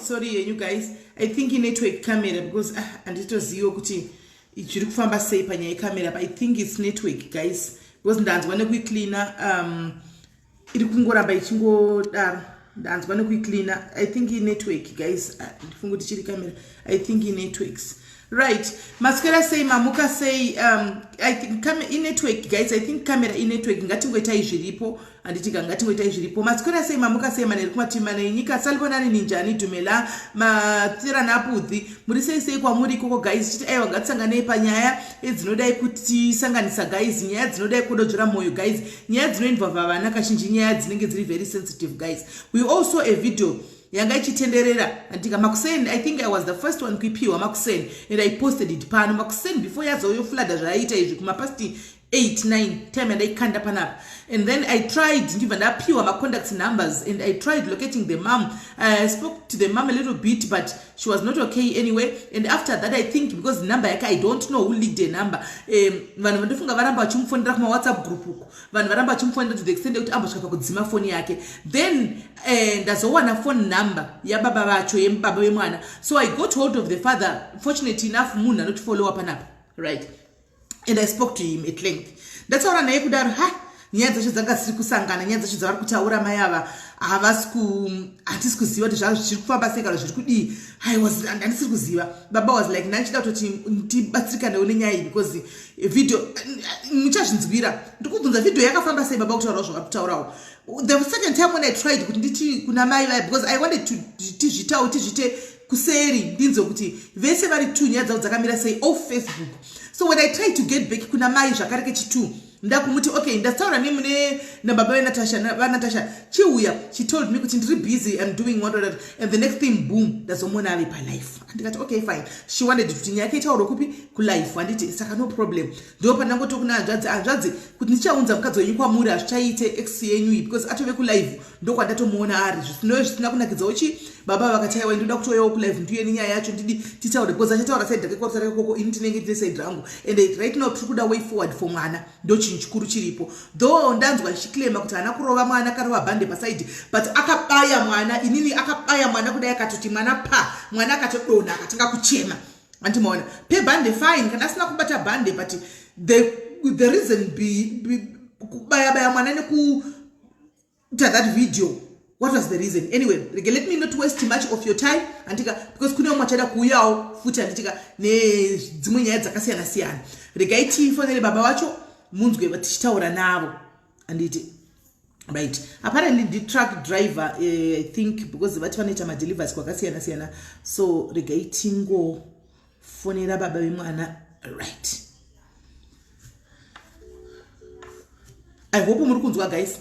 Sorry you guys, I think in network camera because and it was you kuti ichiri kufamba sei panyaya camera, but I think it's network guys because ndanzwa nekuicleaner iri kungoramba ichingodaro ndanzwa nekuicleaner. I think in network guys, ndifunga kuti chiri camera, I think in networks. Right, Mascara say Mamuka say I think in network guys, I think camera in network ngatingoita izviripo anditika ngatingoita izviripo. Mascara say Mamuka say maneri kumatimana nyika salibonani ninjani tumela matsira napudhi muri sei kwamuri koko guys chiti aiwa ngatsangane panyaya edzinodai kuti sanganisa guys, nyaya dzinodai kudodzora moyo guys, nyaya dzinoinvolva vana kazhinji nyaya dzinenge dziri very sensitive guys. We also a video yanga ichitenderera andika Makuseni. I think I was the first one kuipiwa Makuseni and I posted it pano Makuseni before yazo flooda zvaita izvi kuma past 8-9 time and I kanda panapa. And then I tried ndibva ndapiwa my contact numbers and I tried locating the mom. I spoke to the mom a little bit but she was not okay anyway. And after that I think because the number yake I don't know who leaked the number, vanhu vandofunga varamba vachimufonera kuma WhatsApp group uko, vanhu varamba vachimufonera to the extent kuti ambosvika kudzima phone yake. Then ndazowana phone number yababa vacho yembaba wemwana, so I got hold of the father. Fortunately enough munhu anoti follow up panapa, right? And I spoke to him at length. That's all naye kudaro nyaya dzacho dzanga dzisiri kusangana, nyaya dzacho dzavari kutaura mai ava hatisi kuziva kuti zvazvo zvichiri kufamba sei kana zviri kudii. Handisiri kuziva. Baba was like nanchida kutoti tibatsirikanewo nenyaya iyi because video muchazvinzwira ndikubvunza video yakafamba sei baba kutaurawo zvavari kutaurawo. The second time when I tried kuti nditi kuna mai vaya because I wanted to tizvitawo tizvite kuseri ndinzo kuti vese vari 2 nyaya dzavo dzakamira sei off Facebook. So when I try to get back kuna mai zvakareke chitu ndakumuti okay ndataura nemune nababa Natasha chiuya, she told me kuti ndiri busy and doing what and the next thing boom ndazomona ari pa life andikati okay fine. She wanted kuti nyaya itauro kupi ku life anditi saka no problem. Ndo pandangoto kuna anzvadzi kuti ndichaunza mukadzi wenyu kwamuri azvichaite ex yenyu because atove ku live ndo kwandatomuona ari zvisina kunakidza uchi baba vakataiwa ndoda kutoyawo ku live ndiye nyaya yacho ndidi titaure because achataura side yake koko ini tinenge tine side rangu and right now tiri kuda way forward for mwana ndo chinhu chikuru chiripo. Though ndanzwa chiklema kuti ana kurova mwana karova bande paside but akabaya mwana inini akabaya mwana kudai akatoti mwana akatodona akatenga kuchema andimaona pe bande fine kana asina kubata bande but the reason be kubaya mwana neku that video. What was the reason? Anyway, let me not waste much of your time antika because kune mwachada kuyawo futi anditika ne dzimwe nyaya dzakasiyana. Regai tifonere baba wacho munzwe vatichitaura navo anditi right. Apparently the truck driver I think because vati vanoita madeliveries kwakasiyana so regai tingo fonera baba vemwana right. I hope muri kunzwa guys.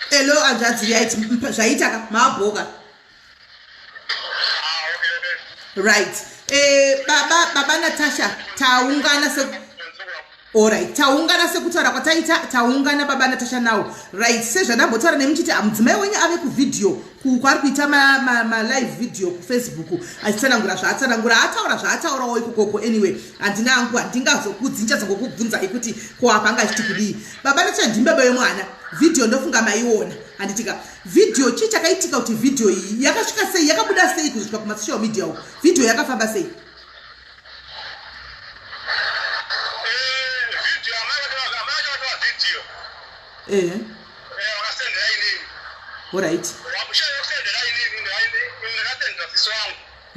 Hello anjadzi yaiti zvaitaka mabhoka right. Baba Natasha taungana se alright taungana sekutaura kwataita taungana baba Natasha now right. Sezvandambotaura nemuchiti mudzimai wenyu ave kuvidhio kwari kuita ma live video ku Facebook achitsanangura zvaatsanangura ataura zvaataurawo ikokoko. Anyway handingazokudzinja dzangokubvunzai kuti kwapanga chiti kudii. Baba Natasha ndimbaba wemwana video ndofunga maiona handitika video chi chakaitika kuti video iyi yakasvika sei yakabuda sei kusvika kuma social media uko video yakafamba sei. Alright.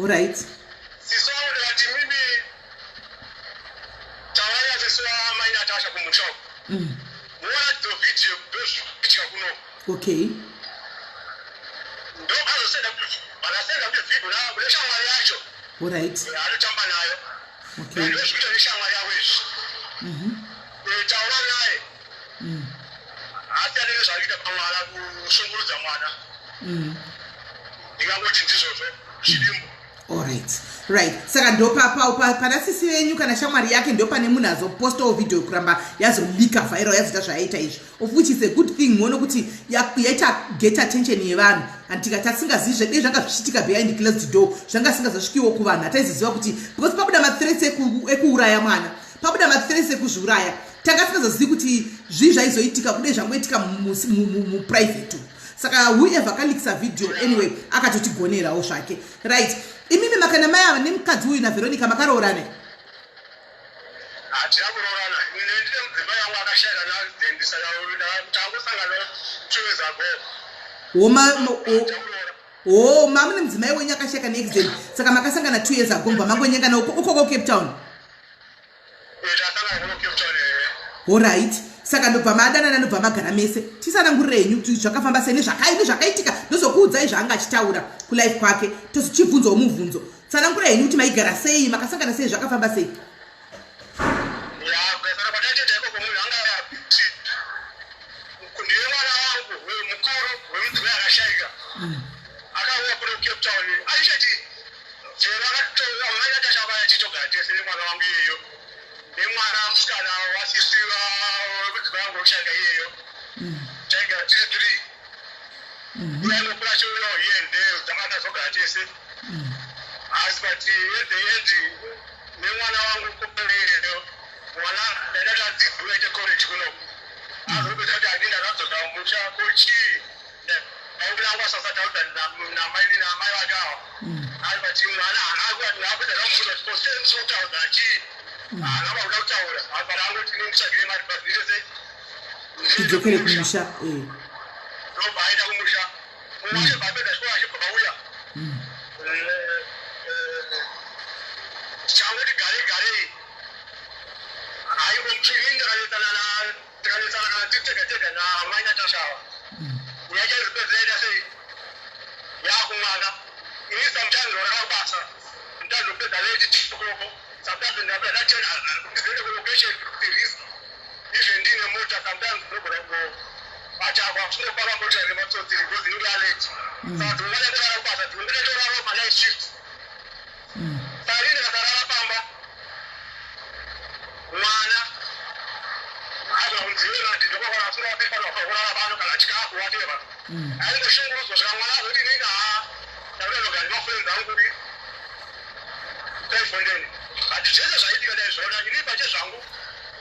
Alright. Okay. Alright. Okay. Alright. Right. Saka ndo pana sisi wenyu kana shamwari yake ndo pane munhu azopostawo video kuramba yazolika viral yazita zvaita izvi of which is a good thing. Muone kuti yaita get attention yevanhu antika tasingazive dei zvanga zvichitika behind closed door zvanga singazosvikiwo kuvanhu hataiziziva kuti because pabuda mathreats ekuuraya mwana pabuda mathreats ekuzviuraya tanga tisingazozivi kuti zvii zvaizoitika kudai zvangoitika muprivate. Saka whoever akalikisa video anyway akatotigonerawo zvake right. Imimi makana maya nemukadzi uyu naVeronica makaroorana hatina kuroorana ine ndine mudzimai wangu akashayira nadziendisa tangosangana 2 years ago. Mamune mudzimai wenyu akashayika neaccident saka makasangana 2 years ago mbva mangonyengana ukoko Cape Town. Tasangana Cape Town. Alright. Saka ndobva madanana ndobva magara mese tisanangurire henyu kuti zvakafamba sei nezvakaitika ndozokuudzai zvaanga achitaura kulive kwake tozochibvunzawo mubvunzo. Tsanangurire henyu kuti maigara sei makasangana sei zvakafamba sei. Idzokere kumusha ndobaenda kumusha umusha papeda chikora chikabauya changoti gare aiwo mchirinda kanetsana kana titega na maina tashawa yacha zvipedzera sei yakumwana ini sometimes wakabasa ndazopedza leti tikoko sometimes ndapedza tena ndizende ku location to risk even ndine mota sometimes ndogona ngo achakwa tinopaka mota ine matsotsi because inenge aleti saka tione kurara kubasa tione kurara ma night shift sarine kasarara pamba mwana azvaunziwira ndinokona asina wapefana wakurara pano kana chikafu whatever aingoshunguruzwa zvaka mwana azoti nini ndakuda ndofenza anguri kaifondeni ati zvese zvaitika dai zvona ini pache zvangu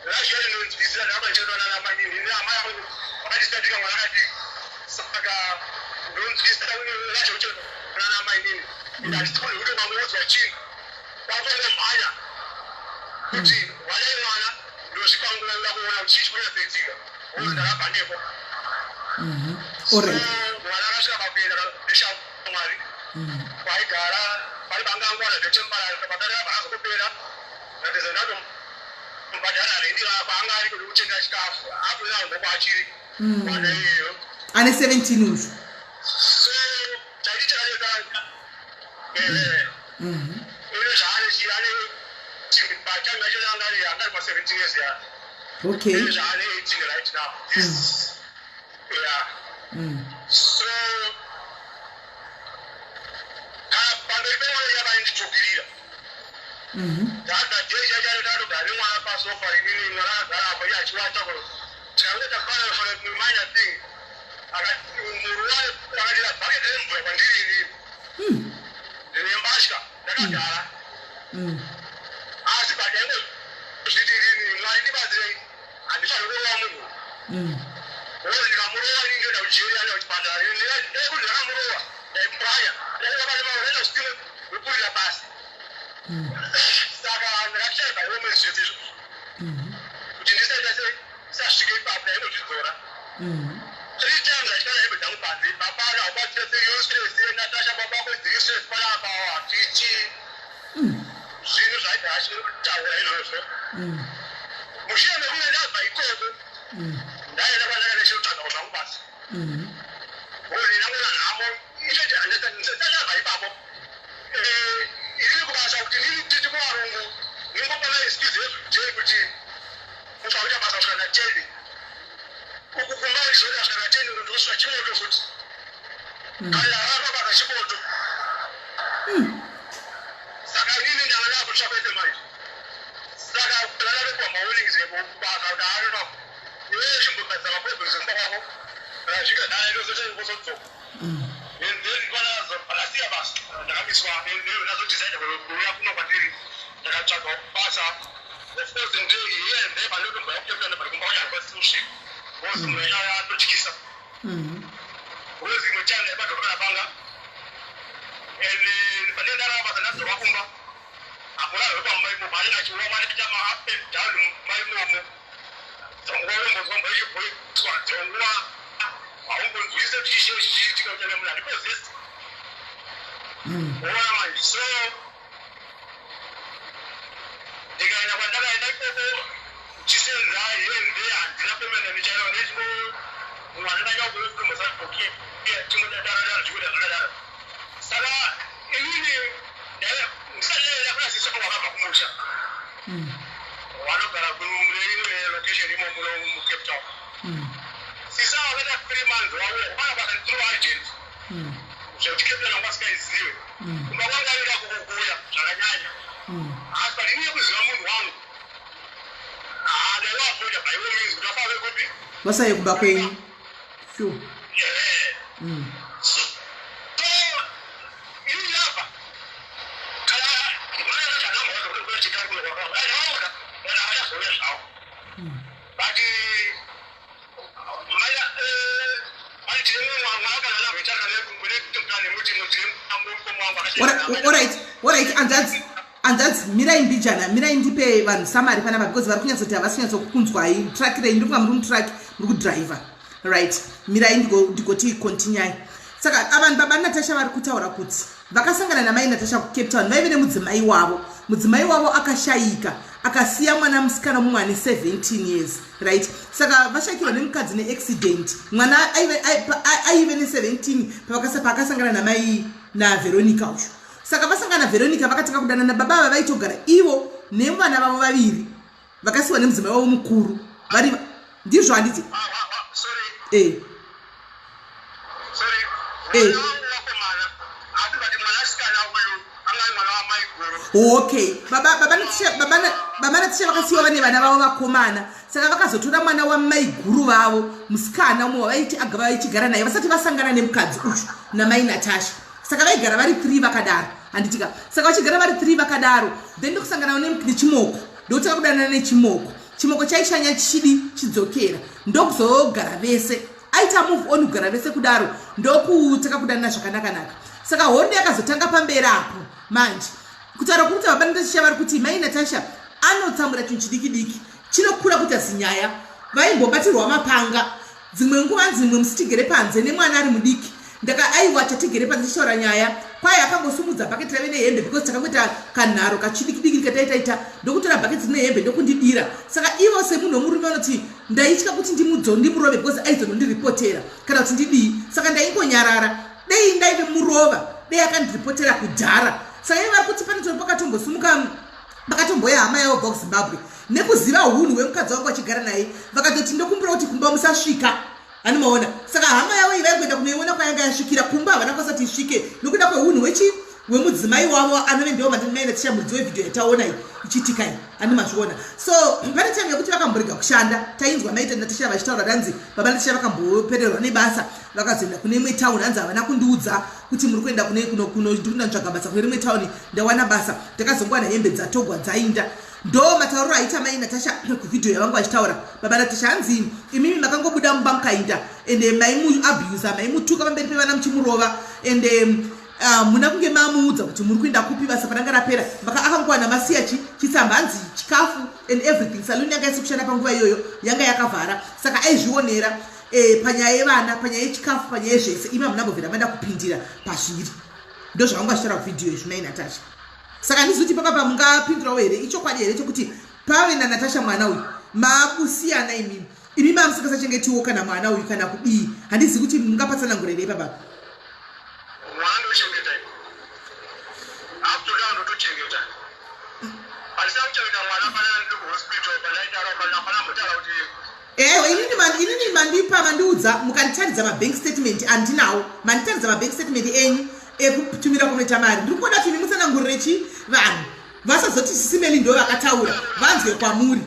razviyari nonzwisisa ndakabachedona namanini ini amai angu akatisatika mwana akati saka ndonzwisisa razvochedona namainini ndatitori kuti mamuudzwa chinhu kwakongomhanya kuti wadai mwana ndosvikanguranga kuona kuti chii chikunyatsoitika uzi ndakabva ndepo mwana akasvika pakuenda neshamwari kwaigara pari pangangwana zvetembarari padarira paazokupera ndatedza ndatomubhadhara rendi rapa anga ari kuti kutenga chikafu apo naamboko achiri mwana iyeyo ane 17 uzvo so taiti takaneka ine zvaane ane chimbatanga chirangari angari pa17 years ya okay ine zvaane 18 right now yeah so pandaipewana yavainditogirira ndadhajeja chaitadogari mwana pasofa inini mwana agara apo iye achiwata tikange takana for a minor thing muruwa akatira bhaketi remvura kwandiri inini ndine mbatya ndakagara asi padaingo zviti inini mwari ndibatsirei handifani kurova munhu ndikamurowa inini ndoda kujeriana kuchipatara kuti ndakamurowa ndaimubaya ndaikabaaaaenda zvitimo wepurira basi saka ndakashaiba iwomwe zvese izvo kuti ndisaita sasvike ipapo ndainozvidzora 3 times achikanaimbe dzangu panze papana ubatsira seustress natasha babako dziustress panapa hatichi zvinhu zvaita achitaura izvozvo mushure mekunge ndabva ikoko ndaenda kwanaka necheutsvaka zvangu basi uri ndangona nhamo ndisandabva ipapo iri kubasa kuti ndini titi kuvarungu ningopana excuse yezvijei kuti ukauita basa kusvika na 10 uku kumba izvona kusvika na 10 ndosvika chimoto futi kana akabasa chimoto saka inini ndanga ndakutsva kuende mari saka ndakatokuwa mawarnings ekubasa kuti arina chimbokadza maproblems emba kwako rasvika dana ndozotengozodzoka ndakasiya basa ndakamiswa ndazodhisaida kuuya kuno kwandiri ndakatsvaga basa ofcourse ndeiyendepa ndotombaya kuteputana pari kumba kunyanga kwasolution ozi mweya atotyisa ozi imwe chana yapadokana panga and panee ndarava basa ndadzoka kumba apurarwe pamumaipo paanenge achiuwa mwana tichama up and down mumaimomo dzongowombozwa mba ichibhoiswa dzonguva haungonzwise kuti chii chichiitika kunyanya munhu handipozesi ona manje so ndikaenda kwandakaenda ikoko chisenza hende handina pemene ndichairo nechimo mwana ndakakuekumosabhoki chimodadaradara chikudadaradara saka inini ndisaenda kuna sisoko wakabva kumusha vanogara kuneimwe location imomuno mucape town sisa wakaita 3 months wauya vana vakanditiro agent zvekuti cape town vasingazive kumba kwanga aida kukukuya zvakanyanya asi but inye kuziva munhu wangu ndaiwavoida by all means kuti afave kopi vasaye kumba kwenyu sure so ini yapa kana mwana achanamba kutokuchikari kuno kwakava ndaona ndakazouya zvawo but maya mwana kana navechaka nekune muti amukomwangu alright anzadzi mirai mbijana mirai ndipe vanhu samari panapa because vari kunyatsoti havasi kunyatsokunzwai trakirei ndiri kunga muri mutraki muri kudhiraivha right mirai ndigoti continue saka avanhu baba Natasha vari kutaura kuti vakasangana namai Natasha kuCape Town vaive nemudzimai wavo akashayika akasiya mwana musikana mumwe ane 17 years right saka vashakirwa nemukadzi neaccident mwana aive ne17 pakasangana namai naVeronica uyu saka vasangana Veronica vakatanga kudana nababa ava vaitogara ivo nevana vavo vaviri vakasiwa nemudzimai wavo mukuru vari ndizvo handiti okay baba Natasha vakasiwa vane vana vavo vakomana saka vakazotora mwana wamai guru vavo musikana umwe wavaiti agava vaichigara naye vasati vasangana nemukadzi uyu namai Natasha saka vaigara vari 3 vakadaro handitika saka vachigara vari 3 vakadaro then ndokusangana nechimoko ndotaka kudanana nechimoko chaishanya chidzokera ndokuzogara vese aita move on kugara vese kudaro ndokutaka kudanana zvakanaka saka hondo yakazotanga pamberi apo manje kutaura kuti baba Natasha vari kuti mai Natasha anotsamura chinhu chidiki chinokura kuita zinyaya vaimbobatirwa mapanga dzimwe nguva dzimwe musitigere panze nemwana ari mudiki aiwa chatigere panze tichitaura nyaya kwai akangosumudza bhaketi rave nehembe because takangoita kanharo kachidiki kataitaita ndokutora bhaketi nehembe ndokundidira saka ivo semunhu womurume vanoti ndaitya kuti ndimurove because aizonondiripotera kana kuti ndidii saka ndaingonyarara dei ndaive murova dei akandiripotera kudhara saka ivo vari kuti pane tori pakatomboya hama yavo kubva kuZimbabwe nekuziva unhu hwemukadzi wangu achigara naye vakatoti ndokumbira kuti kumba musasvika anomaona saka hama yavo ivaingoenda kunoiona kwayanga yasvikira kumba havana kwasati isvike nokuda kweunhu wemudzimai wavo anove ndiwo mai Natasha mudzi wevidhio yataona ichitika iyi animazviona so vane time yekuti vakamborega kushanda tainzwa mai Natasha vachitaura danzi baba Natasha vakambopererwa nebasa vakazoenda kune imwe town hanzi havana kundiudza kuti muri kuenda kundotsvaga basa kune rimwe town ndawana basa ndakazongowana hembe dzatogwa dzainda ndo matauriro aita mai Natasha kuvidhio yavangu vachitaura baba Natasha hanzi imimi makangobuda mumba mukainda ende maimuabhusa maimutuka pamberi pevana muchimurova ende muna kunge mamuudza kuti muri kuenda kupi basa pananga rapera akangowana masiya chitsamba hanzi chikafu and everything saluni yanga isi kushanda panguva iyoyo yanga yakavhara saka aizvionera panyaya yevana panyaya yechikafu panyaya yezvese imi hamunambobvira maenda kupindira pazviri ndo zvavangu vachitaura kuvidhio izvi mai Natasha saka ndizoti papapa mungapindurawo here ichokwadi here chokuti pave naNatasha mwana uyu makusiyana imi mamusikasachengetiwo kana mwana uyu kana kudii handizivi kuti mungapatsanangurerei papapa inini mandipa mandiudza mukanditaridza mabank statement andinawo manditaridza mabank statement enyu ekutumira kunoita mari ndiri kuoda kuti nimutsanangurirechi vanhu vasazoti sisimeli ndo vakataura vanzwe kwamuri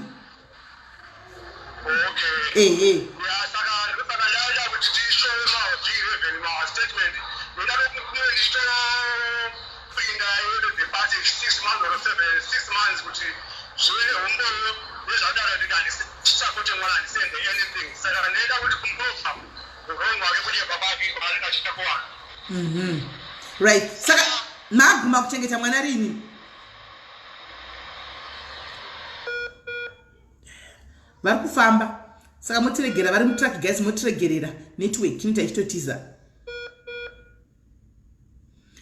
right saka maguma kuchengeta mwana rini vari kufamba saka motiregera vari mutrack guys motiregerera network chinoita ichitotiza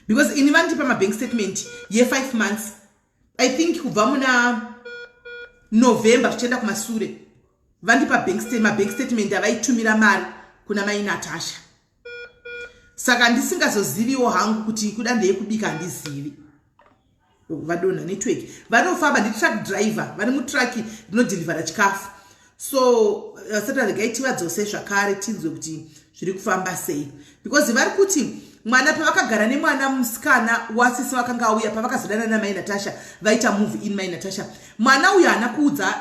because ini vandipa mabank statement ye5 months I think kubva muna November tichienda kumasure vandipa mabank statement avaitumira mari kuna mai Natasha saka ndisingazoziviwo hangu kuti kuda ndeyekubika handizivi vadonha network vanofamba nditrack driver vari mutraki rinodhilivhara chikafu so sata regai tivadzose zvakare tinzwe kuti zviri kufamba sei because vari kuti mwana pavakagara nemwana musikana wasisi vakanga auya pavakazodana namai Natasha vaita move in mai Natasha mwana uyu haana kuudza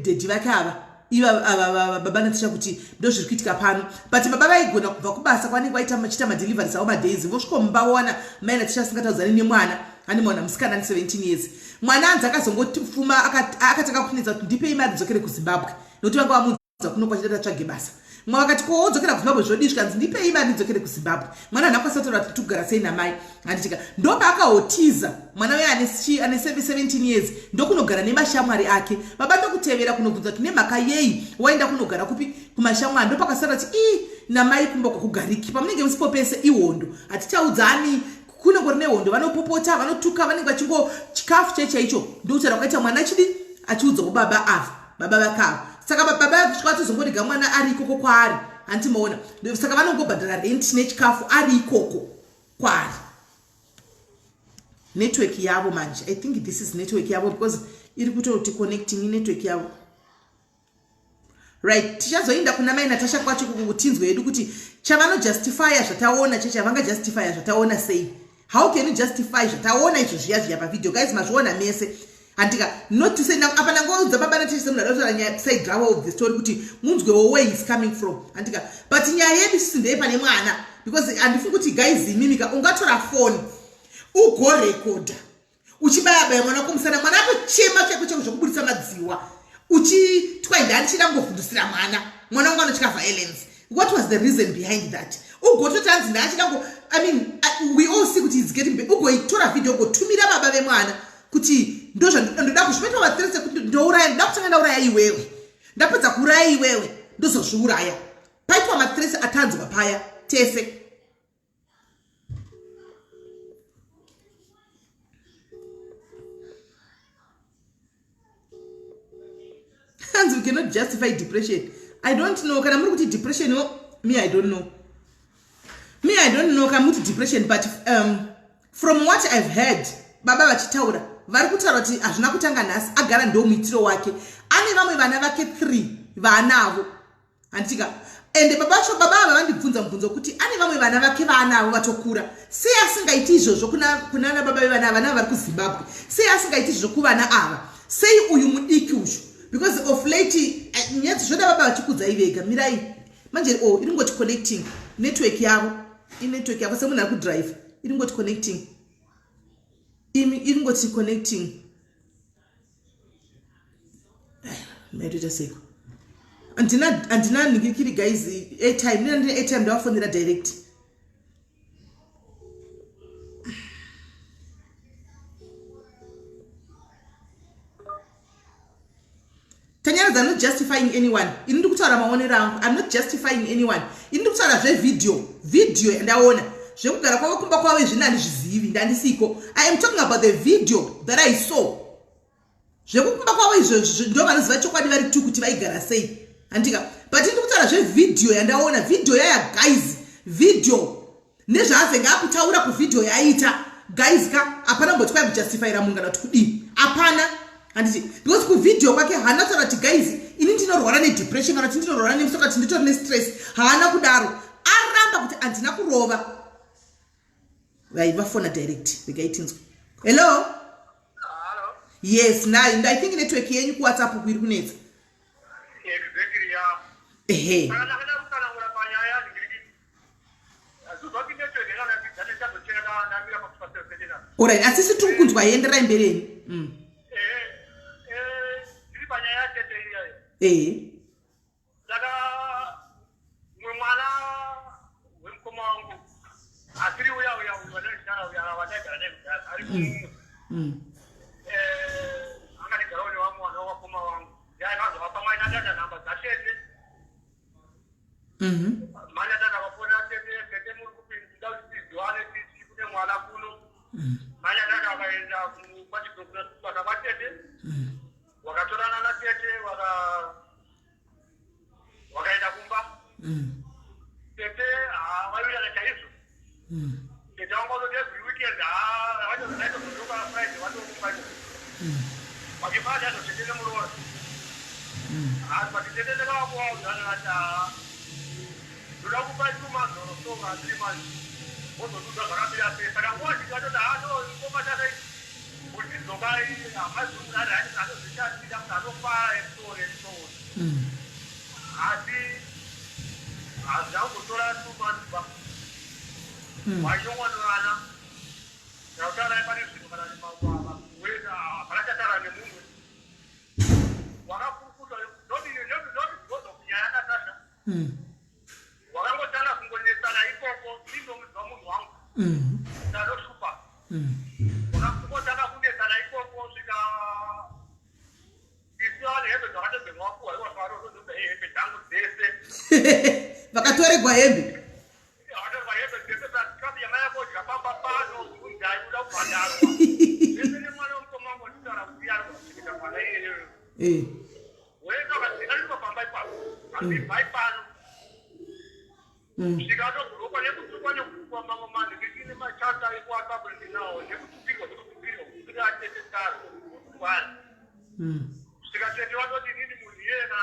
dhedhi vake ava iva baba Natasha kuti ndo zviri kuitika pano but baba vaigona kubva kubasa kwanenge vaita madeliveries avo madays vosvika mumba voona mai Natasha asingatauzani nemwana ane mwana musikana ane 17 years mwana anzi akazongofuma akatanga kunetsa kuti ndipei mari dzokere kuZimbabwe nokuti vanga vamuudza kuno kwachida tatsvage basa mwakati kodzokera kuZimbabwe zvodii kanzi ndipei mari ndidzokere kuZimbabwe mwana nhakwasatora tugara sei namai handitika ndopa akahotiza mwana uye ane 17 years ndokunogara nemashamwari ake baba ndokutevera kunobvunza kuti nemhaka yei waenda kunogara kupi kumashamwari ndopakasara kuti namai kumba kwakugariki pamunenge musipo pese ihondo hatitaudzani kunongori nehondo vanopopota vanotuka vanenge vachingo chikafu chaicho ndokutaura kwakaita mwana chidi achiudza kubaba ava baba vakava saka baba kusvika tozongorega mwana ari ikoko kwaari handimoona saka vanongobhadhara rent nechikafu ari ikoko kwaari network yavo manje I think this is network yavo because iri kutoti connecting network yavo right tichazoinda kuna mai Natasha kwacho kukutinzwe yedu kuti chavanojustifya zvataona chavanga justifya zvataona sei how can you justify zvataona izvo zviya pavideo guys mazviona mese handika not to say apana ngoudza baba Natasha munhu anotaura nyaya side drama of the story kuti munzwewo where is coming from handika but nyaya yedu sisi ndeyepane mwana because handifungi kuti guys mimika ungatora phone ugorekodha uchibaya mwana kumusana mwana atochema chako zvokubudisa madziwa uchitwaida ndichidangovhundusira mwana wangu anotya violence. What was the reason behind that? Ugototanzi ndachidango I mean we all see kuti it's getting big. Ugoitora video ugotumira baba vemwana kuti ndozva ndoda kuzvipeta vaterese kuti ndouraya ndakutanga ndauraya iwewe ndapedza kuuraya iwewe ndozozviuraya paitwa materese atanzwa paya tese. And we cannot justify depression. I don't know. Can I move to depression? Me, I don't know. Me, I don't know. Can I move to depression? But from what I've heard, Baba vachitaura vari kutaura kuti hazvina kutanga nhasi agara ndo muitiro wake. Ane vamwe vana vake 3 vanavo. Antika. Ende baba ava vandibvunza mubvunzo kuti ane vamwe vana vake vanavo vatokura. Sei asingaiti izvozvo kuna baba vevana vari kuZimbabwe. Sei asingaiti izvozvo kuvana ava. Sei uyu mudiki uyu. Because of late nyati zvoda baba vachikudza ivega mirai manje iri ngoti connecting network yavo network yavo semunhu ari kudrive iri ngoti connecting iri ngoti connecting maitoita seko andina ningikiri guys airtime ndine airtime ndavafonera direct. Tanyana are not justifying anyone. I'm not justifying anyone. Video and I own. I am talking about the video that I saw. But in video and I own a video guys. Video. Video guys apana mbotwa justify ramungana tukudi. Apana. Because ku video kwake hana tarati guys ini ndinorwara ne depression kana ndinorwara ne msoka nditori ne stress hana kudaro aramba kuti andina kurova vaiva phone direct vegaitinzwa. Hello yes now I think network yenyu ku WhatsApp kuiri kunetsa exactly ya ehe kana kana ura panyaya ndingiri azuzwa network yana ndati chazochena na mira kwa kufatira. Alright asisi turi kunzwa yendera mbeleni Daga mwana wemkoma wangu asiri uya wanashara wanagara ari angani garoni wa mwana wa koma wangu ya nazo hapa mai dada namba zatete mwana dada wapona tete muri kupinda ndawale tikune mwana kuno mwana dada wakaenda kumati doktora wakabatete wakatorana na tete wakaenda kumba tete wawili anachaizo tete wangu every weekend watu wanaenda kutoka Friday watu kumba wakipata ndo tete murora but tete ndio wao wanaacha tunakupa tuma ndo soka 3 months wote tutazarabia pesa na wao ndio ndio ngoma tata ulizogai amazu na rani na zishati na sanopa story azangu kutola tu mamba wayongwa nana na utara pale sikana ni mabwa weza baraka tara ni mungu wakakukuta ndio kunyana sasa ndanosupa unakutaka kunesa na ikoko sika isione hebe dzakatobve mwapuwa iwo faro ndobe hebe tangu dzese vakatoregwa hembe akatorwa hebe dzese dzakabi yamaya koji kapamba pano kunjai kuda kubhadharwa dzese nemwana womukomango nditara kuyari kusvikita mwana iyeyo weka vakadzina ndikopamba ipapo andibva ipano zvikatogurukwa nekutukwa nekukwa mamamani ndikine machata ekuwhatsapp ndinawo nekutupirwa kusvika atetesaro kwana zvikatete vatoti nini munhu iyena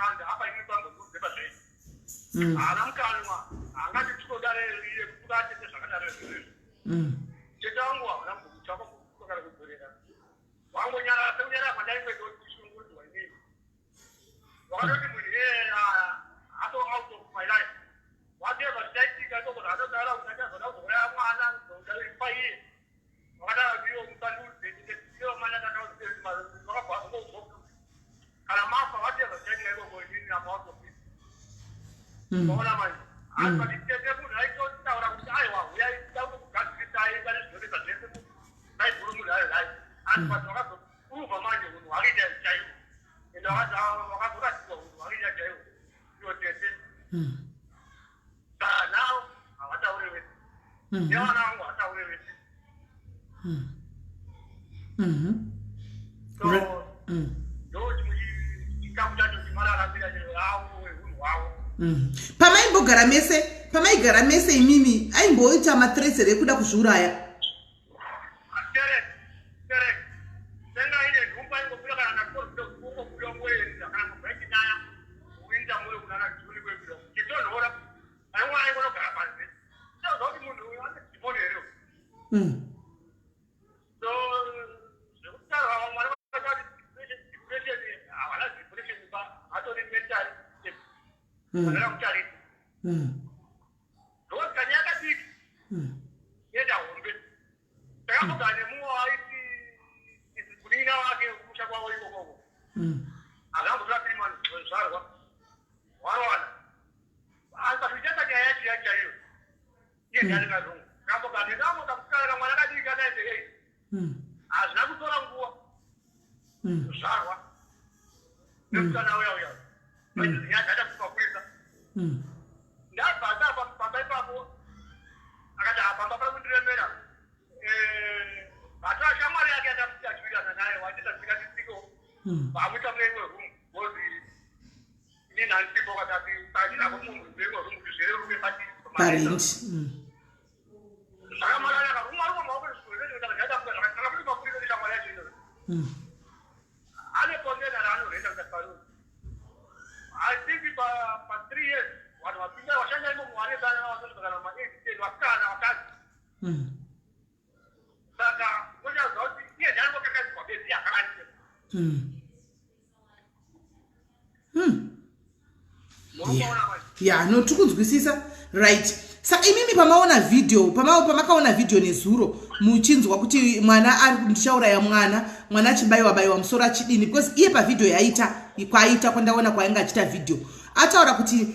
anda apa ini pambokudzepa zvaiti haana mukanwa angati tinodareriye kutuka atete zvakadaro izvozvo tete wangu hauna mbukutsvaka kukara kugorera wangonyarara sekunyarara kwandaingwedotishungurudzwa inini wakatoti munhu iyena ato out of my life whatever zvichaitika ndoko zvatodara unachazoda kuzouraya mwana ndodaipaiye wakadaro ndiyo musandudze iyo mana takavakabva kana mafa whatever zvichaitika ikoko inini amawakopi maona manje asi patitete munhu aitotaura kuti aiwa uyai takugadziritai pane zvinonesa zvese naibhuru munhu ailai asi pati wakazopruvha manje munhu wakaita chaiwo ende wakazoratidzwa munhu wakaita chaiwo iyo tete nao hawataure wese nevana vangu hawataure wese so ndochikamu chacho chimararambira avo wehunhu hwavo pamaigara mese imimi aimboita mathresere ekuda kuzviuraya senga ine nhumba ingopira kana ndakokuyokuyokuenda kana kubaikinaya kuinda mure kunana juli kwebiro chitonhora aiwa aingonogara panze zvakuti munhu uyu ane dhimoni here so zvekutarwa vamwari vakati depression havana depression ba atori mentally vanara kutarisa ndokuti kanya yakadiki yenda hombe takambogara nemumwe waiti kunina wake kumusha kwavo ikokoko akambotora 3 months zvizvarwa warwana asi pazvichata nyaya yacho yachaiyo iye ndianingazongo kambogara nenamo kamusikana kamwana kadiki kanaende 8 hazvina kutora nguva kuzvarwa nemusikana uya nyaya dzaita kupakurisa ndabva pamba ipapo akati apamba para kundiremera vatora shamwari yake atachivirana naye wachitatsika tisiko vamuita mulengo werumu kozi inini handisipo katati tachidako munhu mulengo werumu kuti zverume parendi zvakamarana karumwarumwa maokezvizoeaaaakuti makurisa neshamwari yacho iyoyo ane pondena raanoenda kuti paruu I think pa 3 years vanhu vapinda vashanda imomo vanezana navasosokana ma-8 vasikana vakadzi saka ochaziva kuti iye ndianongokakadzikwa bezi yakananise ya no tikunzwisisa right. Saka imimi pamaona video nezuro muchinzwa kuti mwana ari kundishauraya mwana achibaiwa musoro achidini, because iye pavideo yaita kwandaona kwainga achita video ataura kuti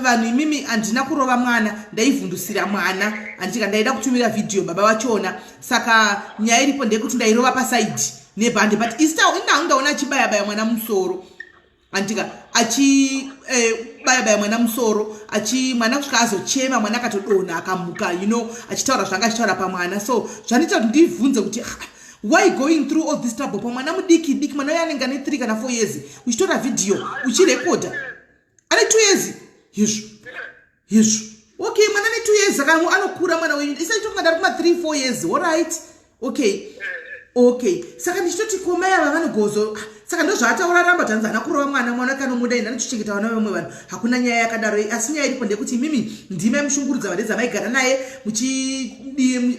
vanhu imimi handina kurova mwana, ndaivhundusira mwana andika ndaida kutumira video baba vachona, saka nyaya iripo ndekuti ndairova pasaidi nebhande, but inau ndaona achibaya mwana musoro andika achibaya mwana musoro mwana kusvika azochema mwana akatodonha akamuka achitaura zvanga achitaura pamwana. So zvanoita kuti ndibvunze kuti why going through all this trouble pamwana mudiki mwana uyo anenge ane 3 kana 4 years uchitora video uchirekodha ane 2 years yezvo okay mwana ane 2 years anokura mwana wenyu isaitongadari kuma 3-4 years alright okay saka ndichitoti koma yava vanogozo saka ndozvaataura ramba tanzana kurova mwana kanomuda ina ndochichengeta vana vamwe vanhu hakuna nyaya yakadaro, asi nyaya iripo ndekuti mimi ndime mushungurudza vadedza maigara naye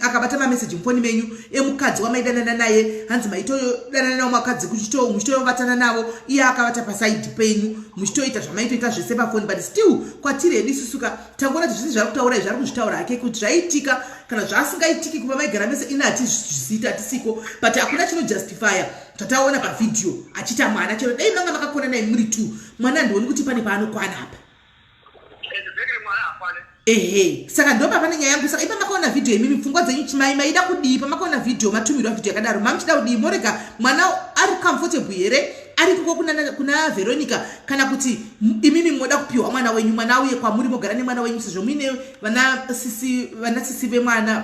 akabata mameseji mufoni menyu emukadzi wamaidanana naye hanzi maitodanana navo makadzi muchitovatana navo iye akavata pasaidi penyu muchitoita zvamaitoita zvese pafoni, but still kwatiri hedu isusuka tangoona kuti zvisi zvari kutaura zvari kuzvitaura hake kuti zvaitika kana zvasingaitiki kuva maigara mese ina hatizviziita tisiko, but hakuna chinojustifya tataona pavideo achita mwana chero dai manga makakona naye muri 2 mwana ndioni kuti pane paanokwana apa saka ndo papane nyaya yangu. Saka ipa pamakaona video imimi pfungwa dzenyu chimai maida kudii pamakaona video matumirwa video yakadaro mamuchida kudii morega mwana ari comfortable here ari kuko kuna Veronica kana kuti imimi moda kupiwa mwana wenyu mwana uye kwamuri mogara nemwana wenyu sezvo mine vana sisi vemwana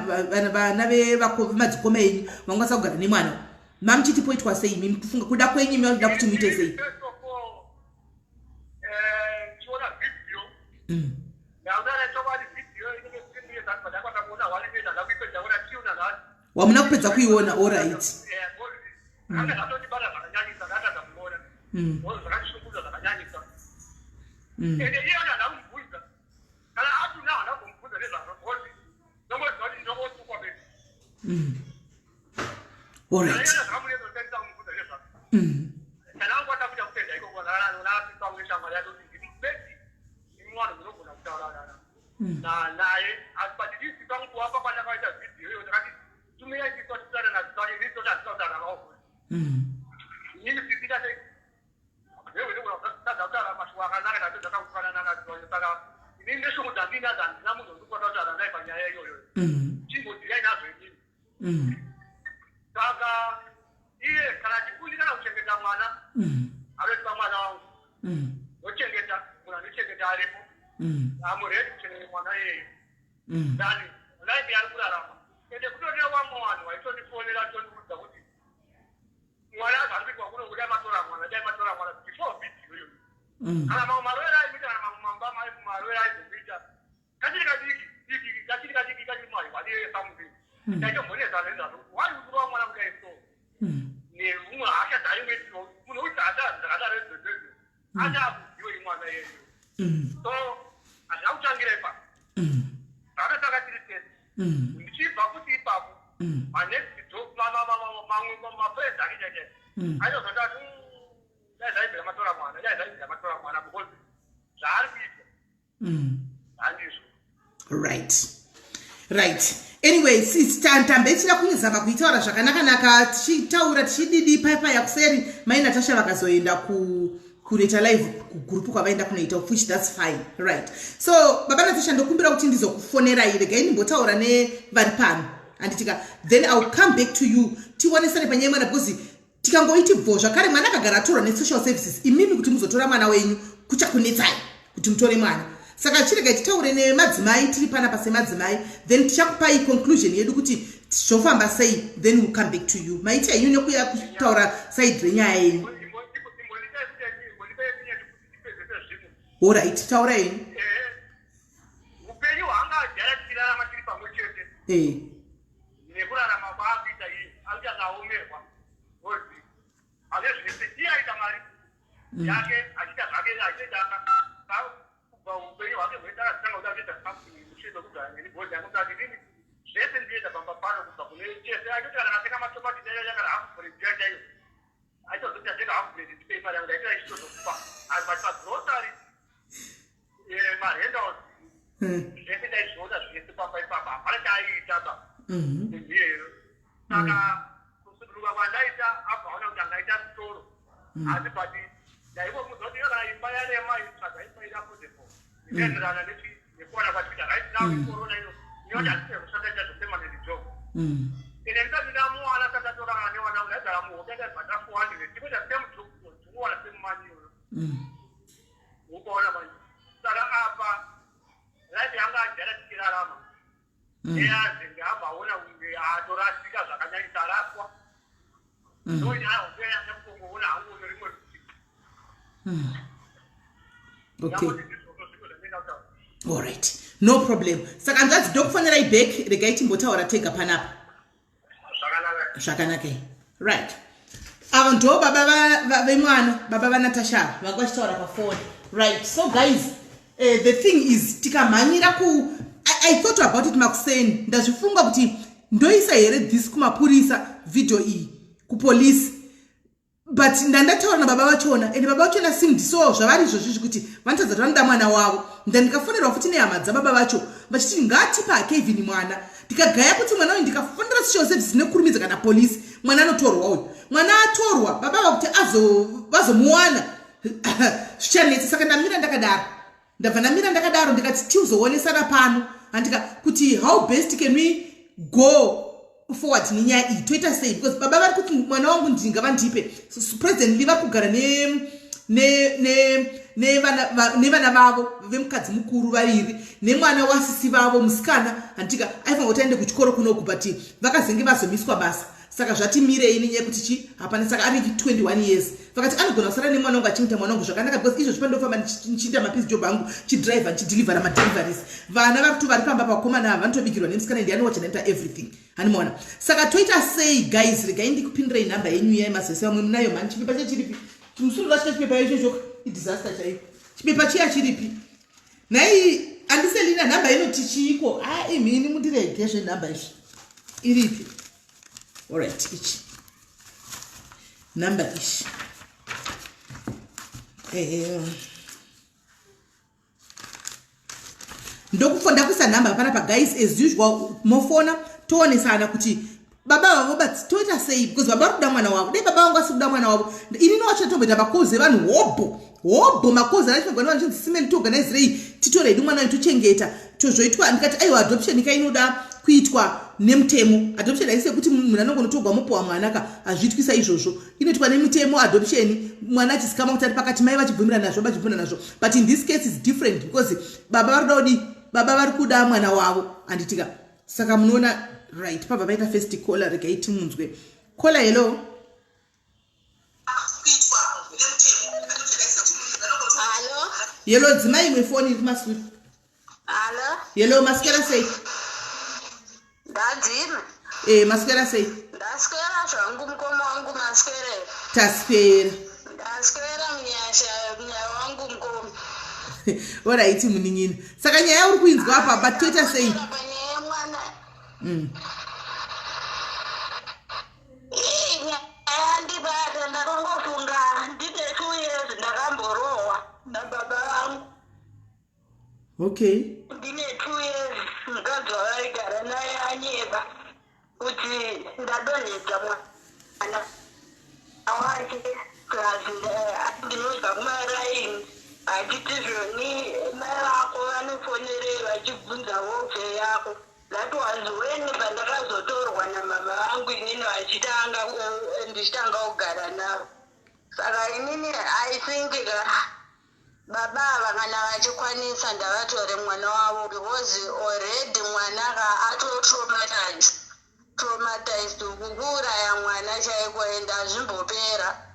vana vemadzikoma enyu vangasa kugara nemwana mamuchiti poitwa sei imimi kufunga kuda kwenyu imi vanoda kuti muite sei wamuna kupedza kuiona alright right anyway sistantambe chira kunizama kuitaura zvakanaka tichitaura tichididi paipa yakuseri mai Natasha vakazoenda kureta live kugroup kwavaenda kunoita which that's fine right so baba Natasha ndokumbira kuti ndizokufonera regai ndimbotaura nevari pano anditika then I'll come back to you tionesane panyaya mwana because tikangoiti bvo zvakare mwana akagara atorwa nesocial services imimi kuti muzotora mwana wenyu kuchakunetsai kuti mutore mwana saka chirega titaure nemadzimai tiri panapa semadzimai then tichakupai conclusion yedu kuti zvofamba sei then we'll come back to you maiti henyu nekuya kutaura side renyaya yenyu alright taura henyu upenyu hwanga agara tichirarama tiri pamwe chete nekurarama kwaakuita iyi achakaomerwa ozi hazvezvese iye aita mari yake achiita zvake achiita upenyu hwake hwetakazitanga kuti achiita muchezo kugara nenibhodhi yangu kuti ndini zvese ndienda pamba pano kubva kune chese achiti kana katenga matomati yakara hafu bhuredi chaiyo achitozoti atenga hafu bhuredi ndipei mari yangu ndaitira ichitozokupa asi but pagrosari mahandouts zvese ndaizviona zvese pamba ipapa hapana chaaiitaba ndiyero saka kusuduluka kwandaita abvaona kuti angaita mutoro asi but ndaivomuzoti kana imba yarema itsvaga imba irapotepo inoenderana nekuwana kwatwitter right now icorona ino inoti hatine kushanda ita zvepermanent job ine ndisati ndamuwana sati atorana newana wangu ndaigara muhope ndaibhata 400 ndikuita same job ndikuwana semumani iyoyo ukaona manje saka apa life yanga agara tichirarama eyazi ndabvaona kunge atorasika zvakanyanyisa araswa ndoinyahopeya nemukongoona hangu uno rimwe okay alright no problem saka nzadzi ndokufanira iback regai timbotaura tega panapa zvakanaka right ava ndo baba vemwana baba vaNatasha vanga vachitaura pafoni right so guys the thing is tikamhanyira I thought about it makuseni ndazvifunga kuti ndoisa here this kumapurisa video iyi kupolisi but ndandataura nababa vachona ende baba vachona sindiso zvavari izvozvo kuti vanotadza vanoda mwana wavo ndandikafonerwa futi nehama dzababa vacho vachiti ngatipa Kevin mwana ndikagaya kuti mwana uyu ndikafonera social services nekurumidza kana polisi mwana anotorwa uyu mwana atorwa baba vakuti vazomuwana zvichanetsa saka ndamira ndakadaro ndabva ndamira ndakadaro ndikati tiuzowonesana pano handika kuti how best can we go forward nenyaya iyi toita sei because baba vari kuti mwana wangu ndingava ndipe presently vari kugara nevana vavo vemukadzi mukuru vaviri nemwana wasisi vavo musikana handika aifanira kuti aende kuchikoro kunoku but vakazenge vazomiswa basa saka zvatimirei nenyaya yekuti chi hapana saka ari 21 years vakati anogona kusara nemwana wangu achimuita mwana wangu zvakanaka because izvo zvipandofamba ndichiita mapiece job angu chidriver ndichidhilivhera madeliveries vana vari vari pamba pakomana ava vanotobikirwa nemusikana ndi anowacha everything hanimaona saka toita sei guys regai ndikupindirei nhamba yenyu yaimazose vamwe munayo mani chipepa chechiripi chimusuru racho chipepa ichocho idisaster chaipo chipepa chiya chiripi nhai handiselina nhamba inoti chiiko imhini mundirege zvenhamba izvi iripi alright ichi number ishi ndokufonda kuisa nhamba panapa guys as usual mofona toonesana kuti baba vavo but toita sei because baba vari kuda mwana wavo dai baba vangu asi kuda mwana wavo ini nowacho tomboita makozi evanhu hobho makozi anachigwana vanichinzi simeni toorganizirei titorei mwana wedu tochengeta tozvoitwa ndikati aiwa adoption ikainoda kuitwa nemutemo adoption haisi kuti munhu anongonotogwa mopowa mwana hazviitwisa izvozvo inoitwa nemutemo adoption mwana achisikama kuti ari pakati mai vachibvumira nazvo but in this case is different because baba vari kuda kudi baba vari kuda mwana wavo handitika saka munoona right pabva paita first caller regai timunzwe caller hello hello dzimai imwe foni iri kumasuri hello masikera sei ndadzime masikera sei ndaswera zvangu mukoma wangu maswera taswera ndaswera munyaya wangu mukoma alright munin'ina saka nyaya yauri kuinzwa apa but toita sei panyaya mwana ndibata ndakangofunga ndine 2 years ndakamborohwa nababa vangu okay ndine 2 years mukadzi wavaigara naye anyeba kuti ndadonhedza mwana wake plus ndinobva kumaraini achiti zvoni mai vako vanofonerei vachibvunza wofe yako that was when pandakazotorwa namama vangu inini ndichitanga kugara navo saka inini I think baba ava kana vachikwanisa ndavatore mwana wavo because already mwana traumatized kukuuraya mwana chaiko ende hazvimbopera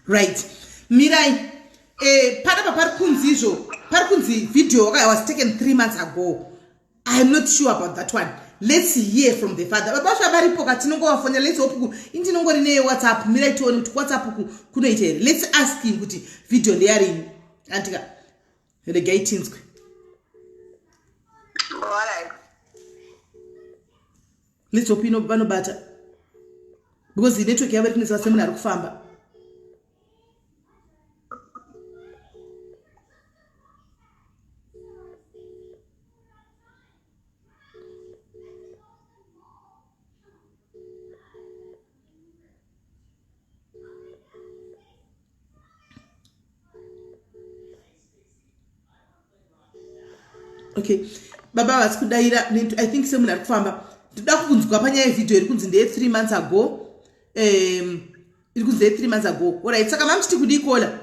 right mirai panapa pari kunzi izvo pari kunzi video was taken 3 months ago. I'm not sure about that one. Let's hear from the father. Baba varipo katinongovafonera let's hope indinongori ne WhatsApp mirai tione kuti WhatsApp kunoita here. Let's ask him kuti video ndeyarini antika regai tinzwe. Alright. Let's hope vanobata because the network yavo irikunetsa semunhu ari kufamba. Okay, baba was kudaira I think semunhu ari kufamba. Toda kunzwa panyaya yevideo iri kunzi ndeye 3 months ago. Iri kunzi ndeye 3 months ago. Alright, saka mamuchiti kudikola.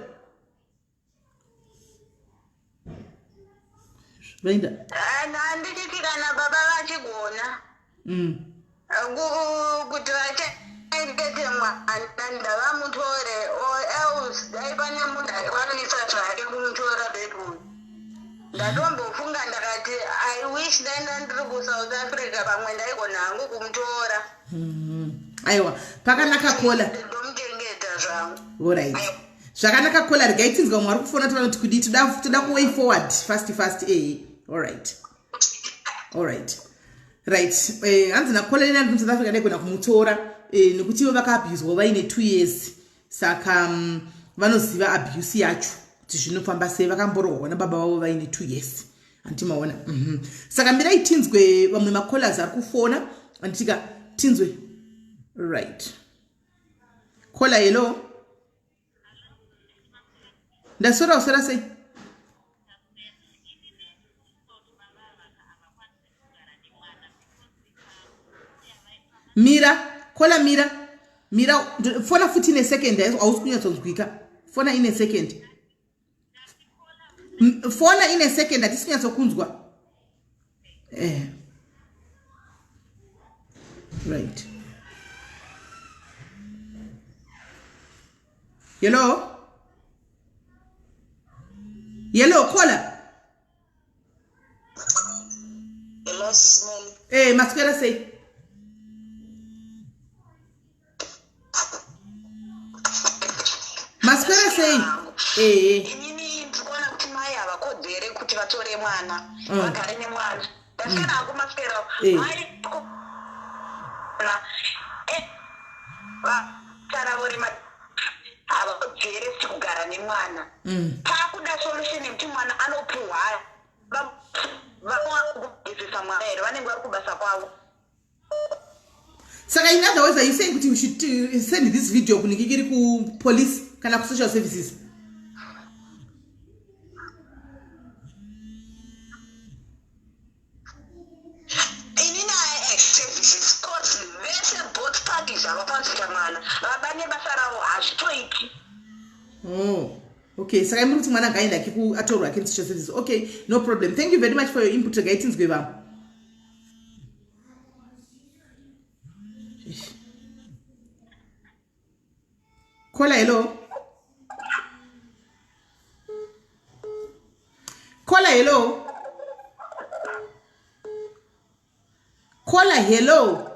Vainda. Handiti kana baba vachigona. Kuti vachaitete mwana ndavamutore or else dai pane munhu akwanisa zvake kumutora bedroom. Ndatombofunga ndakati I wish ndaenda ndiri kuSouth Africa pamwe ndaigona hangu kumutora. Aiwa, pakanaka kola. Ndomuchengeta zvangu. Alright. Zvakanaka kola regai tinzwa mwari kufona toda kudi toda ku way forward fast alright. Alright. Right. Hanzi na kola ina South Africa ndaigona kumutora nekuti vakabuzwa vaine 2 years. Saka vanoziva abuse yacho. Zvinofamba sei vakamborohwa nababa vavo vaine 2 years antimaona saka mirai tinzwe vamwe makolas ari kufona anditika tinzwe right kola hello ndasora usora sei Kola Mira, fona futhi ine second awusikunyatsonzwika. Fona ine second. Fona ine second atisikunyatsonzwa. Right. Hello, Kola. Hello, smell. Masquera say. Masquera say. Inini ndikuona kuti mai havakodzere kuti vatore mwana vagare nemwana. Ndasvika hangu Masquera mai vataravori havakodzere kugara nemwana. Pakuda solution yekuti mwana anopuhwa vanokudzisa mwana here vanenge vari kubasa kwavo. Saka in other words, are you saying that you should send this video kunikikiri ku police kana ku social services? Inini services cause vese both parties havapanzika mwana vabane basa ravo hazvitoiti. Okay, saka imuti mwana gaenda kiku atorwa ke social services. Okay, no problem. Thank you very much for your input guidance gweva. Kola hello. Kola hello. Kola hello.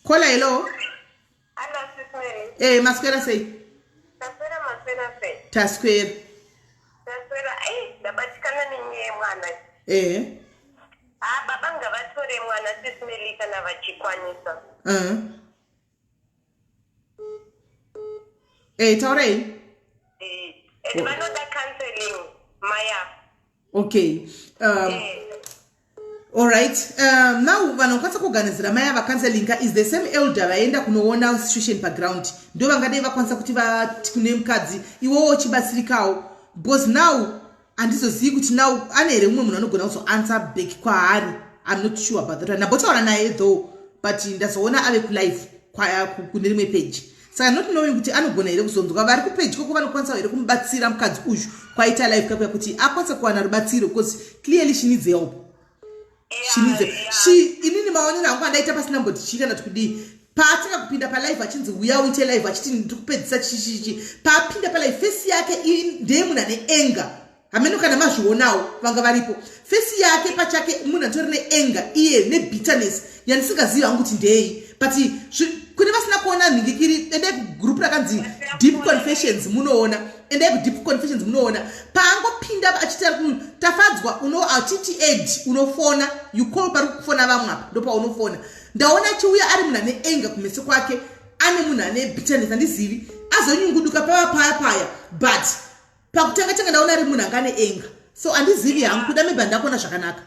Kola hello. Masquera say. Tasquare. Babanga vatore mwana sismeli kana vachikwanisa. Taurei. Vanoda counseling maya. Okay. All right. Now vanokwanisa kuganizira maya va counseling is the same elder vaenda kunoona situation background. Ndo vangade vakwanisa kuti vati kune mukadzi iwowo chibatsirikawo because now andizozivi kuti now ane here mumwe munhu anogona kuzoanswer back kwaari. I'm not sure about that. Ndabotaura naye though, but ndazoona ave kulive kune rimwe page. Saka not knowing kuti anogona here kuzonzwa vari kupage koko vanokwanisa here kumubatsira mukadzi uyu kwaita live kakuya kuti akwanisa kuwana rubatsiro because clearly she needs help. She needs help. Inini maonero angu andaita pasina mboti kana tikudi paataka kupinda pa live achinzi uya uite live achiti ndikupedzisa chichichi papinda pa live face yake ndiye munhu ane anger. Ameno kana mazvionawo vanga varipo face yake pachake munhu atori neanger iye nebitterness yandisingazivi hangu kuti ndei but kune vasina kuona nhingikiri ende group rakanzi deep confessions munoona ende deep confessions munoona paangopinda achita tafadzwa achiti ed unofona you call pari kufona vamwe apa ndopa unofona ndaona chiuya ari munhu ane anger kumeso kwake ane munhu ane bitterness handizivi azonyunguduka paya but pakutanga ndaona ari munhu anga ane anger so handizivi hangu kuda maybe handakona zvakanaka.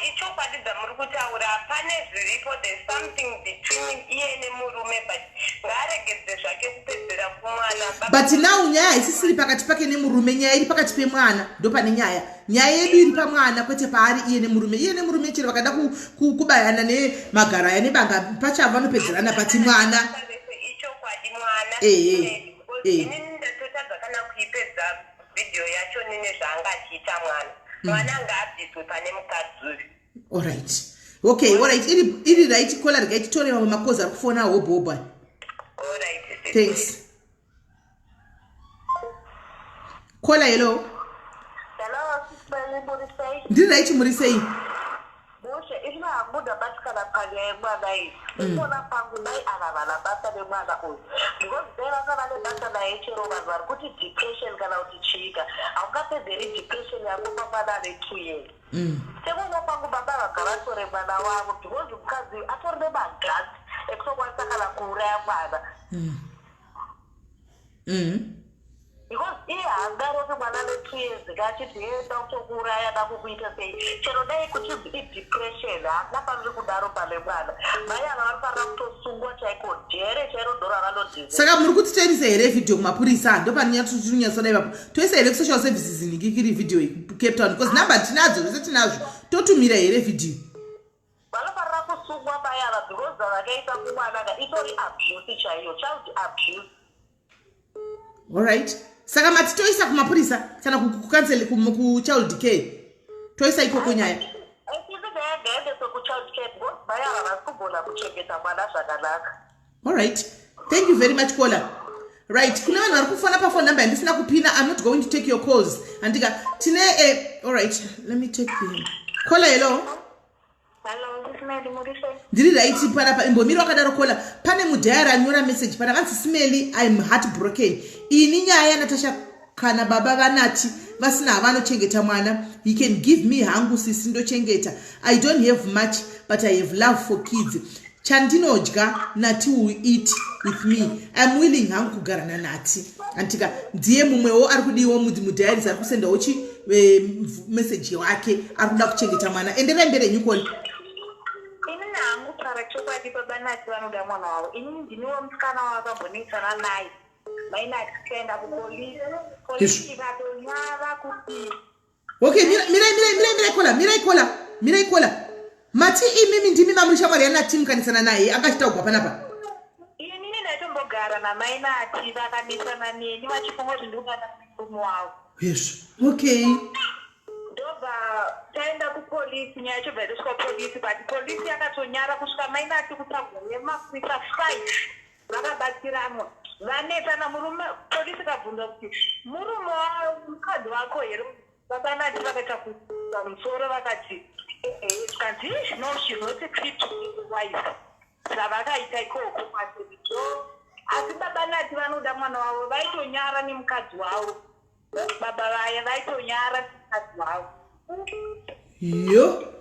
Ichokwadi dzamuri kutaura pane zviripo there's something between iye nemurume but ngaaregedze zvake kupedzera kumwana but now nyaya haisisiri pakati pake nemurume nyaya iri pakati pemwana ndo pane nyaya yedu iri pamwana kwete paari iye nemurume chero vakada kubayana nemagaraya nebanga pachava vanopedzerana pati mwana ichokwadi mwana inini ndatotadza kana kuipedza video yacho nine zvaangachiita mwana ngaabviswe pane mukadzi. Alright. Okay, alright. Iri right kola rega itore mama makoza kufona hobo. Alright. Thanks. Kola hello. Hello, sister Murisei. Ndiri right Murisei. Bushe ina muda basikana pale mwana hii. Mbona pangu nai anavana basa ne mwana uyu. Because there are kana basa na echero vanhu kuti depression kana kuti chika. Aungapedzeri depression yako pamwana ne 2 years. Sekuona pangu baba vagavatore mwana wavo because mukazi atori nemagasi ekutokwanisa kana kuuraya mwana. because ihangaroti mwana we2 years ngachiti yenda kutokuuraya da kukuita sei chero dai kuchizi idepression haana paniri kudaro pane mwana mai ava vanofanira kutosungwa chaiko jere chairo dhora vanodhisa. Saka muri kuti toisa here video kumapurisa ndo paninyatsonyatsoda ipapo toisa here kusocial services inikikiri video Cape Town because number tinadzo zvese tinazvo totumira here video. Vanofanira kusungwa mai ava because zvavakaita kumwana itori abuse chaiyo child abuse. Alright. Saka mati toisa kumapurisa kana kukanseli kuchild care toisa ikoko nyaya. Alright. Thank you very much caller. Right. Kuna vanhu vari kufona phone number handisina kupina. I'm not going to take your calls. Andika tine alright. Let me take the caller. Hello. Hello, this is Mary Murise. Ndiri right panapa imbomiri wakadaro caller. Pane mudhayari anyora message pana vanzi Smelly, I'm heartbroken. Ini nyaya Natasha kana baba vanati vasina vanochengeta mwana. You can give me hangu sisi ndochengeta. I don't have much but I have love for kids. Chandinodya Nati will eat with me. I'm willing hangu kugarana Nati. Antika ndiye mumwewo ari kudiwa mudhayari ari kusendawo chi message wake ari kuda kuchengeta mwana. Endera mbere nyukoli. Ini hangu tsara chokwadi baba Nati vanoda mwana wavo. Ini ndiniwo musikana wakambonetsana naye. Maina akenda kupolisi. Polisi vakatonyara kuti. Okay, Mirai kola. Mati imimi ndimi mamurisha mwari Nati mukanisana naye akachitaugwa panapa. Inini ndatombogara namai Nati vakanesana neni vachifunga kuti ndokana murume wavo. Yes. Okay. Ndobva taenda kupolisi nyaya yacho bvaidosvika polisi but polisi yakatonyara kusvika mai Nati kutagore makwisa 5 vakabatsiranwa vanetana murume polisi kabvunza kuti murume mukadzi wako here baba Nati vakaita kumusoro vakati kanzi no she's not a fit to be the wife zvavakaita ikoko kwasevijo asi baba Nati vanoda mwana wavo vaitonyara nemukadzi wavo baba vaya vaitonyara nemukadzi wavo. Yo.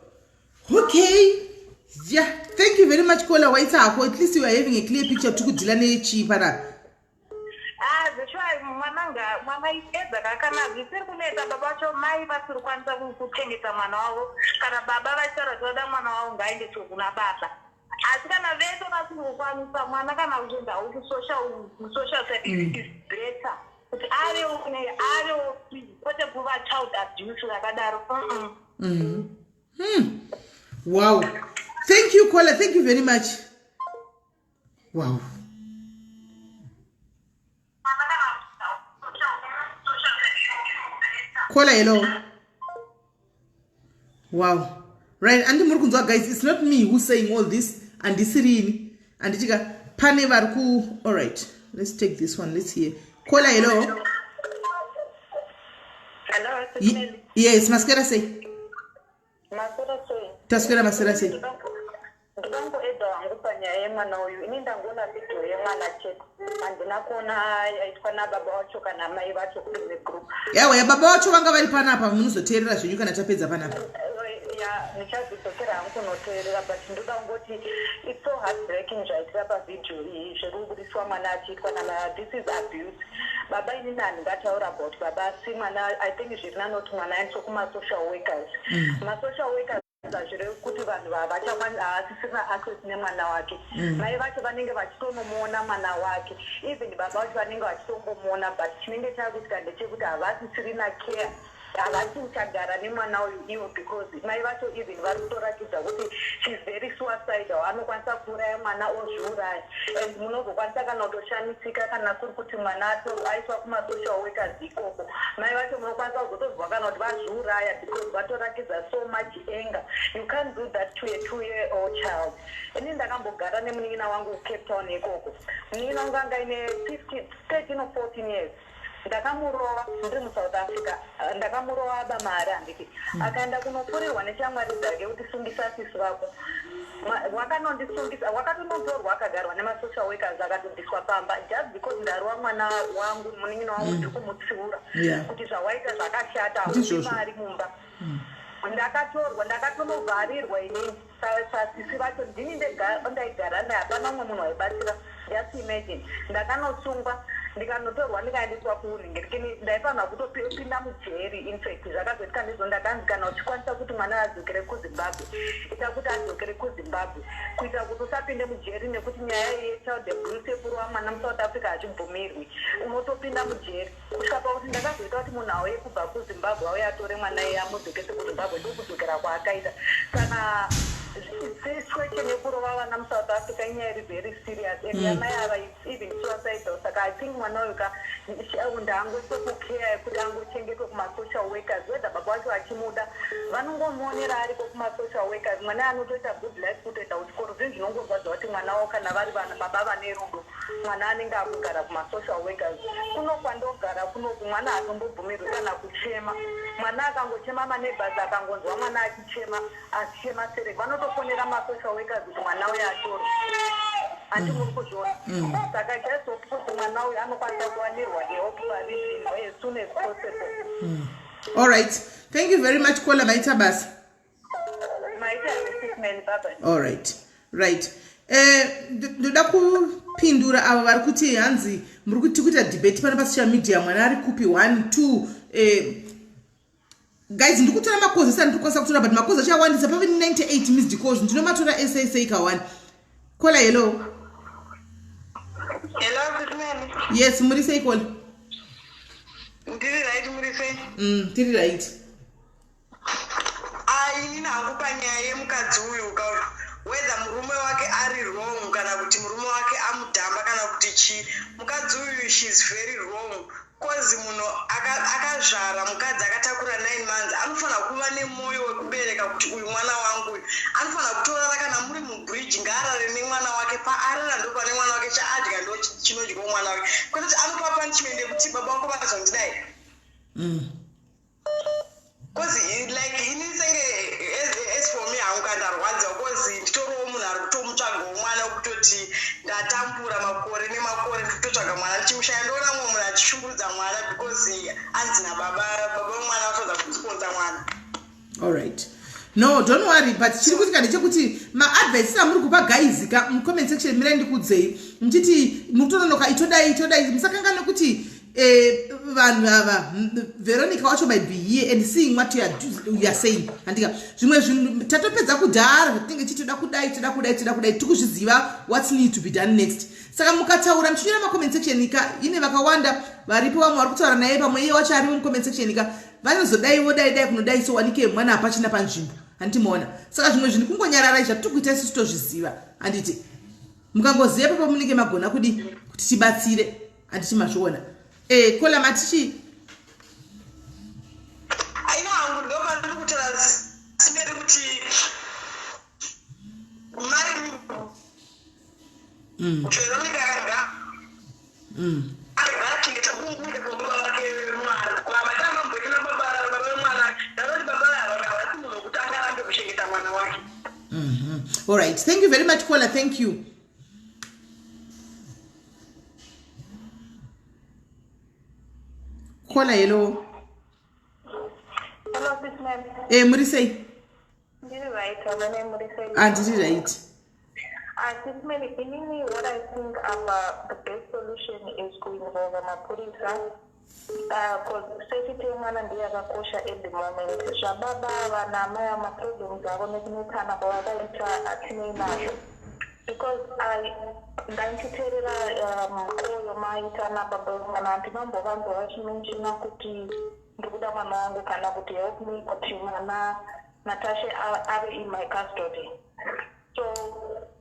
Okay. Yeah. Thank you very much caller waita hako. At least you are having a clear picture tukudila nechi para. Zvishwa mwana edza kakana zvisiri kunetsa baba vacho mai vasiri kwanisa kuchengeta mwana wavo kana baba vachitaura kuti vada mwana wavo ngaendeswe kuna baba asi kana vese vasiri kukwanisa mwana kana uchendawo kusocial service is better kuti avewo kwete kuva child abuse rakadaro. Wow. Thank you caller. Thank you very much. Wow. Caller, hello. Wow. Right. And Murukunzwa guys, it's not me who's saying all this. And this Sirini. And Tika Pane Varku. All right. Let's take this one. Let's hear. Caller, hello. Hello. Yes, Mascara say. Taskera Mascara say. Ndango edo wangu panyaya mwana uyu ini ndangona video yemwana chete andina kuona aitwana baba wacho kana mai vacho kune group yawe baba wacho vanga vari panapa munozoteerera zvenyu kana tapedza panapa nichazvitsokera hangu kunoteerera but ndoda kungoti it's so heartbreaking zvaitira pavidhio iyi zvirikubudiswa mwana achiitwa this is abuse. Baba inini handingataura about baba asi mwana I think zviri nanoti mwana aendeswa kuma-social workers. Ma-social workers zviri kuti vanhu havasisina access nemwana wake. Mai vacho vanenge vachitonomuona mwana wake even baba vacho vanenge vachitongomuona but chinenge chakuitika ndechekuti havasisirina care havasi uchagara nemwana uyu iwo because mai vacho even vari kutoratidza kuti she's very suicidal anokwanisa kuuraya mwana ozviuraya and munozokwanisa kana kutoshamisika kana kuri kuti mwana aiswa kuma-social workers ikoko mai vacho munokwanisa kuzotozwa kana kuti vazviuraya because vatoratidza so much anger. You can't do that to a 2-year-old child. Ini ndakambogara nemunin'ina wangu kuCape Town ikoko munin'ina wangu anga ine 13 or 14 years ndakamurova ndiri muSouth Africa ndakamurova aba mari handiti akaenda kunofurirwa nechamwari dzake kuti sungisa sisi vako wakanondisungisa wakatononzorwa akagarwa nema-social workers akatobviswa pamba just because ndarova mwana wangu munin'ina wangu ndiri kumutsiura kuti zvawaita zvakashata haudi mari mumba. Ndakatorwa ndakatonovharirwa inini sasisi vacho ndini ndaigara naye hapana umwe munhu waibatsira. Just imagine ndakanosungwa ndikanotorwa ndikaendeswa kuunhengerekeni ndaifanira kutopinda mujeri infact zvakazoitika ndizvo ndakanzi kana uchikwanisa kuti mwana adzokere kuzimbabwe ita kuti adzokere kuzimbabwe kuitira kuti usapinde mujeri nekuti nyaya yechild abuse sekuru wamwana musouth africa hachibvumirwi unotopinda mujeri kusvika pakuti ndakazoita kuti munhu auye kubva kuzimbabwe auye atore mwana iye amudzokese kuzimbabwe ndokudzokera kwaakaita saka situation yekurova vana musouth africa inyaya iri very serious and yamai ava even suicidal saka I think mwana uyu ndaangosokukeya yekuti angochengetwe kumasocial workers whether baba vacho vachimuda vanongomuonera ariko kumasocial workers mwana anotoita good life kutoenda kuchikoro zvinhu zvinongorwadza kuti mwana wavo kana vari baba vane rudo mwana anenge akugara kumasocial workers kunokwandogara kunoku mwana hatombobvumirwi kana kuchema mwana akangochema maneighbors akangonzwa mwana achichema sere vanotofonera masocial workers kuti mwana uyu atore handi muri kuzviona saka just kuti mwana uyu anokwanisa kuwanirwa help parizvino as soon as possible. All right, thank you very much Kola maita basa. Maita assessment baba. All right, right. Ndoda kupindura avo vari kuti hanzi muri kuti kuita debate pana pasocial media mwana ari kupi 1 2 guys ndikutora makozi sani ndikwanisa kutora but makozi achawandisa pave 98 missed calls ndinomatora SSA ka1. Kola hello. Hello good morning. Yes muri sei Kola? Ndiri right muri sei? Tiri right. Nina hakupa nyaya yemukadzi uyu whether murume wake ari wrong kana kuti murume wake amudhamba kana kuti chi mukadzi uyu she's very wrong kozi munhu akazvara mukadzi akatakura 9 months anofanira kuva nemwoyo wekubereka kuti uyu mwana wangu uyu anofanira kutorara kana muri mubridge ngaarare nemwana wake paarara ndo pane mwana wake chaadya ndo chinodyiwa mwana wake kwete kuti anopa punishment yekuti baba wako vakazondidai kozi like ini senge as for me hangukandarwadza kozi nditoriwo munhu ari kutomutsvaga mwana wekutoti ndatambura makore nemakore ndikutotsvaga mwana ndichimushaya ndoona mumwe munhu achishungurudza mwana because anzi nababa wemwana vatoda kusponsa mwana. All right. No, don't worry, but chiri kutika ndechekuti maadvice amuri kupa guys ka comment section mirai ndikudzei muchiti mutononoka itodai musakangana kuti vanhu ava Veronica wacho might be here and seeing what you are saying andika zvimwe zvinhu tatopedza kudhara tinge chitoda kudai tikuzviziva what need to be done next saka mukataura muchinyora macomment section ka ine vakawanda varipo vamwe vari kutaura naye pamwe iye wacho ari mucomment section ka vanozodaiwo dai kunodai so wanike mwana hapachina panzvimbo handimoona saka zvimwe zvinhu kungonyararai zvatikuita isusu tozviziva handiti mukangoziva papo munenge magona kuti tibatsire handiti mazviona. Kola matichi aina hangu ndoba ndikutara simere kuti mari Veronica kanga akachengeta kungude kubaba wake mwana kwa matanga mbona baba mwana ndari baba yake munhu kutanga ande kuchengeta mwana wake. All right, thank you very much Kola, thank you. Kola hello. Hello sis ma'am. Muri sei? Ndiri right, amane muri sei. Ndiri right. Sis ma'am, inini what I think about the best solution is kuinvolve mapurisa. Because safety mwana ndiye akakosha at the moment. Zvababa vana mai amaproblems avo nekunetsana kwavakaita atininayo. Because ndanditerera koyo maita nababa mwana ndinambovanza vachimenshina kuti ndikuda mwana wangu kana kuti help me kuti mwana Natasha ave in my custody. So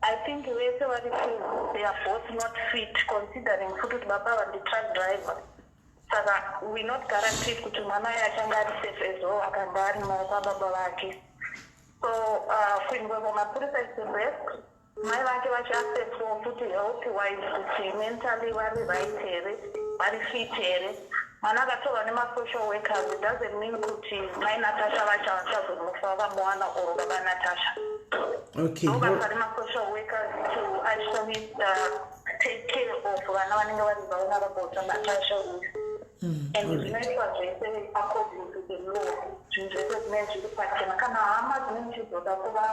I think vese vari they are both not fit considering kuti baba vandi truck driver. Saka we not guaranteed kuti mwana yachanga ari safe as well akanga ari mababa vake. So kuinvolve mapurisa is the best. Mai vake vachiaseswa kuti health wise kuti mentally vari right here vari fit here mwana akatorwa nemasocial workers it doesn't mean kuti mai Natasha vachazomufa vamuwana or baba Natasha. Okay. Basa nemasocial workers to actually take care of vana vanenge vari vulnerable to Natasha. And zvinoitwa zvese according to the law zvinhu zvese zvinenge zviri pachena kana hama dzinenge dzichizoda kuva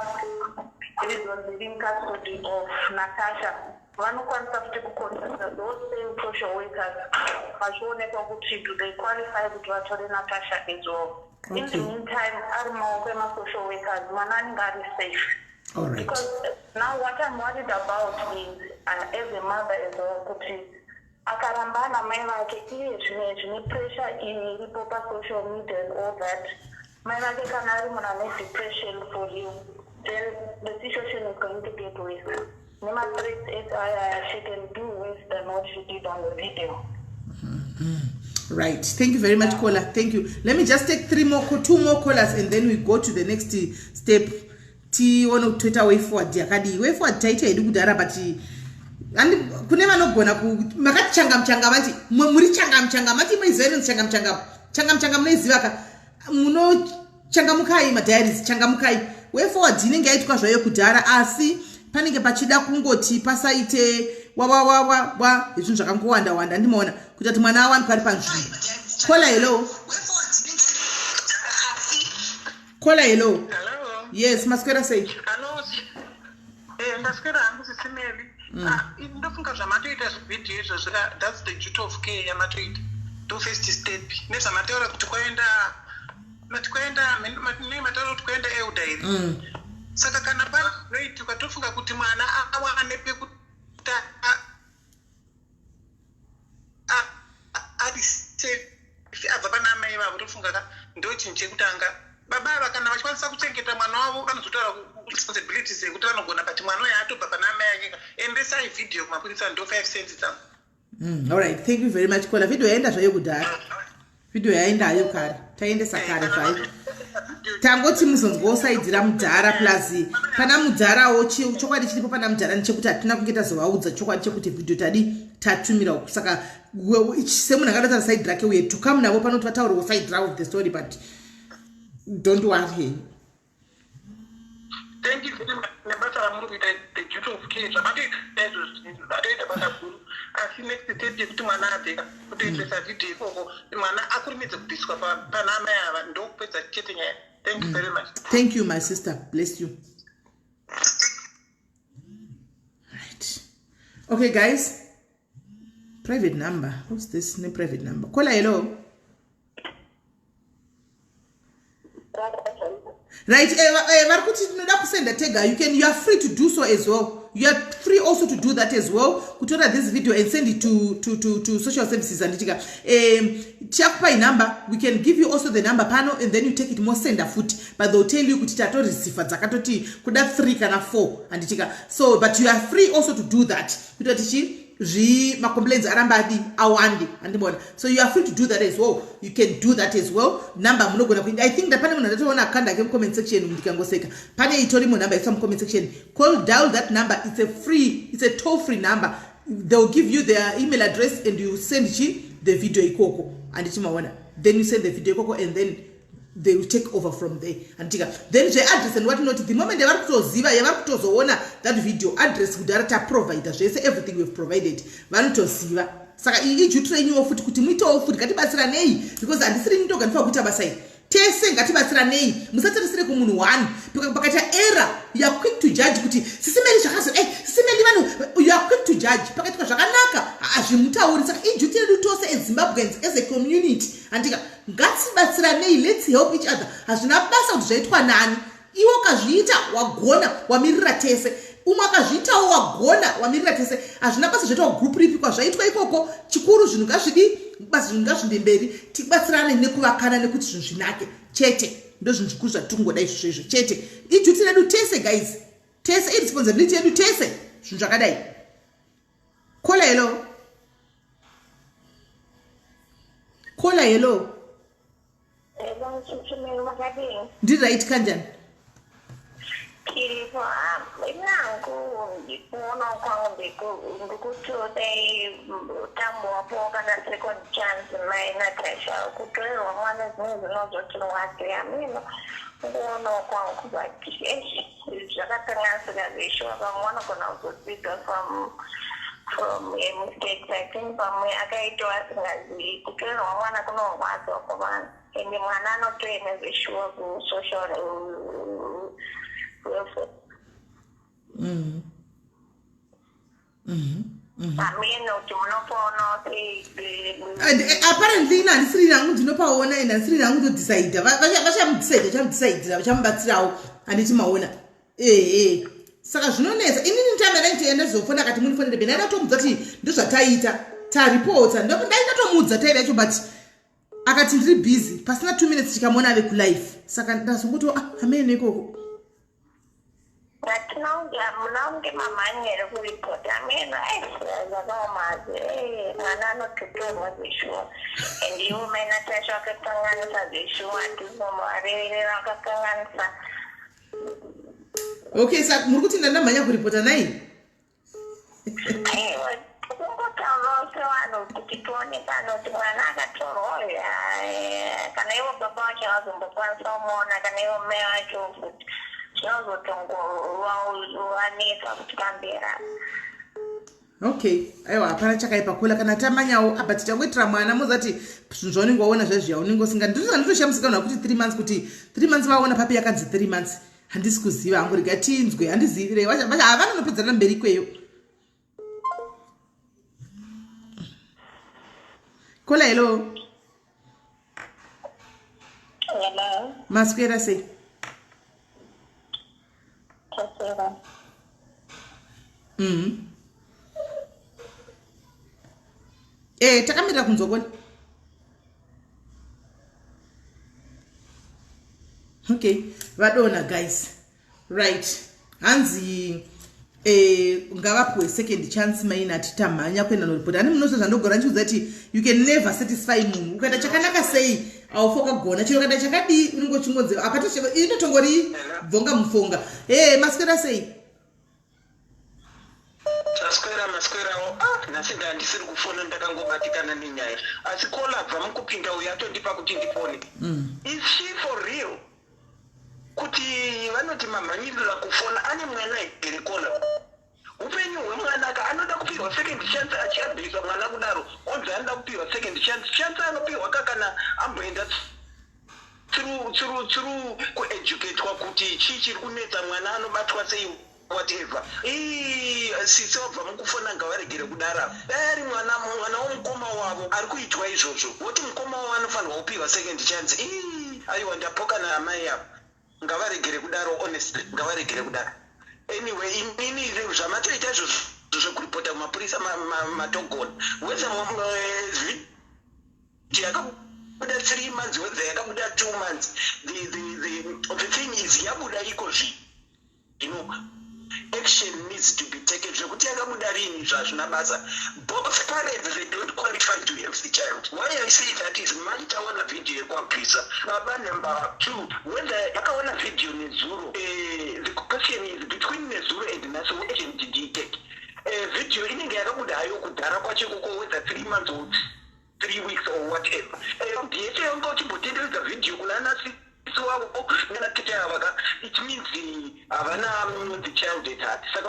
it is on the custody of Natasha. vanokwanisa futi kuconsider those same social workers vachionekwa kuti do they qualify kuti vatore Natasha as well. In the meantime, ari maoko ema-social workers, mwana anenge ari safe. All right. Because now what I'm worried about is, as a mother as well, kuti akarambana mai vake iye zvine pressure iripo pa-social media and all that. Mai vake kana ari munhu ane depression for him, then the situation is going to get worse. Nema-threats she can do worse than what she did on the video. Right. Thank you very much, caller. Thank you. Let me just take two more callers and then we go to the next step. T one Twitter way forward. Yakadi way forward. Taita edu kudara bati. And kune vanogona ku makati changa mati muri changa mati maizeni changa mnezivaka muno changa mukai ma diaries changa mukai way forward inenge yaitwa zvayo kudara asi panenge pachida kungoti pasaite wa izvinhu zvakangowanda ndimoona kuti ati mwana awani pari panzvimbo. Caller, hello. Hello. Yes, maswera sei? Hello. Ndaswera hangu sisimeli. Ndofunga zvamatoita zvividhiyo izvo that's the duty of care yamatoita. Do first step. Nezvamataura kuti kwaenda kuti kwaenda eudairi. Saka kana panoitika tofunga kuti mwana awane pekuti ari safe abva pana mai vavo tofunga ndo chinhu chekutanga. Baba kana vachikwanisa kuchengeta mwana wavo vanozotaura responsibilities yekuti vanogona but mwana uyo atobva pana mai ake endesai video kumapurisa ndo 5 cents dzavo. All right, thank you very much caller. Video yaenda zvayo kudhara. Video yaendayo kare. Taendesa kare zvayo. Tangoti muzonzwosaidzira mudhara plus pana mudharawo chokwadi chiripo pana mudhara nechekuti hatina kunge tazovaudza chokwadi chekuti video tadi tatumirawo. Saka semunhu akadata side rake we to come navo panoti vataurawo side of the story but don't worry. Thank you very much. Nebata ramuri the duty of care. Zvamatoita izvo zvatoita basa guru. Asi next step yekuti mwana adheka kutoendesa video ikoko mwana akurumidze kubviswa pana mai ava ndokupedza chete nyaya. Thank you very much. Thank you, my sister. Bless you. Right. Okay, guys. Private number. What's this? No private number. Caller, hello. Right. You are free to do so as well. You are free also to do that as well. Kutora this video and send it to social services and check by number. We can give you also the number panel and then you take it more send a foot. But they'll tell you kutitato receive zakatoti kuda 3 kana 4 and so but you are free also to do that. Ma complaints arambadi awandi and so you are free to do that as well. You can do that as well. Number I think the panel that comment section pane itori mo number some comment section. Dial that number. It's a toll-free number. They'll give you their email address and you send the video ikoko and then you send the video ikoko and then they will take over from there and then the address and what not the moment they want to ziva you want to that video address kudarata provider say everything we've provided want to ziva saka iju train you futhi kuti muite futhi katibatsira nei because andisiri nto kanfa kuita basai tese ngatibatsira nei musatirisire ku munhu one pakati era you are quick to judge kuti sisimeli zvakazo sisimeli vanhu you are quick to judge pakati zvakanaka azvimutauri saka iju tiri tose as Zimbabweans as a community andika ngatibatsiranei let's help each other hazvina basa kuti zvaitwa nani iwo kazviita wagona wamirira tese umwe akazviitawo wagona wamirira tese hazvina basa zvaitwa group ripi kwazvaitwa ikoko chikuru zvinhu ngazvidi basa zvinhu ngazvinde mberi tibatsirane nekuvakana nekuti zvinhu zvinake chete ndo zvinhu zvikuru zvatingoda izvozvo chete iduty redu tese guys tese irresponsibility yedu tese zvinhu zvakadai. Caller, hello. Caller, hello. Did I eat kanjan? from mistakes. I think akaito asingazi kutwera mwana kunorwadza kwavana ende mwana anotoenda zvishuwa kusocial welfare. Hameno tinopaona And apparently ina ndisiri rangu ndinopaona ina ndisiri rangu ndodecide vachamudecide vachamubatsirawo handiti maona saka zvinonetsa inini nditamera ndienda zofona kati munifonere bena ndatomudza kuti ndozvataita taripota ndaitotomudza taiva yacho but akati ndiri busy pasina 2 minutes tikamona ave kulife saka ndazongoto hamene ikoko munange mamanyere kuripota ameno zvakaomazi mwana anototorwa zvishuwa and iwo mainatasha akakanganisa zvishuwa tinomarevere akakanganisa. Okay, saka muri kuti ndandamhanya kuripota nai kungotaurawo sevanhu kuti tionekana kuti mwana akatorwa kana ivo baba vacho vazombokwanisa kumuona kana ivo mai vacho futi zvinozotongowanetsa kuti kambera. Okay, aiwa hapana chakaipa kula kana tamanyawo but tangoitira mwana muzati zvinhu zvaunenge waona zvezviya unenge usinga nditoshambisikana kuti 3 months kuti 3 months vaona papi yakanzi 3 months handisi kuziva hangu rega tinzwe handizivire havana nopedzana mberi ikweyo. Kola hello maswera sei takamira kunzokona. Okay, vadona guys, right, hanzi ngavapuwe second chance maina titamhanya kuenda noripota ani munoso zvandogora ndichiudza kuti you can never satisfy munhu ukaita chakanaka sei aufa ukagona chiro kaita chakadii unenge uchingonzeva apatocheva inotongori bvonga mufonga. Maswera sei maswerawo nhasi ndandisiri kufona ndakangobatikana nenyaya asi kola bva mukupinda uyu atondipa kuti ndifone. Is she for real kuti vanoti mamhanyirira kufona ane mwana here kola upenyu hwemwana ka anoda kupihwa second chance achiabhirisa mwana kudaro onzi anoda kupihwa second chance anopihwa kakana amboenda tsuru kueducatwa kuti chii chiri kunetsa mwana anobatwa sei whatever. Sisi wabva mukufona ngavaregere kudara dai mwana womukoma wavo ari kuitwa izvozvo woti mukoma wavo anofanirwa kupiwa second chance. Aiwa ndapoka naamai avo ngavaregere kudaro honestly ngavaregere kudaro. Anyway inini zvamatoita izvozvo zvekuripota kumapurisa matogona wese yakabuda 3 months whether yakabuda 2 months the thing is yabuda iko action needs to be taken zvekuti yakabuda rini zvazvina basa. Both parents they don't qualify to have the child. Why I say that is manje taona video yekwapisa baba number 2 whether yakaona video nezuro the question is between nezuro and naso agent detect video inenge yakabuda hayo kudhara kwacho koko whether 3 months or 3 weeks or whatever. Ndiye yongo chimbotenderedza video kuna nasi it means the child at heart. Saka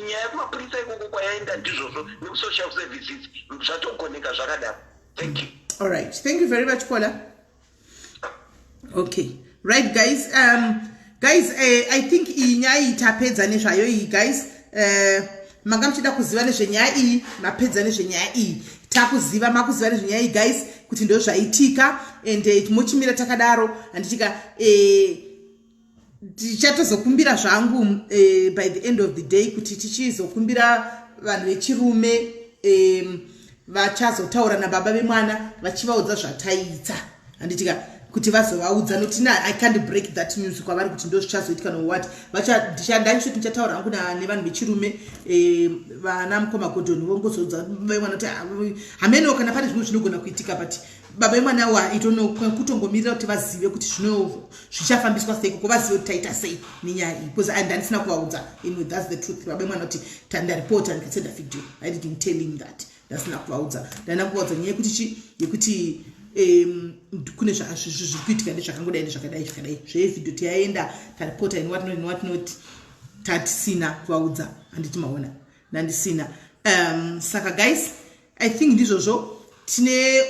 nyaya yekumapurisa ikoko kwayaenda ndizvozvo nekusocial services zvatogoneka zvakadaro. Thank you. All right, thank you very much Kola. Okay, right guys, I think iyi nyaya iyi tapedza nezvayo iyi guys. Manga muchida kuziva nezvenyaya iyi mapedza nezvenyaya iyi takuziva makuziva nezvenyaya iyi guys kuti ndo zvaitika and timochimira takadaro handitika tichatozokumbira zvangu by the end of the day kuti tichizokumbira vanhu vechirume vachazotaura nababa vemwana vachivaudza zvataita handitika kuti vazovaudza noti I can't break that news kwavari kuti ndo zvichazoitika no what ndachoti ndichataura hangu nevanhu vechirume vana mukoma Gordon vongozoudza baba vemwana kuti hameno kana pane zvimwe zvinogona kuitika but baba vemwana waitono kutongomirira kuti vazive kuti zvichafambiswa sei koko vazive kuti taita sei nenyaya iyi because handisina kuvaudza anyway that's the truth. Baba vemwana kuti tandaripota ndikasenda video I didn't tell him that ndasina kuvaudza ndana kuvaudza nyaya yekuti kune zvikuitika ndezvakangodai nezvakadai zvevidhio tiyaenda taripota in what not tatisina kuvaudza handiti maona ndandisina. Saka guys I think ndizvozvo tine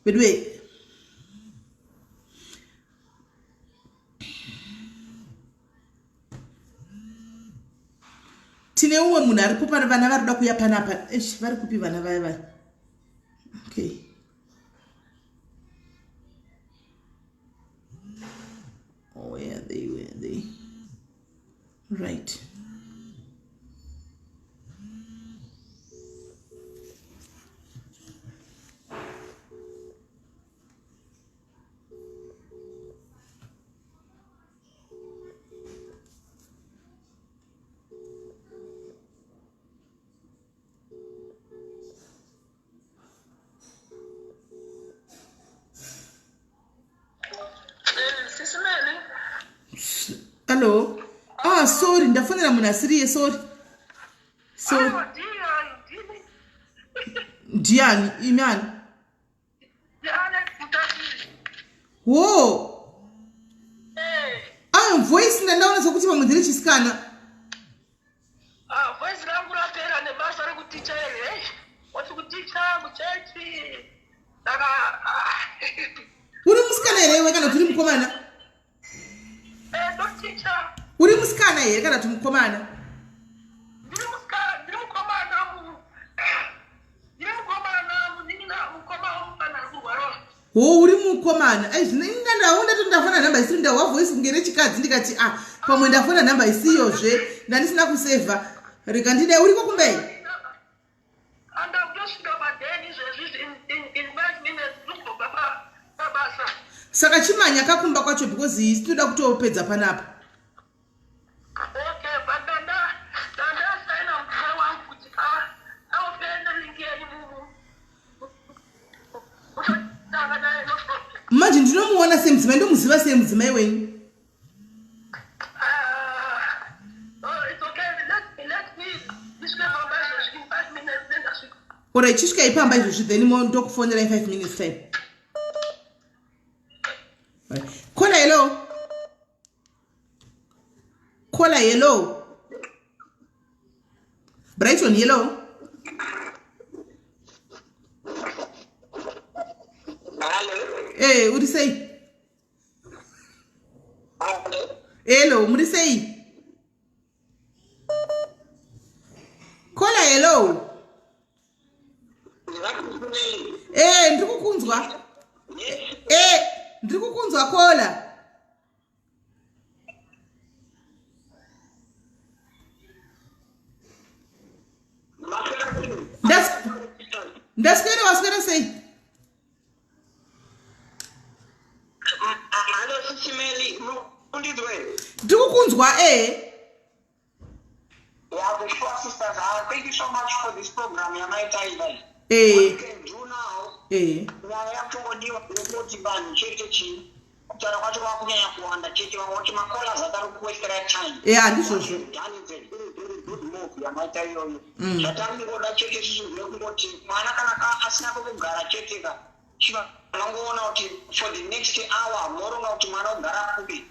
by the way tine umwe munhu aripo pana vana vari kuda kuya panapa vari kupi vana vaya vaya okay where are they right hello sorry ndafonera munhu asiriye sorry ndiani imani wo voice ndandaona sokuti pamwe ndiri chisikana voice rangu rapera nebasa rekuticha ere wati kuticha kuchechi saka uri musikana here iwe kana turi mukomana uri musikana here kana turi mukomana uri mukomana ndaunda ndafona namba isiri ndawa voice kungere chikadzi ndikati pamwe ndafona namba isiyozve ndandisina kusevha rega ndide uriko kumbei saka chimanya kakumba kwacho because isi toda kutopedza panapa manje ndinomuona semudzimai ndomuziva semudzimai wenyu ora chisvika ipamba izvozvi then ndokufonera in 5 minutes time Kola hello. Kola hello. Brighton hello. Hello. What do you say? Hello, what do you say? Kola hello. Ndikukunzwa. Ndikukunzwa Kola. That's what I was going to say. Ndikukunzwa Yeah, the show sisters, thank you so much for this program. You might tell what you can do now. I have to go deal with the ban, check it. Tara kwacho wakunyanya kuwanda cheti wakuti makola zatari kuwestera time. Ndizvo. Very good move. I might tell you. Chatandi ngoda cheti sisi ngekungoti mwana kana asina kugara cheti ka. Chiva nangoona kuti for the next hour moronga kuti mwana ogara kubi.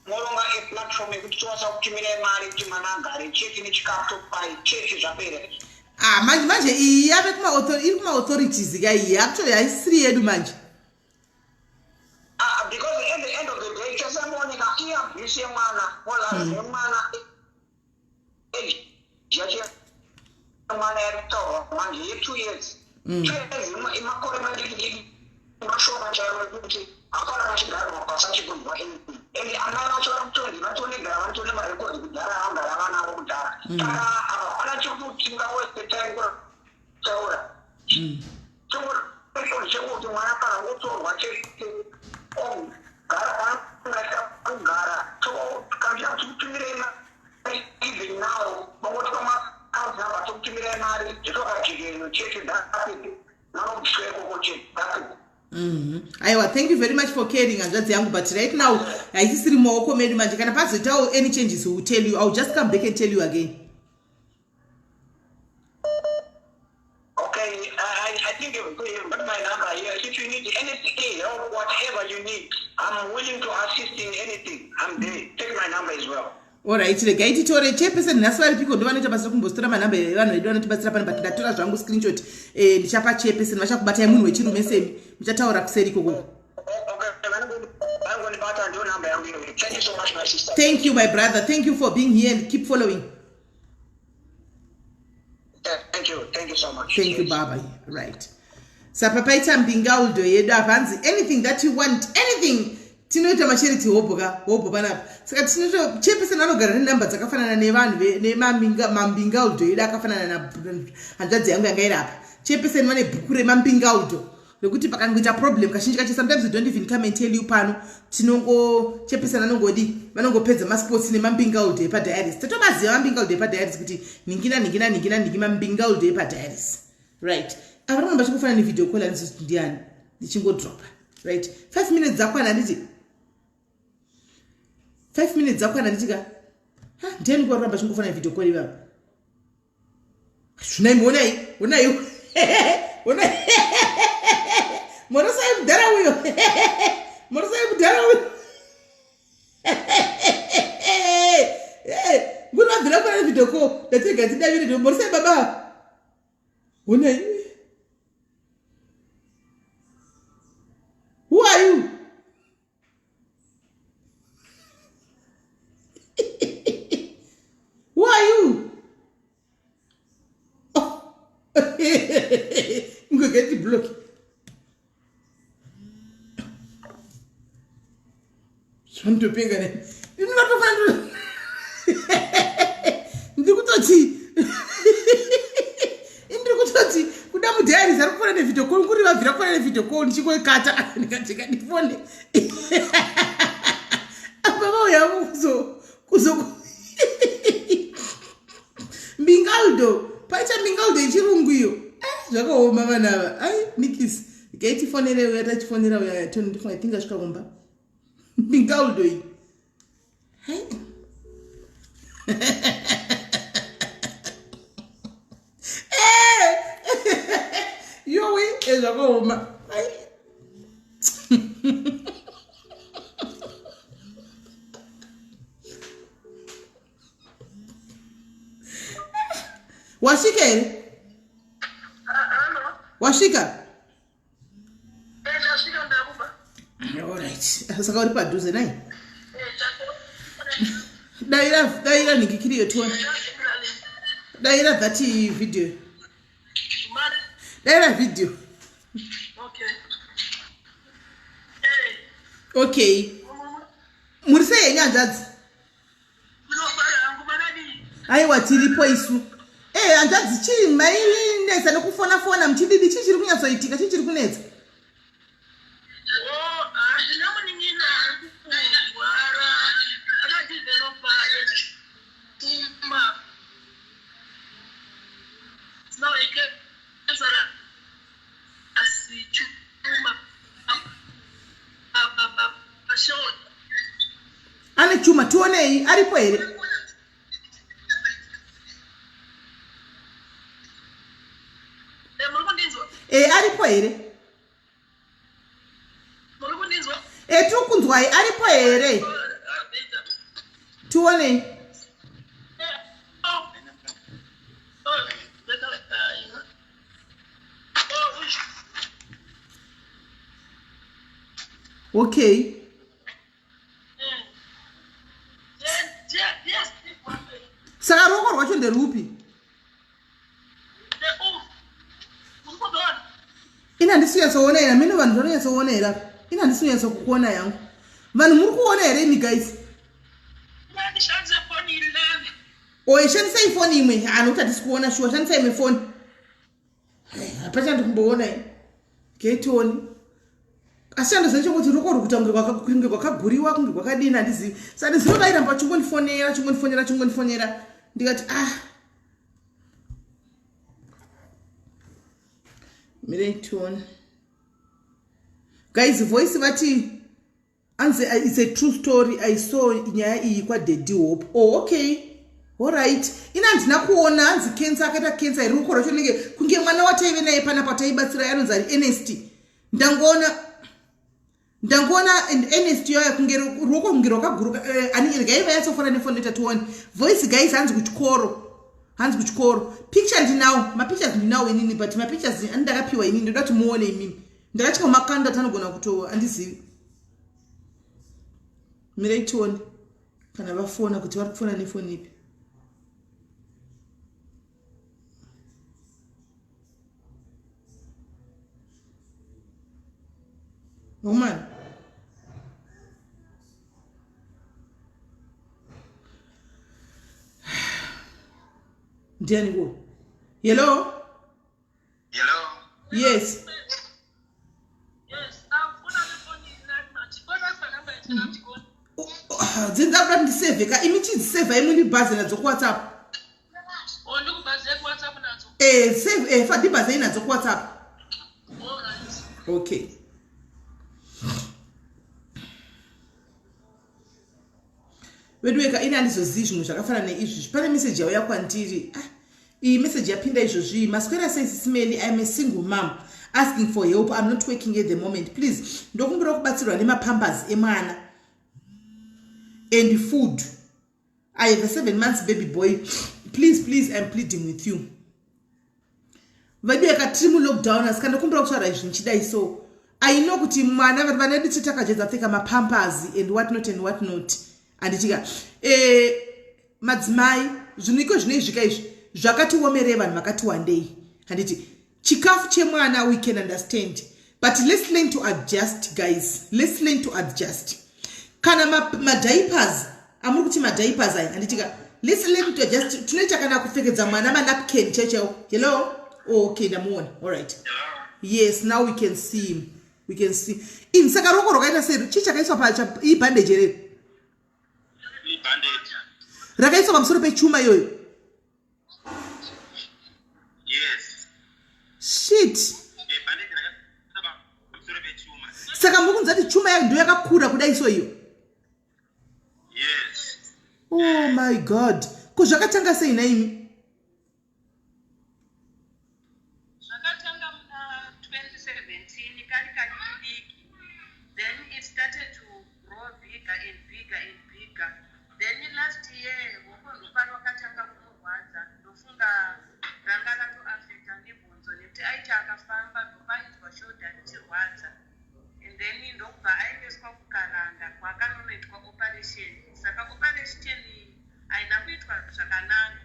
Moronga a platform yekuti tosa kuchimira mari kuti mwana agare cheti nechikafu pai cheti zvapere. Manje iyi yave kuma authorities guy actually haisiri yedu manje. Because at the end of the day, just a morning, you see, man, man, 2 years. 2 years, in my corner, I'm sure my child will be a corner of such a good boy. And I'm not sure I'm told you, not only that, I'm told my record with Dara, I like to put in our the time. So, people show to Manaka, also watch it. Oh, Gara, so come down to me even now, but what come up to me, check it Aiwa, thank you very much for caring and that's young, but right now I see more comedy magic and pass it out any changes will tell you. I'll just come back and tell you again. Okay, I think you've got my number here. If you need anything or whatever you need, I'm willing to assist in anything. I'm there. Take my number as well. Alright, the guy to a chairperson, that's why people don't want to pass my number. I don't want to pass up, but I told us screenshot a chapa chairperson, but I'm going to say, which I told up Serico. I'm going to pass your number. Thank you so much, my sister. Thank you, my brother. Thank you for being here and keep following. Thank you so much. Thank you, Baba. Right. Sapapaita mbingaldo yedu avanzi. Anything that you want, anything. Tinoita machiriti hobo banapa. Saka tinoita chairperson anogara nenamba dzakafanana nevanhu nemambingaldo yedu akafanana na hanzvadzi yangu yanga iri apa. Chairperson vane bhuku remambingaldo. Nokuti pakangoita problem kazhinji kacho sometimes we don't even come and tell you pano. Tinongo chairperson anongodi vanongopedza masports nemambingaldo epadiaries. Totomaziva mambingaldo epadiaries kuti ningi mambingaldo epadiaries. Right. Avaramba vachikufana nevideo call anisi ndiani ndichingodropa. Right. 5 minutes dzakwana nditi 5 minutes dzakwana nditika ndiani kuramba chingofana video call ivava. Zvunai muonai onai morosai mudhara uyo ngunovhira kwana video call ndatega ndidavire morosai baba onai. Who are you? Who are you? Oh. I'm going to get you blocked. Son to ping again. You're not a fan. Kudamu diary zarukufana nevideo call kuti vabvira kufana nevideo call ndichikoikata ndikatika ndifone baba uya kuzo mbingaldo paita mbingaldo yechirungu iyo zvakaoma vanava ai nikisi gaitifonere uya tachifonera uya tondifonera tinga svikakumba mbingaldo iyi hai yowe ezvakaoma wasvika here wasvika alright saka uri padhuze nai daira nhingikiri yotona daira dhati video daira video okay muri sei henyu hanzvadzi aiwa tiripo isu hanzvadzi chii mainetsa nekufona muchididi chii chiri kunyatsoitika chii chiri kunetsa ane chuma tionei aripo here aripo here tiri kunzwai aripo here tionei okay saka ruoko rwacho nderupi ina ndisinyatsoonera mino vanhu vanonyatsoonera ina handisinyatsokukuona yangu vanhu muri kuona here imi guys ishandisai foni imwe nokuti hatisi kuona shuwa shandisai imwe foni hapachandi kumboona getioni asi handozai chongoti ruoko ruri kunge kwakaguriwa kunge kwakadini handizivi saka ndizinovairamba chingonifonera ndikati mirei tione guys voice vati anzi it's a true story I saw nyaya iyi kwaDaddy Hope okay alright ina handina kuona hanzi cancer akaita cancer ruoko rwacho nenge kunge mwana wataive naye panapa taibatsira anonzi ari Ernest ndangoona and Ernest yoya kunge ruoko kunge rwakaguruka ani gaiva yatsofana nefoni tatuone voice guys hanzi kuchikoro picture ndinawo mapictures ndinawo inini but mapictures andakapiwa inini ndoda kuti muone imimi ndakatya makanda tanogona kutowa andizivi mirei tione kana vafona kuti vari kufona nefoni ipi Ndiani ko? Hello? Hello. Yes. Dzinza kuti ndisave ka imi chizisave imwe ndibhazi nadzo ku WhatsApp. Save fa ndibhazi nadzo ku WhatsApp. Okay. Wedweka ina ndizoziva zvinhu zvakafanana neizvi. Pane message yauya kwandiri. Iyi message yapinda izvozvi. Maswera says Smelly, I'm a single mom asking for help. I'm not working at the moment. Please, ndokumbira kubatsirwa nemapampers emwana and food. I have a 7 months baby boy. Please, I'm pleading with you. Vadweka tiri lockdown asikanda kumbira kutaura izvi nchidai so. I know kuti mwana vanedi chitakajeza pfeka mapampers and what not. Anditika madzimai zviniko zvinoizvika izvi zvakatiomere vanhu vakati wandei. Handiti chikafu chemwana we can understand, but let's learn to adjust, guys. Let's learn to adjust. Kana madiapers amuri kuti madiapers aya handitika let's learn to adjust. Tunoita kana kupfekedza mwana manapkin checho. Hello? Oh, okay, ndamuona. All right. Yes, now we can see him. We can see. In saka roko rokaita sei chichakaiswa pa ibandage rero. Bandage. Rakaiswa pamusoro pechuma iyoyo. Yes. Shit. Bandage rakaiswa pamusoro pechuma. Saka mukunza kuti chuma yayo ndiyo yakakura kudai so iyo. Yes. Oh my God. Ko zvakatanga sei naimi? Zvakatanga muna 2017 kari kadiki. Then it started to grow bigger and bigger and bigger. Then last year ukonzwa wakatanga kurwadza ndofunga ranga rato affect nebhonzo nekuti aiti akafamba ndopaitwa shoulder richirwadza. And then ndobva aendeswa kukaranda kwakanonoitwa operation. Saka operation aina kuitwa zvakanaka.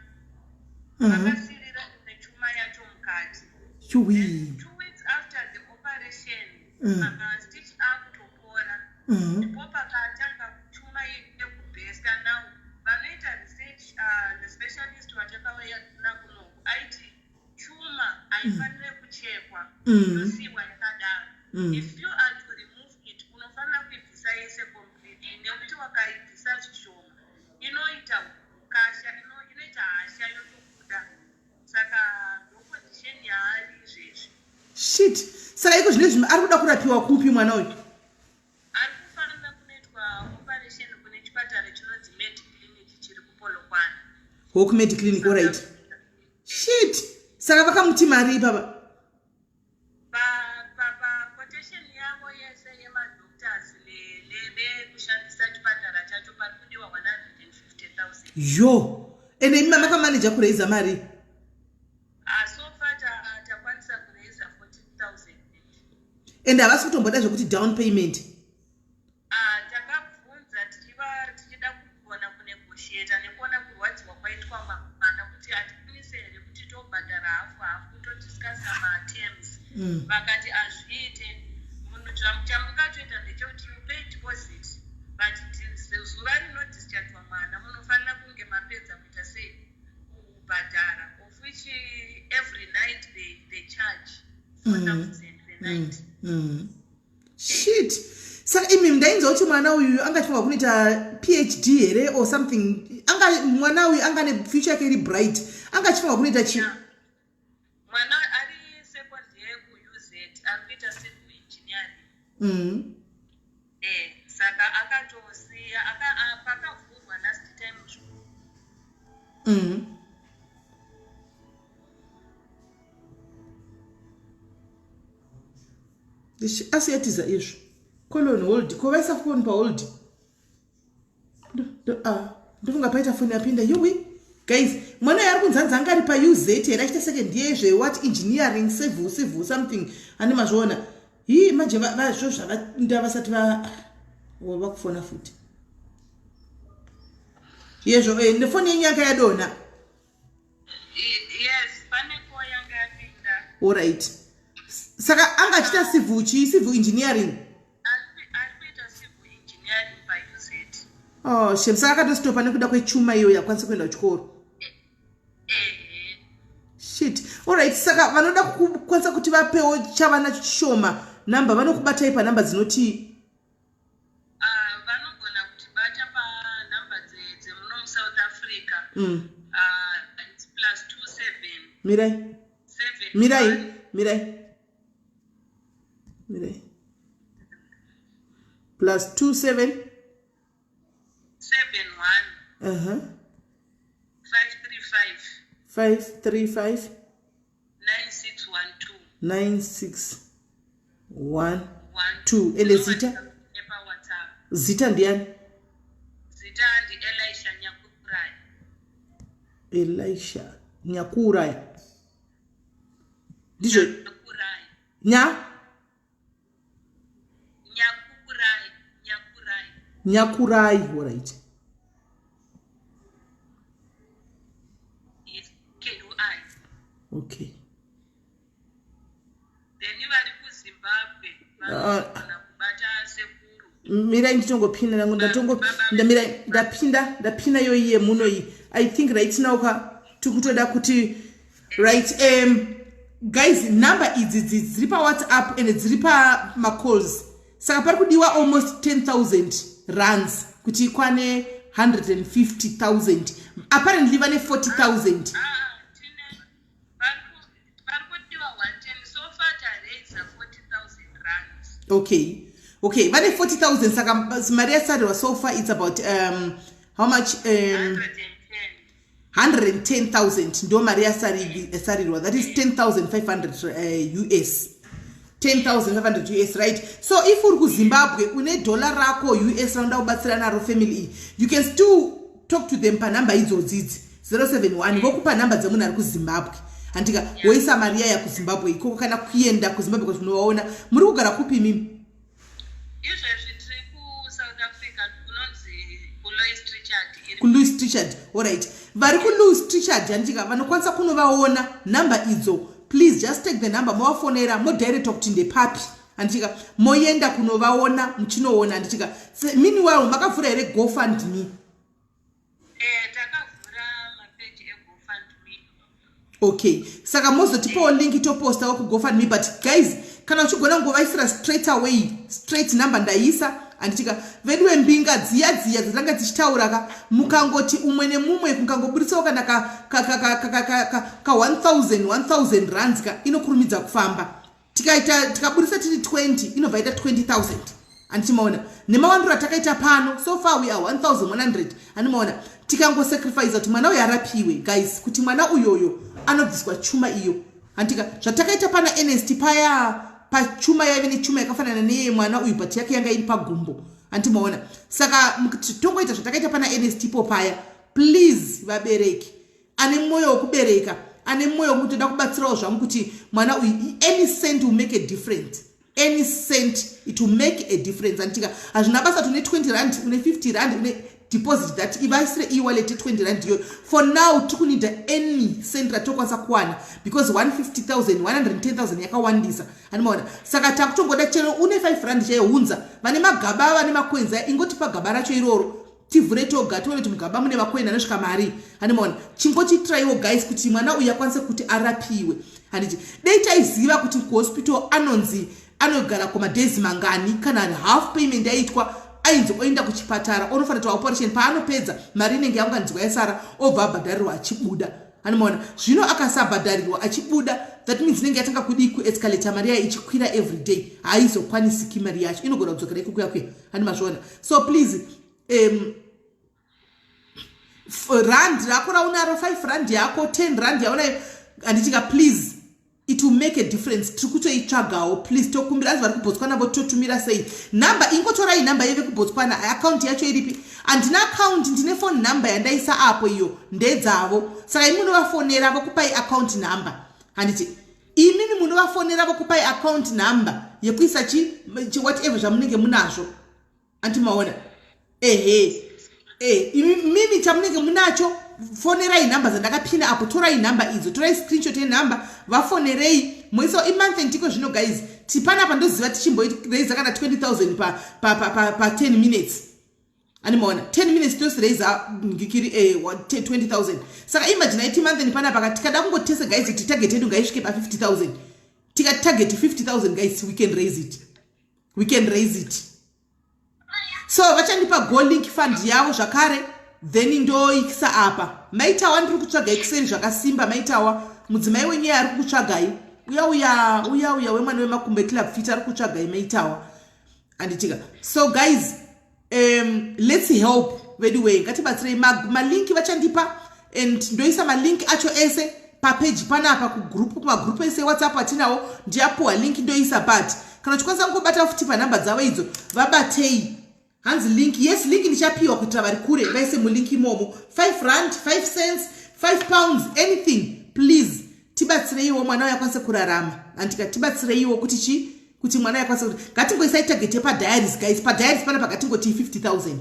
Vakasirira nechuma yacho mukati. 2 weeks after the operation, stitch akutopora. Ndipo pakatanga chuma yekubhesta now. Vanoita research, the specialist watakauya nakunoku aiti chuma haifanire kuchekwa yosiwa yakadaro. If you are to remove it, unofanira kuibvisa yese completely. Nekuti wakaibvisa zvishoma inoita ukasha, inoita hasha yotobuda. Saka ndoposition yaari izvezvi. Shit. Saka iko zvinezvi ari kuda kurapiwa kupi mwana uyu? Ari kufanira kunoitwa operation kune chipatara chinonzi Med Clinic chiri kuPolokwane. Hoku Med Clinic, all right. Shit. Saka vakamuti mari baba. Quotation yavo yese yemadoctors lekushandisa chipatara chacho pari kudiwa 150,000. Yo. Ende imi makamanija kureiza mari? So far takwanisa kureiza 14,000. Ende havasi kutomboda zvokuti down payment. Takabvunza tichida kugona kunegotiata nekuona kurwadziwa kwaitwa mwana kuti hatikwanise here kuti tobhadhara hafu kutodiscasa materms. Vakati azviite munhu chamungatoita ndechekuti you pay deposit but zuva rinodischargwa mwana munofanira kunge mapedza kuita sei kubhadhara, of which every night they charge 4,000 per night. Shit. Saka imi ndainzwa kuti mwana uyu angachifunga kunoita PhD here or something. Mwana uyu angane future yake iri bright. Angachifunga kunoita chi? Mwana ari second year kuUZ ari kuita civil engineering. Saka akatosiya pakavhurwa last time. Asiyatiza izvo. Colon hold. Kovaisa phone pa hold. Ndofunga paita phone yapinda. Yuwi. Guys, mwana yari kunzanza anga ari pa UZ here achita second year zve what engineering civil something. Ani mazvona. Hii manje vazvo zvavanda vasati vakufona futi. Yezvo nefoni yenyu yanga yadona. Yes, pane ko yanga yapinda. All right. Saka angachita civil engineering. Ari kuita civil engineering pa UZ. Oh, shem saka akatostopa nekuda kwechuma iyo yakwanisa kuenda kuchikoro. saka vanoda kukwanisa kuti vapewo chavana chishoma namba vanokubatai panamba dzinoti vanogona kutibata panhamba dzemuno muSouth Africa. It's +27 mirai +27 71 535 535 9612 ende zita ndiani? Zita ndi Elisha Nyakurai. Elisha Nyakurai ndizvo Nyakurai, all right. Yes, KUI. Okay. Then you are ku Zimbabwe. Kubata sekuru. Mira nditongopinda nangu ndapinda yoiye muno iyi. I think right now tukutoda kuti right guys number idzi dziri pa WhatsApp and dziri pa ma calls. Saka pari kudiwa almost 10,000 rands kuti ikwane 150,000. Apparently vane 40,000. Okay, vane 40,000. Saka Maria Sadwa so far it's about how much 110,000 ndo Maria Sarirwa, that is 10,500 US. 10,500 US, right? So if uri ku Zimbabwe une dollar rako US randa ubatsira naro family, you can still talk to them pa number idzodzi 071 vokupa number dzemunhu ari ku Zimbabwe. Andika woisa Maria ya ku Zimbabwe ikoko kana kuenda ku Zimbabwe kuti unowaona muri kugara kupi mimi? Izvezvi tiri ku South Africa kunonzi ku Louis Trichardt. Ku Louis Trichardt, all right. Vari ku Louis Trichardt andika vanokwanisa kunovaona number idzo. Please just take the number mowafonera mo direct kuti ndepapi andika moyenda kunovaona muchinoona andika meanwhile makavhura here GoFundMe. Takavhura mapage eGoFundMe. Okay, saka mozotipawo link topostawo ku GoFundMe, but guys kana uchigona ngovaisira straight number ndaisa anditika vedu vembinga dziya dzatanga dzichitaura mukangoti umwe nemumwe kungangoburitsawo kana ka 1,000 rands inokurumidza kufamba. Tikaburisa tiri 20 inobva ita 20,000 andimaona nemawandiro atakaita pano so far we are 1,100 andimaona tikangosacrifice kuti mwana uyu arapiwe guys, kuti mwana uyoyo anobviswa chuma iyo andika zvatakaita pana NST paya pachuma yaive nechuma yakafanana neye mwana uyu but yake yanga iri pagumbo antimaona. Saka tongoita zvatakaita pana NST po paya, please vabereki ane mwoyo wokubereka, ane mwoyo wokutoda kubatsirawo zvamu kuti mwana uyu any cent will make a difference. Any cent it will make a difference. Antika hazvina basa tune 20 rand une 50 rand une deposit that ivaisire e-wallet 20 rand yo. For now tikunida any cent ratokwanisa kuwana because 150,000 110,000 yakawandisa animaona. Saka takutongoda chero une 5 rand chaihunza vane magaba vane makwenza ingoti pagaba racho iroro tivhure toga tione kuti mugaba mune makoini anosvika mari animaona. Chingochitraiwo guys kuti mwana uyu akwanise kuti arapiwe handiti dei taiziva kuti kuhospital anogara kwamadhezi mangani kana half payment yaitwa ainzi oenda kuchipatara onofanira kuita operation paanopedza mari inenge yaunganidzwa yasara obva abhadharirwa achibuda animaona. Zvino akasabhadharirwa achibuda that means inenge yatanga kudi kuescalate mari yayo ichikwira every day haizokwanisiki mari yacho inogona kudzokera ikukuya kuya animazviona. So please rand rako raunaro 5 rand yako 10 rand yaunayo anditika please it will make a difference. Tirikutoitsvagawo please tokumbira azi vari kuBotswana vo totumira sei number ingotorai number yeve kuBotswana account yacho iripi andina account ndine phone number yandaisa apo iyo ndedzavo saka imi munovafonera vokupai account number handiti imimi munovafonera vokupai account number yekuisa whatever zvamunenge munazvo antimaona mimi chamunenge munacho fonerai number dzandakapinda apo, torai number idzo, torai screenshot yenumber vafonerei moisawo imonth ndiko zvino guys tipana pandoziva tichimboiraisa kana 20,000 pa 10 minutes animaona 10 minutes tosiraisa ngikiri 20,000 saka imagine iti montheni panapa tikada kungotesa guys kuti target yedu ngaisvike pa 50,000 tikati target 50,000 guys we can raise it so vachandipa go link fund yavo zvakare then ndoikisa apa maitawa ndiri kutsvaga excel zvakasimba maitawa mudzimai wenyewe ari kutsvagai uya wemwana wemakumbe club fit ari kutsvagai maitawa anditika so guys let's help anyway ngatibatsirei malinki vachandipa and ndoisa malinki acho ese papage panapa kumagrupu ese WhatsApp atinawo ndiyapuwa linki ndoisa but kana uchikwanisa kungobata futi panhamba dzavo idzo vabatei hanzi link yes link ndichapiwa kuitira vari kure vaise mulinki imomo 5 rand 5 cents 5 pounds anything please tibatsireiwo mwana uyo akwanise kurarama andika tibatsireiwo kuti mwana yakwanise kuti ngatingoisai target yepadairies guys padairies panapa ngatingoti 50,000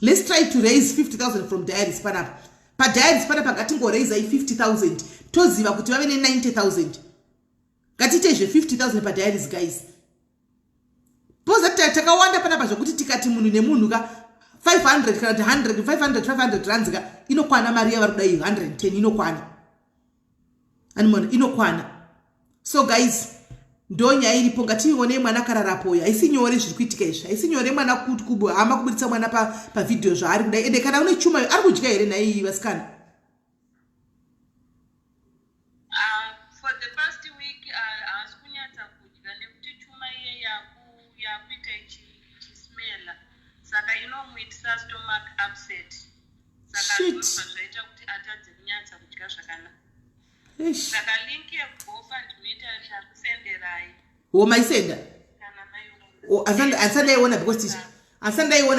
let's try to raise 50,000 from diaries panapa padairies panapa ngatingoraisai 50,000 toziva kuti vave ne90,000 ngatiitezve 50,000 padairies guys pozati takawanda panapa zvokuti tikati munhu nemunhu ka 500 kana 100 500 rands ka inokwana mari yavari kudai 110 inokwana animona inokwana so guys ndonya iripo ngatione mwana kararapoya haisi nyore zviri kuitika izvi haisi nyore mwana kuti kubo hama kubuditsa mwana pavidhio zvaari kudai ende kana une chuma ari kudya here nai vasikana for the past week haasi kunyatsa kudya nekuti chuma iye yakuita ichismela saka inomuitisa stomach upset saka ndobva zvaita kuti atadze kunyatsa kudya zvakanaka saka linki yegofund meter chakusenderai womaisenda asandaiona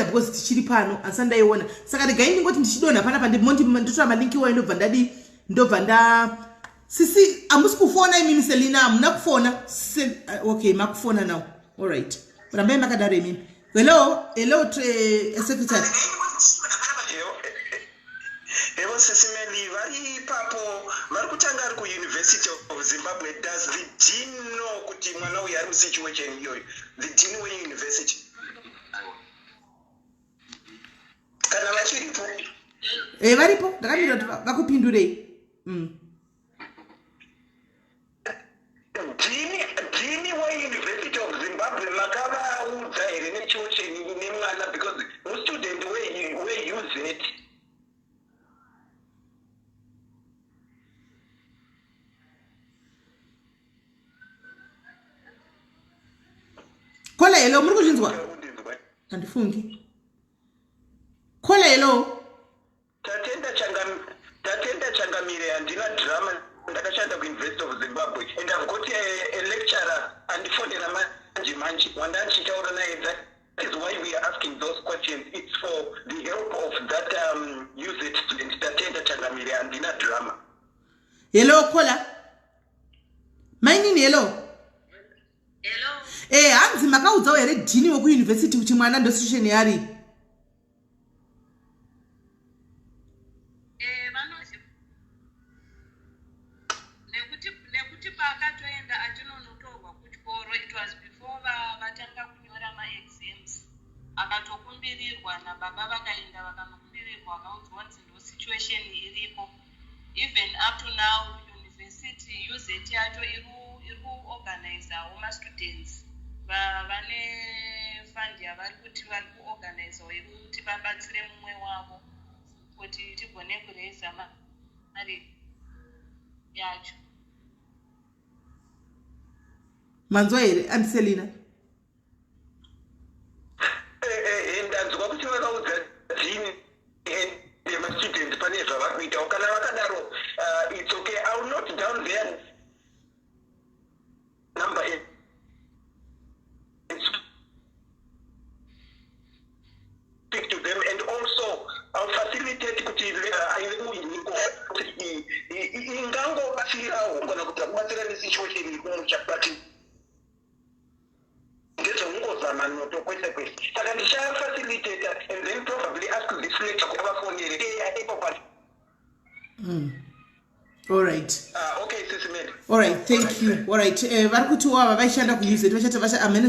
because tichiri pano asandaiona saka regai ndingoti ndichidonha panapa ndotora malinki iwayo ndobva nda sisi hamusi kufona imimi Selina hamuna kufona okay makufona now alright rambai makadaro imimi hello secretary Evo Sesimeli vari ipapo vari kutanga ari kuUniversity of Zimbabwe. Does the dean know kuti mwana uyu ari musituation iyoyo? The dean weuniversity kana vachiripo varipo ndakamira kuti vakupindurei Dean weuniversity of Zimbabwe makavaudza here netuition nemwana because mustudent weuse it. kola hello muri kuzvinzwa handifungi kola hello tatenda changamire handina drama ndakashanda kuUniversity of Zimbabwe and I've got a lecturer andifonera manje wandandichitaura naye that is why we are asking those questions. It's for the help of that UZ student tatenda changamire handina drama. Hello kola mainini hello hanzi makaudzawo here dhini wekuuniversity kuti mwana ndositution yari nekuti paakatoenda achinonotorwa kuchikoro it was before vatanga kunyora maexams akatokumbirirwa nababa vakaenda vakanokumbirirwa vakaudzwa kuti ndo situation iripo even up to now university UZ yacho iri kuorganizawo mastudents vane fund yavari kuti vari kuorganizawo iri kuti vabatsire mumwe wavo kuti tigone kuraisa mari yacho manzwa here andiselina ndanzwa kuti vakaudza dhini nemastudents pane zvavari kuitawo kana vakadaro it's okay. I will note down their number and speak to them, and also I'll facilitate kuti ingango batsirawo kana kuti kubatsira nesituation iri kumuchapati ngezveungozama notokwese kwese saka ndichafacilitator and then probably ask this lecture kuti vafonere ipo pati All right. Okay, Sisi Mary. All right, thank you. All right. Vari kuti wava vaishanda kuuse it vachati amene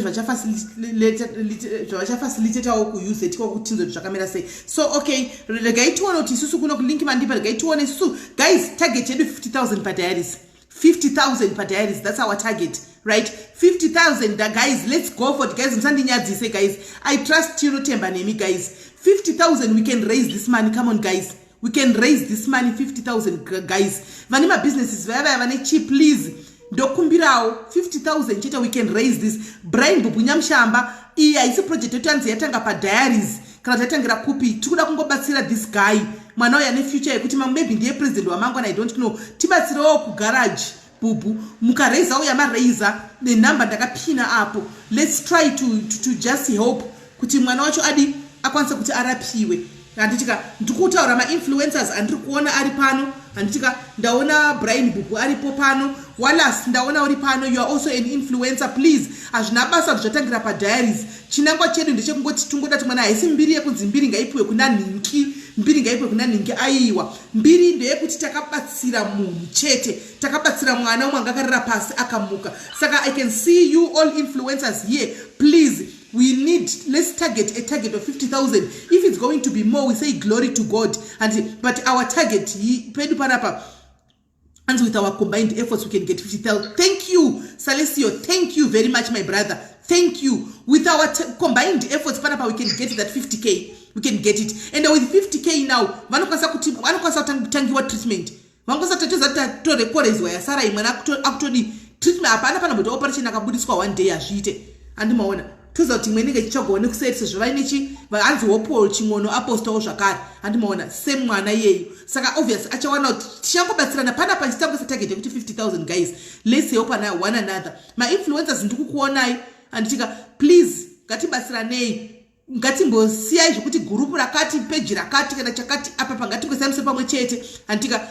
zvavachafacilitawo kuuse it kwakutinzo zvakamira sei. So okay, regai tione kuti isusu kuno kulinki mandipa regai tione isusu guys target yedu 50,000 per diaries. 50,000 per diaries, that's our target, right? 50,000 guys, let's go for it guys. Msandinyadzise guys. I trust you Temba Nemi guys. 50,000 we can raise this money. Come on guys. We can raise this money 50,000 guys. Vanima businesses vane cheap please. Dokumbirao 50,000 cheta we can raise this. Brian Bubunyamshamba iya isi project yotanzi yatanga pa diaries. Kana tatangira kupi tikuda kungobatsira this guy. Mwana ya ne future yekuti maybe ndiye president wa Mangwana I don't know. Tibatsirawo ku garage bubu muka raise au yama raiser the number ndakapina apo. Let's try to just hope kuti mwana wacho adi akwanisa kuti arapiwe. Anditika ndikutaura ma influencers andiri kuona ari pano anditika ndaona Brian Bubu ari pano Wallace ndaona uri pano you are also an influencer please azvina basa zvatangira pa diaries chinangwa chedu ndechekungoti tungoda mwana haisi mbiri yekunzi mbiri ngaipiwe kuna ninki mbiri ngaipiwe kuna ninki aiwa mbiri ndeyekuti takabatsira munhu chete takabatsira mwana umwe angakarira pasi akamuka saka I can see you all influencers here please. We need, let's target a target of 50,000. If it's going to be more, we say glory to God. But our target, and with our combined efforts, we can get 50,000. Thank you, Salesio. Thank you very much, my brother. Thank you. With our combined efforts, we can get that 50K. We can get it. And with 50K now, treatment. One day and tuzoti mwenenge chichogone kusetsa zvavainechi vanzi wopol chingono apostawo zvakare andimaona semwana yeyu saka obvious achawana kuti tichangobatsirana pana pachitango target yekuti 50,000 guys let's help one another ma influencers ndikukuonai anditika please ngatibatsiranei ngatimbosiyai zvekuti gurupu rakati page rakati kana chakati apa pangatingosamise pamwe chete anditika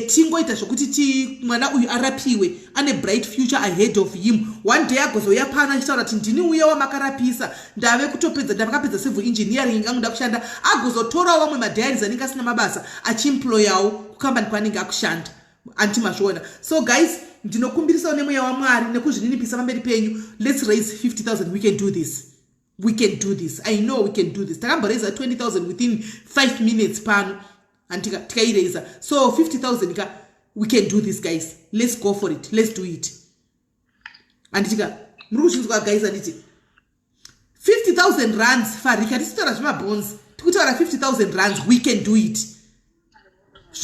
tingoita zvokuti mwana uyu arapiwe ane bright future ahead of him one day agozoya pano achitaura kuti ndini uya wamakarapisa ndave kutopedza ndavakapedza civil engineering angu ndakushanda agozotorawo vamwe madiaries anenge asina mabasa achiemployawo kukambani kwanenge akushanda antimazviona so guys ndinokumbirisawo nemweya wamwari nekuzvininipisa pamberi penyu let's raise 50,000 we can do this. We can do this. I know we can do this. Takamboreza 20,000 within 5 minutes pano. And tika eraser. So 50,000 we can do this guys. Let's go for it. Let's do it. And tika mrushizwa guys anditi 50,000 rands farika tisitora zvima bones. Tikutaura 50,000 rands we can do it.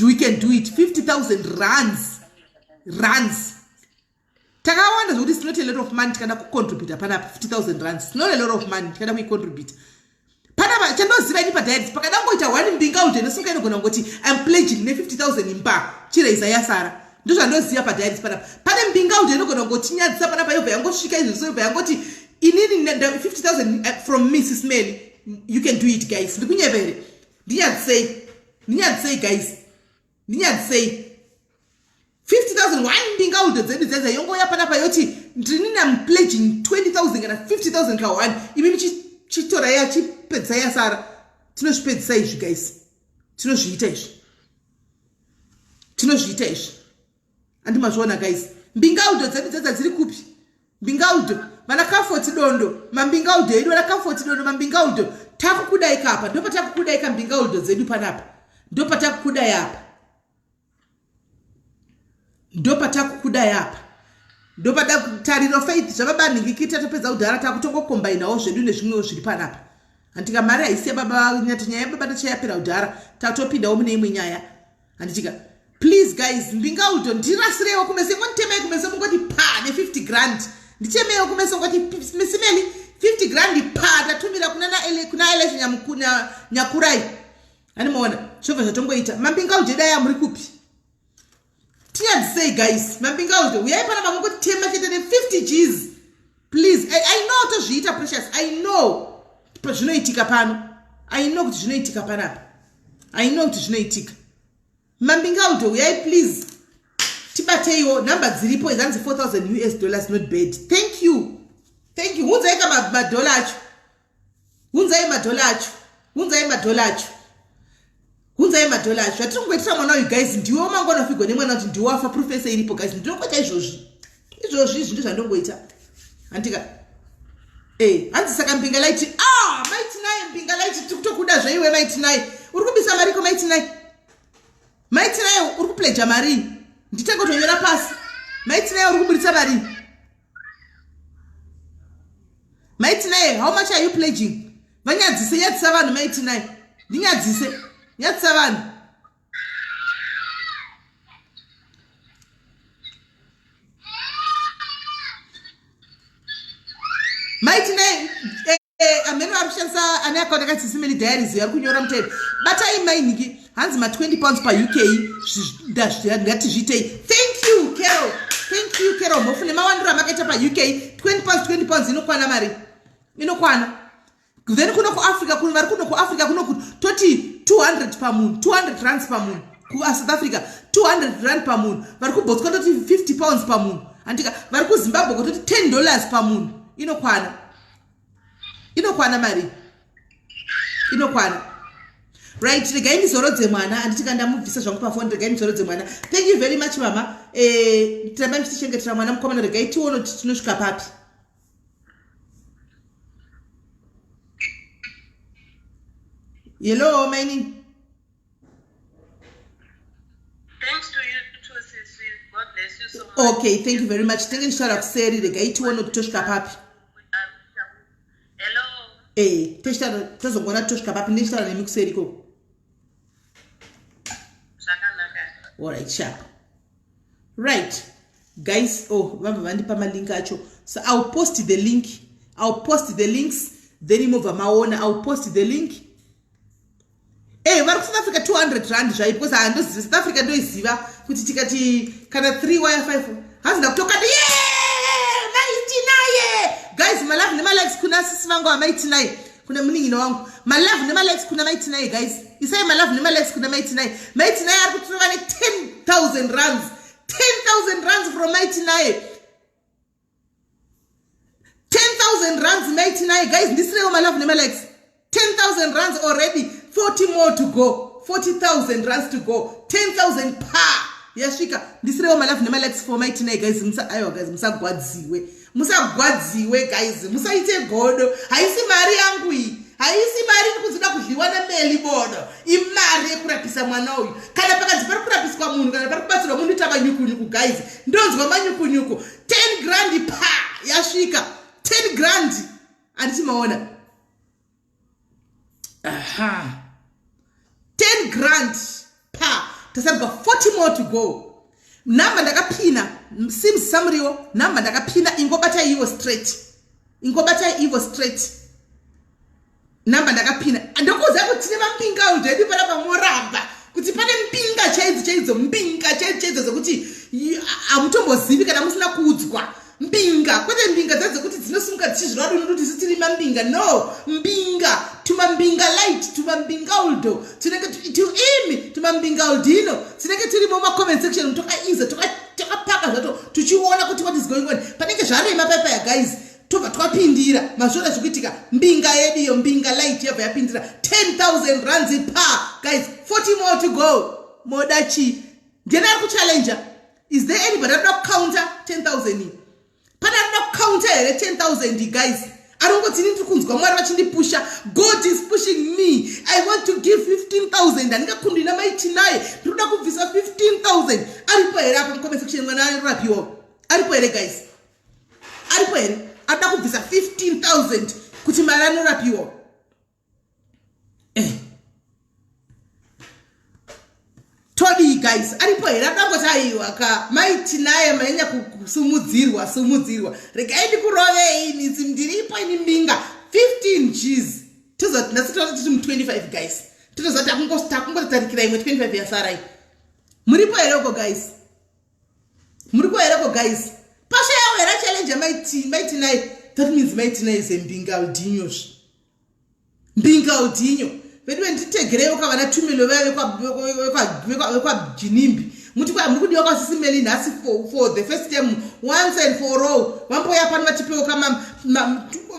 We can do it. 50,000 rands. Takawanda zvokuti it's not a lot of money tikada kucontribute pana 50,000 rands. It's not a lot of money tikada kuicontribute. Panapa chandoziva ini padiaries pakadangoita 1 mbinga ude nesunga inogona ngoti I'm pledging ne 50,000 imba chiraiza yasara. Ndozvandoziva padiaries panapa. Pane mbinga ude inogona ngoti nyadzisa panapa yobva yangosvika izvo yobva yangoti inini 50,000 from Mrs. Mary. You can do it guys. Ndikunyevere. Ndinyadzisei guys. Ndinyadzisei 50,000 one mbinga ude dzedu dzedza yongoya panapa yoti ndinini I'm pledging 20,000 kana 50,000 ka one imi chitora yachipedza yasara tinozvipedzisa izvi guys tinozviita izvi andimazviona guys mbingaudo dzedu dzedza dziri kupi mbingaudo vana kafoti dondo mambingaudo edu vana kafoti dondo mambingaudo takukudai kapa ndopatakukudai ka mbingaudo dzedu panapa ndopatakukudai apa ndopatakukudai apa ndopada tariro faith zvavabaningikita topedza kudhara takutongokombainawo zvedu nezvimwewo zviri panapa anditika mari haisiya baba nyati nyaya yababa tachayapera kudhara tatopindawo mune imwe nyaya anditika please guys mbingaudo ndirasirewo kumeso ngonditemei kumeso mungoti pa ne50 grand nditemewo kumeso ngoti misimeli 50 grand pa tatumira kuna election nyakurai animaona zvobva zvatongoita mambingaudo dai amuri kupi say guys mambingaudo uyai pana mamungoti tema chete ne 50 Gs please I know to zviita precious I know zvinoitika pano I know kuti zvinoitika panapa I know kuti zvinoitika mambingaudo uyai please tibateiwo namba dziripo izanzi $4,000 not bad thank you hunzai ka madola acho hunzai madola acho kunzai madhola acho atiri kungoitira mwana uyu guys ndiwo mangona figwa nemwana kuti ndiwafa profesa iripo guys ndinongoita izvozvi izvozvi zvandongoita handika hanzi saka mbingalaiti maitinaye mbingalaiti tikutokuda zveiwe maitinaye uri kubisa mariko maitinaye uri kupleja mari nditangotonyora pasi maitinaye uri kuburitsa mari maitinaye how much are you pledging nyadzisa vanhu maitinaye nyadzisa vanhu maitinaye amene vari kushandisa ane akaunti akadzisimili diaries ari kunyora mutero batai mainiki hanzi ma20 pa uk ndatizvitei thank you Carol mofune mawandira makaita pa uk 20 pounds inokwana mari inokwana then kuno kuafrica kuno vari kuno kuafrica kuno toti 200 pa munhu 200 rands pa munhu kuSouth Africa 200 rand pa munhu vari kuBotswana toti 50 pounds pa munhu andika vari kuZimbabwe toti $10 pa munhu inokwana mari inokwana right regai ndizorodze mwana handiti kandamubvisa zvangu pafoni regai ndizorodze mwana thank you very much mama tiramba tichichengetera mwana mukomana regai tione kuti tinosvika papi hello maini Thanks to you too, Sisi. God bless you so much. okay thank you very much tenge nditaura kuseri regai tione kuti tosvika papi Hello. tozongona tosvika papi ndechitaura nemi kuseri ikoko alright sharp right guys vabva vandipa malink acho so I'll post the links then imobva maona I'll post the link vari kuSouth Africa 200 rand zvai because handoziva South Africa ndoiziva kuti tikati kana 3 wire 5 hazina kutokati maitinaye guys malove nemalikes kuna sisi vangu vamaitinaye kuna muningino wangu malove nemalikes kuna maitinaye guys isai malove nemalikes kuna maitinaye ari kutirova ne 10,000 rands 10,000 rands from maitinaye 10,000 rands maitinaye guys ndisirewo malove nemalikes 10,000 rands already 40 more to go 40,000 rands to go 10,000 pa yasvika ndisirewo malove nemalikes for maitinaye guys musagwadziwe guys musaite godo haisi mari yangu iyi haisi mari ikuzoda kudliwa nemeli bodo imari yekurapisa mwana uyu kana pakati pari kurapiswa munhu kana pari kubatsirwa munhu ita manyukunyuku guys ndonzwa manyukunyuku 10 grand pa yasvika 10 grand handiti maona 10 grand pa tasabva 40 more to go namba ndakapina sims samriwo namba ndakapina ingobata ivo straight namba ndakapina ndokuudza kuti tine mampinga udedi pana pamoramba kuti pane mpinga chaidzo mpinga chaidzo zokuti hamutombozivi kana musina kuudzwa mpinga kwete mpinga dzadzekuti dzinosumuka dzichizvirwa duno kuti tiri mambinga no mpinga tumambinga light tumambinga uldo tinenge tuimi tumambinga uldino tinenge tirimo comment section tokaiza tokapaka zvato tuchiona kuti what is going on panenge zvarema paipa ya guys tobva twapindira mazvona zvikuitika mbinga yedu iyo mbinga light yabva yapindira 10,000 rands pa guys 40 more to go modachi ndiani ari kuchallenger is there anybody anoda kucounter 10,000 pana anoda kucounter here 10,000 guys arongotini ndiri kunzwa mwari vachindipusha God is pushing me I want to give 15,000 andingakundi namaitinaye ndinoda kubvisa 15,000 aripo here apa mucomment section mwana anorapiwa aripo here guys aripo here anoda kubvisa 15,000 kuti mari anorapiwa todi guys aripo here adangoti aiwa ka maitinaye manyanya kusumudzirwa regai ndikurovei nitsi ndiripo ini mbinga 15 gs tozoti nasitoti tiri mu25 guys totozoti takungotarikira imwe 25 yasarai muripo hereko guys pasha yawo hera challenge maitinaye that means maitinaye is a mbinga udinyo vedu venditegereyo kavana tumilo vekwaginimbi muti muri kudiwa kwasisimeli nhasi for the first time once and for all vamboya pano vatipewo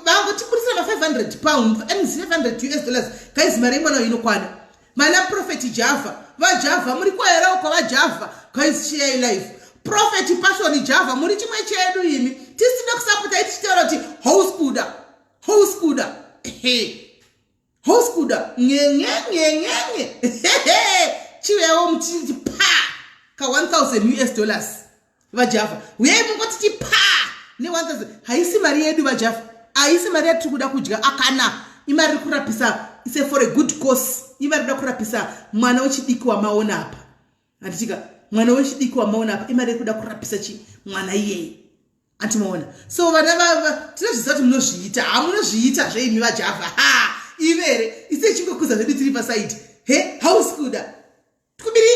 vangotiburisira ma 500 pounds and 500 US dollars guys mari imwana inokwana mana Prophet Java vajavha muri kwaera uko vajavha guys share life Prophet Passion Java muri chimwe chedu imi tisina kusapota tichitaura kuti house buda nyenyenyenyenye chiwewo mutiti pa ka $1,000 vajavha uyai mungoti pa ne 1000 haisi mari yedu vajavha haisi mari yatiri kuda kudya akana imari kurapisa ise for a good cause imari kuda kurapisa mwana wechidiki wamaona apa anditika mwana wechidiki wamaona apa imari kuda kurapisa chi mwana iyeye antimaona so vana tinozviziva kuti munozviita hamunozviita zveimi vajavha ivere ise chingokuza zvedu tiri pasaidi house kuda tikubiri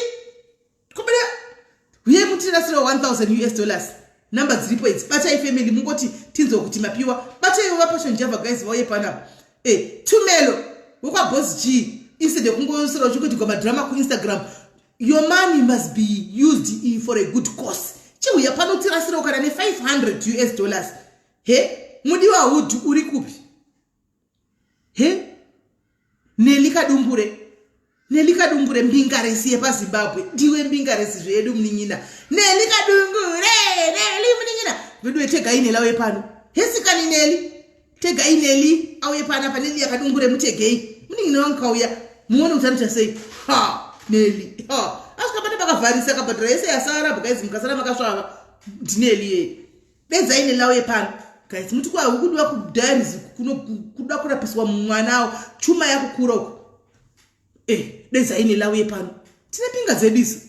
uye mutirasira $1,000 namba dziripo idzi batai family mungoti tinzwa kuti mapiwa batai vapassion Java guys vauye panapa tumelo wokwaboss G instead yekungosira uchikuti madrama kuInstagram your money must be used for a good cause chiuya panotirasira ukana $500 mudiwa hudhu uri kupi Nelikadumbure mbingaresi yepaZimbabwe ndiwe mbingaresi zvedu mninyina Nelikadumbure mninyina vedu tega ine lawe pano hesikani Neli tega ineli auye pana paneli yakadumbure mutegei mninyina wankauya muone utanoita sei Neli asikapata bakavharisa kabhadhara yese yasara guys mukasara makasvava ndineli ye benza ine lawe pano guys muti kwa ukudiwa kudiaries kuda kurapiswa mwanao chuma yakukuroko deza ine lawe pano tine pinga dzediso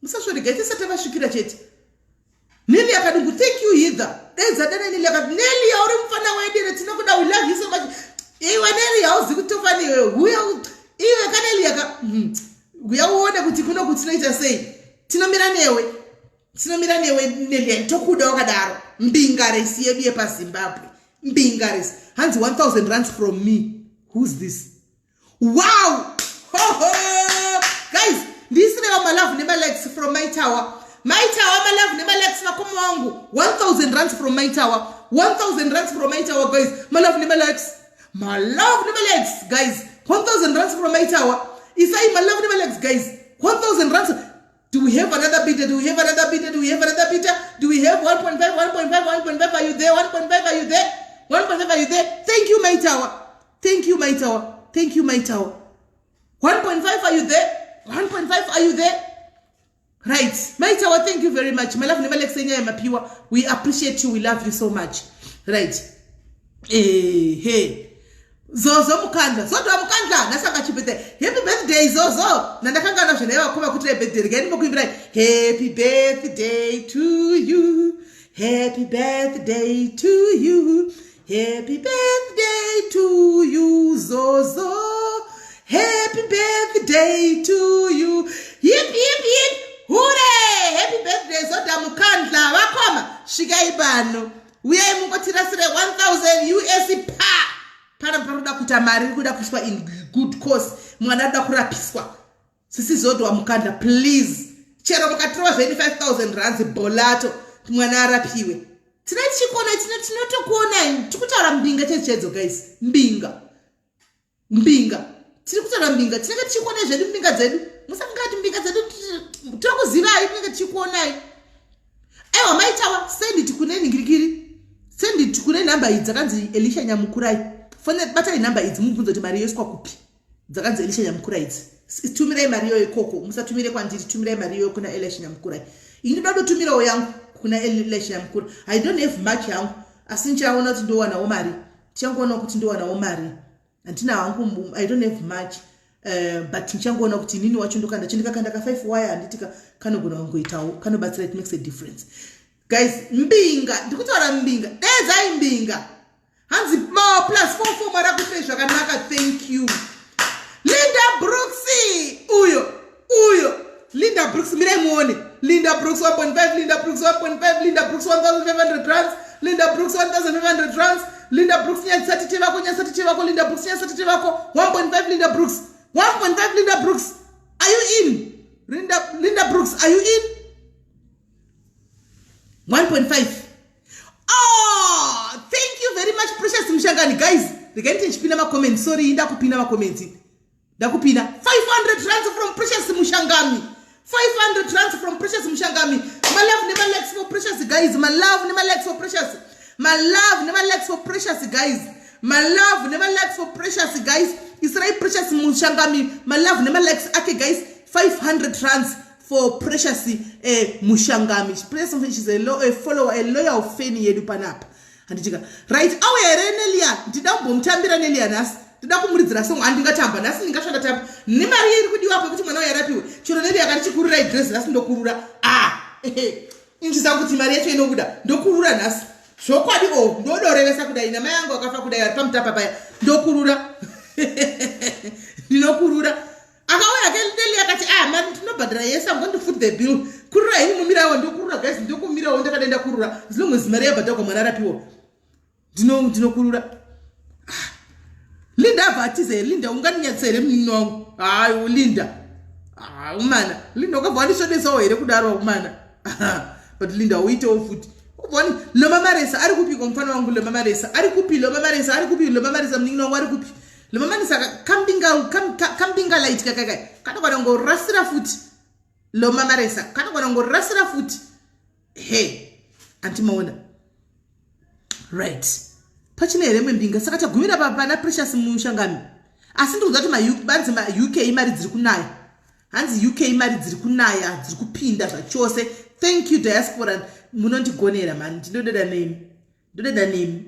musasvorega tisati vasvikira chete Neli akadungu thank you hither deza dana Neli akati Neli yauri mufana wedere tinokuda we love you so much iwe Neli hauzi kutofani iwe kaneli yaka uyauona kuti kuno kuti tinoita sei tinomira newe Neli tokuda wakadaro mbingaresi yedu yepaZimbabwe mbingaresi hanzi $1,000 from me who's this wow guys this is my love nema likes from my tower my love nema likes na komo wangu $1,000 from my tower $1,000 from my tower guys my love nema likes guys $1,000 from my tower isai my love nema likes guys $1,000 do we have another bidder do we have 1.5 are you there 1.5 are you there thank you my tower 1.5 are you there right my tower thank you very much my love never like saying mapiwa we appreciate you we love you so much right Zozo mukandla nasanga chipete happy birthday Zozo nandakangana zvenewa kuma kuti birthday again mukuimbira happy birthday to you happy birthday to you Zozo happy birthday to you yip hooray happy birthday Zoda mukandla wakoma shigaibano uyai mungotirasire $1,000 pana paroda kuita mari kuda kuiswa in good cause mwana ada kurapiswa sisi Zodo wa mukandla please chero mukatirwa $25,000 bolato mwana arapiwe tinotokuonai tikutaura mbinga chechedzo guys mbinga tiri kutaura mbinga tinenge tichikuonai zvedu mbinga dzedu musangati mbinga dzedu tokuzivai tinenge tichikuonai aiwa maitawa senditi kune ningirikiri senditi kune namba idzi dzakanzi Elisha Nyamukurai fone batai namba idzi mubvunzo kuti mari yoiswa kupi dzakanzi Elisha Nyamukurai idzi tumirai mari yoyo ikoko musatumire kwandiri tumirai mari yoyo kuna Elisha Nyamukurai indoda kutumirawo yangu kuna Elisha Nyamukurai I don't have much yangu asi ndichaona kuti ndowanawo mari tichangoona kuti ndowanawo mari andina hangu I don't have much but nichangoona kuti nini wacho ndokanda chandikakanda ka 5 wire anditika kanogona kungoitawo kanobatsira it makes a difference guys mbinga ndikutaura mbinga dedzai mbinga hanzi more plus 44 mara kupe zvakanaka thank you Linda Brooks uyo Linda Brooks mire muone Linda Brooks 1.5 Linda Brooks 1.5 Linda Brooks $1,500 Linda Brooks $1,500 Linda Brooks nyasati vako Linda Brooks nyasati vako 1.5 Linda Brooks 1.5 Linda Brooks are you in Linda Brooks are you in 1.5 oh thank you very much precious mshangani guys regain chipina ma comments sorry ndakupina ma comments ndakupina 5 500 rands from Precious Mushangami. 500 rands from Precious Mushangami. My love never lacks for Precious, guys. My love never lacks for Precious. My love never lacks for Precious, guys. My love never lacks for Precious, guys. It's right, Precious Mushangami. My love never lacks. Okay, guys, 500 rands for Precious Mushangami. Precious, she's a follower, a loyal fan yedu panapa. Right, awe Nelia, Didabum Tambira Nelia Nas, Didabum song and Gatamba, that's in Gasha. Nimari would you up with Manoya Rapu, Churanelia Ganchikura dress, that's no Kura. Ah, Inchisakuti Maria Noguda, Dokura Nas, Shokwadi, no Resakuda in a mango, Kafakuda, Pamtapa, Dokura, Dinokurura. I can tell you, man, no, but yes, I'm going to foot the bill. Kura, Mumira, and Dokura, guys, Dokumira, on the Kura, as long as Maria Batoko Manarapu. Dino Kurura. Linda Vatise, Linda, Ungania said, no, Linda. Man, Linda, what is this away? They could have man. But Linda, wait all foot. One, Loma Marisa, I could be confirmed on Loma Marisa, I could be Loma Marisa, I could be Loma Marisa, Nino, what could be. Loma Marisa, camping light, Katagongo, Rastra foot. Loma Marisa, Katagongo, Rastra foot. Hey, Antimona. Right. Pachinere mbinga sakata gumira baba na Precious Mushangami. Asindu that my UK married zikunaya. Hanzi UK married zikunaya, zikupinda zvachose. Thank you diaspora munonti gonera man. Ndode da name. Ndode da name.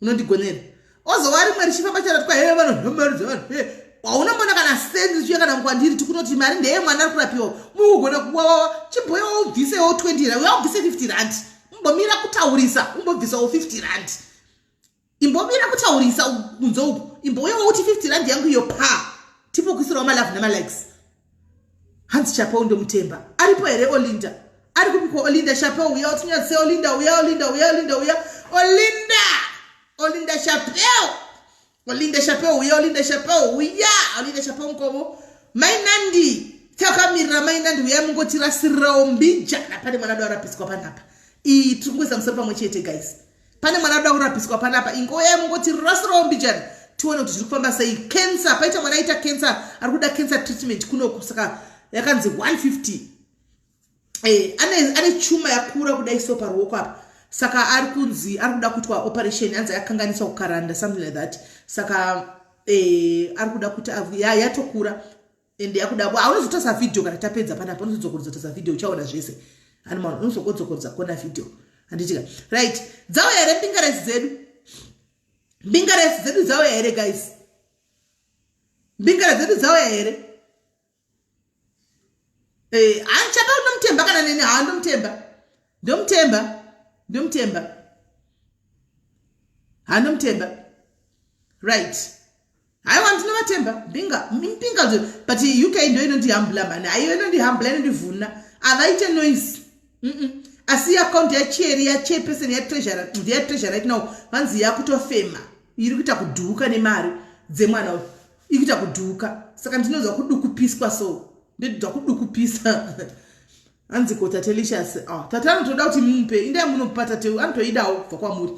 Munonti gonera. Ozo wari mwari shifa bachara kwa hewa no number. Wauna mwana kana send zviya kana mkwandiri tikunoti mari ndeye mwana ari kurapiwa. Mugona kuwawa chimboyo ubvise o 20 rand. Uya ubvise 50 rand. Mbomira kutaurisa umbobvisa 50 rand. Imbomira kutaurisa unzo imboyo uti 50 rand yangu yo pa tipo kusira ma love nama likes. Hans Chapo ndo Mutemba aripo ere Olinda ari kupiko Olinda Chapo uya utinya se Olinda Chapo nkomo mainandi takamira mainandi uya mungotira sirao mbija na pale mwana dora pisiko panapa itunguza msapa mchete guys. Pane mwana dora urapiswa panapa ingoye mungoti rasro mbijana tuone kuti zvikufamba sei cancer paita mwana aita cancer arikuda cancer treatment kuno kusaka yakanzi 150 ane chuma yakura kudai so paruoko apa saka arikunzi arikuda kutwa operation anza yakanganiswa kukaranda something like that saka arikuda kuti yatokura ende yakuda aunozotosa video kana tapedza panapa unozokodzokodza video uchaona zvese ani mwana unozokodzokodza kona video anditika right dzawo here mbingares zedu dzawo here guys mbingares zedu dzawo here anchapa unomtemba kana nene ndomtemba right I want to matemba mbinga but UK ndo inondihambula man ayo inondihambula inondivuna avaite noise asi account ya chairperson ya treasurer right now vanzi yakutofema iri kuita kudhuka nemari dzemwana iri kuita kudhuka saka ndinozwa kudukupiswa so ndinozwa kudukupisa anzi kota delicious tata anotoda kuti mumpe inde munopata teu anotoidawo kubva kwamuri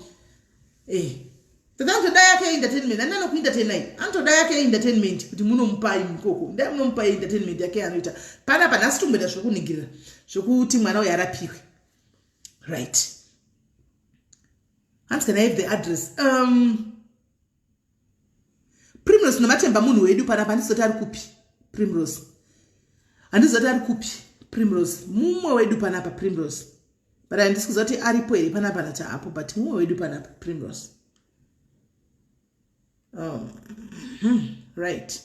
tata anotoda yake entertainment andana kuentertainai anotoda yake entertainment kuti munomupai mukoko ndai munomupai entertainment yake anoita panapa nhasi tomboita zvokuningirira zvokuti mwana uyu arapiwe. Right. Hans, can I have the address? Primrose namatemba munhu wedu panapa ndizoti ari kupi Primrose. Handizoti ari kupi Primrose. Mumwe wedu panapa Primrose. But handisi kuzoti aripo here panapa nacha apo but mumwe wedu panapa Primrose. Right.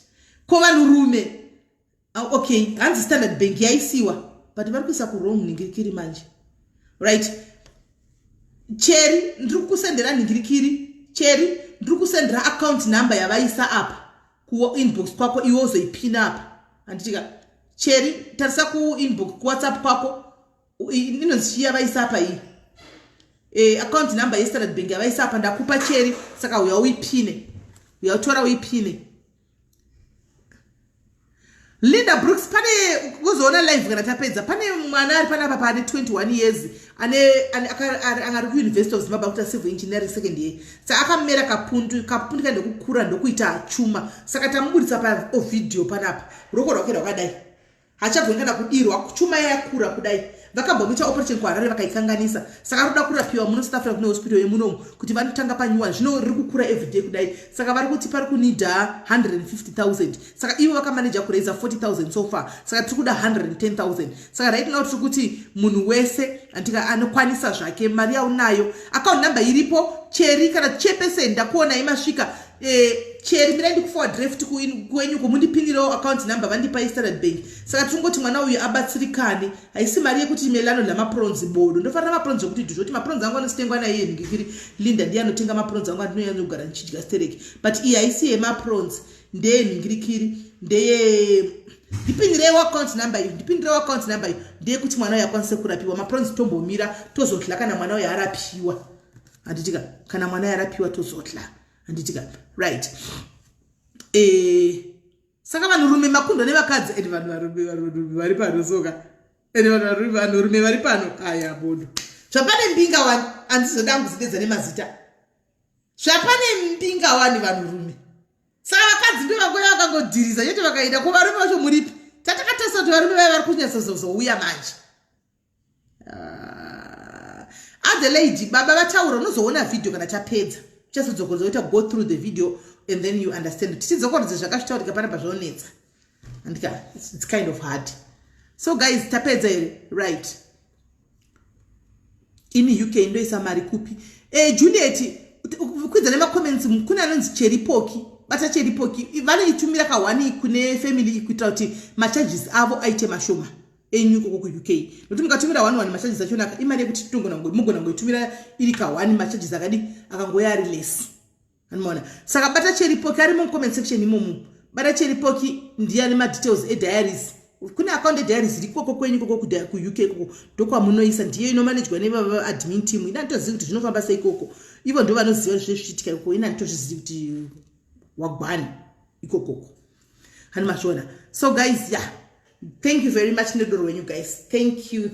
Ko vanhurume. Okay, hanzi Standard Bank yaisiwa but vari kuisa kurong ningirikiri manje. Right. Cherry ndiri kusendera ningirikiri Cherry ndiri kusendera account number yavaisa apa ku inbox kwako iwozo ipina apa anditika Cherry tarisa ku inbox ku WhatsApp kwako inonzi yavaisa apa iyi account number ya Standard Bank yavaisa apa ndakupa Cherry saka uya uipine uya utora uipine Linda Brooks pane kuzoona live kana tapedza pane mwana ari panapa pane 21 years angari kuUniversity of Zimbabwe kuita civil engineering second year saka akamera kapundu kaenda kukura ndokuita chuma saka tamubudisa pa video panapa ruoko rwake rwakadai hachabvoni kana kudirwa chuma yakura kudai vakambomita operation kuHarare vakaikanganisa saka roda kurapiwa muno South Africa kune hospital yemunomu kuti vanotanga panyuwa zvino riri kukura everyday kudai saka vari kuti pari kunidha 150,000 saka ivo vakamanija kuraisa 40,000 so far saka tiri kuda 110,000 saka right now tiri kuti munhu wese andika anokwanisa zvake mari yaunayo account number iripo cheri kana chepese ndakuona imasvika cheri mirandi kuforward draft kwenyu komundipinirawo account number vandipa iStandard Bank saka tingoti mwana uyu abatsirikane haisi mari yekuti melano lamapronzi bodo ndofanira mapronzi okuti zvoti mapronzi angu anositengwa naiye ningikiri Linda ndiye anotenga mapronzi angu andinoyanogara ndichidya stereki but iyi haisi yemapronzi ndeye ningirikiri ndeye ndipindirewo account number iyo ndeye kuti mwana uyu akwanise kurapiwa mapronzi tombomira tozotla kana mwana uyu arapiwa handitika kana mwana yarapiwa tozotla handitika right saka vanhurume makundwa nevakadzi ende vanhurume vari pano soka ende vanhurume vari pano aya bodo zvapane mbinga wani handizoda kuzidedza nemazita zvapane mbinga wani vanhurume saka vakadzi ndo vangoya vakangodhiriza chete vakaita ko varume vacho muripi tatakatesa kuti varume vai vari kunyatsozouya manje Adelaide baba vataura unozoona video kana tapedza chasodzokodzoita go through the video and then you understand tichidzokorodze zvakashitaurika panapa zvonetsa andika it's kind of hard so guys tapedza here right in UK ndoisa mari kupi Juliet kwidza nemacomments kuna anonzi cheripoki bata cheripoki vanoitumira ka1 kune family kuitira kuti macharges avo aite mashoma enyu koko ku UK nokuti mukatumira 1 macharges achona imari yekuti mugona ngoitumira iri ka1 macharges akadi akangoya ari less anoona saka bata cheripoki ari mu comment section imomo bata cheripoki ndiye ane ma details diaries kune account diaries iri koko kwenyu koko ku UK koko ndokwa munoisa ndiye inomanagwa neva admin team ina ntozivi kuti zvinofamba sei koko ivo ndo vanoziva zvezvichitika koko ina ntozvizivi kuti wagwani ikokoko hani mashona so guys yeah thank you very much nedoro wenyu guys thank you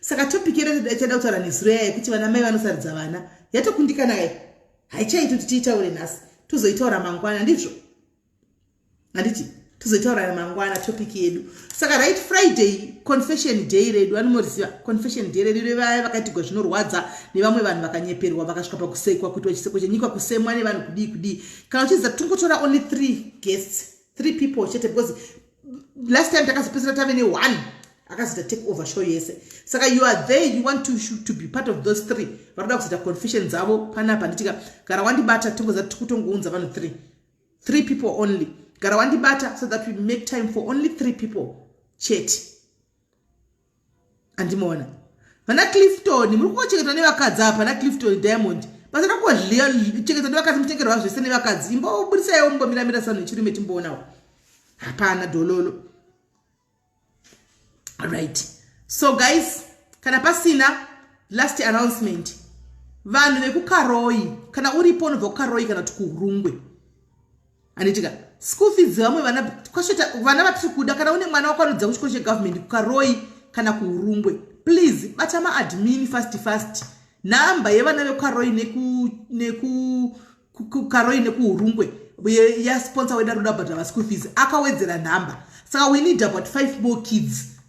saka topic yedu yachada kutaura nezuro yekuti vana mai vanosaridza vana yatokundikana kai haichaiti kuti tiitaure nhasi tozoitaura mangwana ndizvo handiti tozoitaura mangwana topic yedu saka right Friday confession day redu vanomoriziva confession day redu vaya vakaitigwa zvinorwadza nevamwe vanhu vakanyeperwa vakasvika pakusekwa kuitwa chiseko chenyika kusemwa nevanhu kudii kana uchiziva tingotora only 3 guests 3 people chete because last time takazopedzera tave ne1 akazita take over show yese saka you are there you want to be part of those 3 varoda kuzoita confession dzavo panapa nditika gara wandibata tingoza tikutongounza vanhu 3 people only gara wandibata so that we make time for only 3 people chat andimona vana Clifton muri kuchengeta nevakadzi apa na Clifton Diamond basada kuwadliya chengeta nevakadzi mutengerwa zvese nevakadzi imbobudisaiwo mumbomiramira sanhu chirume timboonawo hapana dololo right so guys kana pasina last announcement vanhu vekukaroi kana uripo unobva kukaroi kana tukuhurungwe anitika school fees vamwe vana vatiri kuda kana une mwana wako anodza kuchikoro chegovernment kukaroi kana kuhurungwe please bata maadmin fast namba yevana vekukaroi nekukaroi nekuhurungwe yasponsor weda roda bhadhara school fees akawedzera namba saka we need about 5 more kids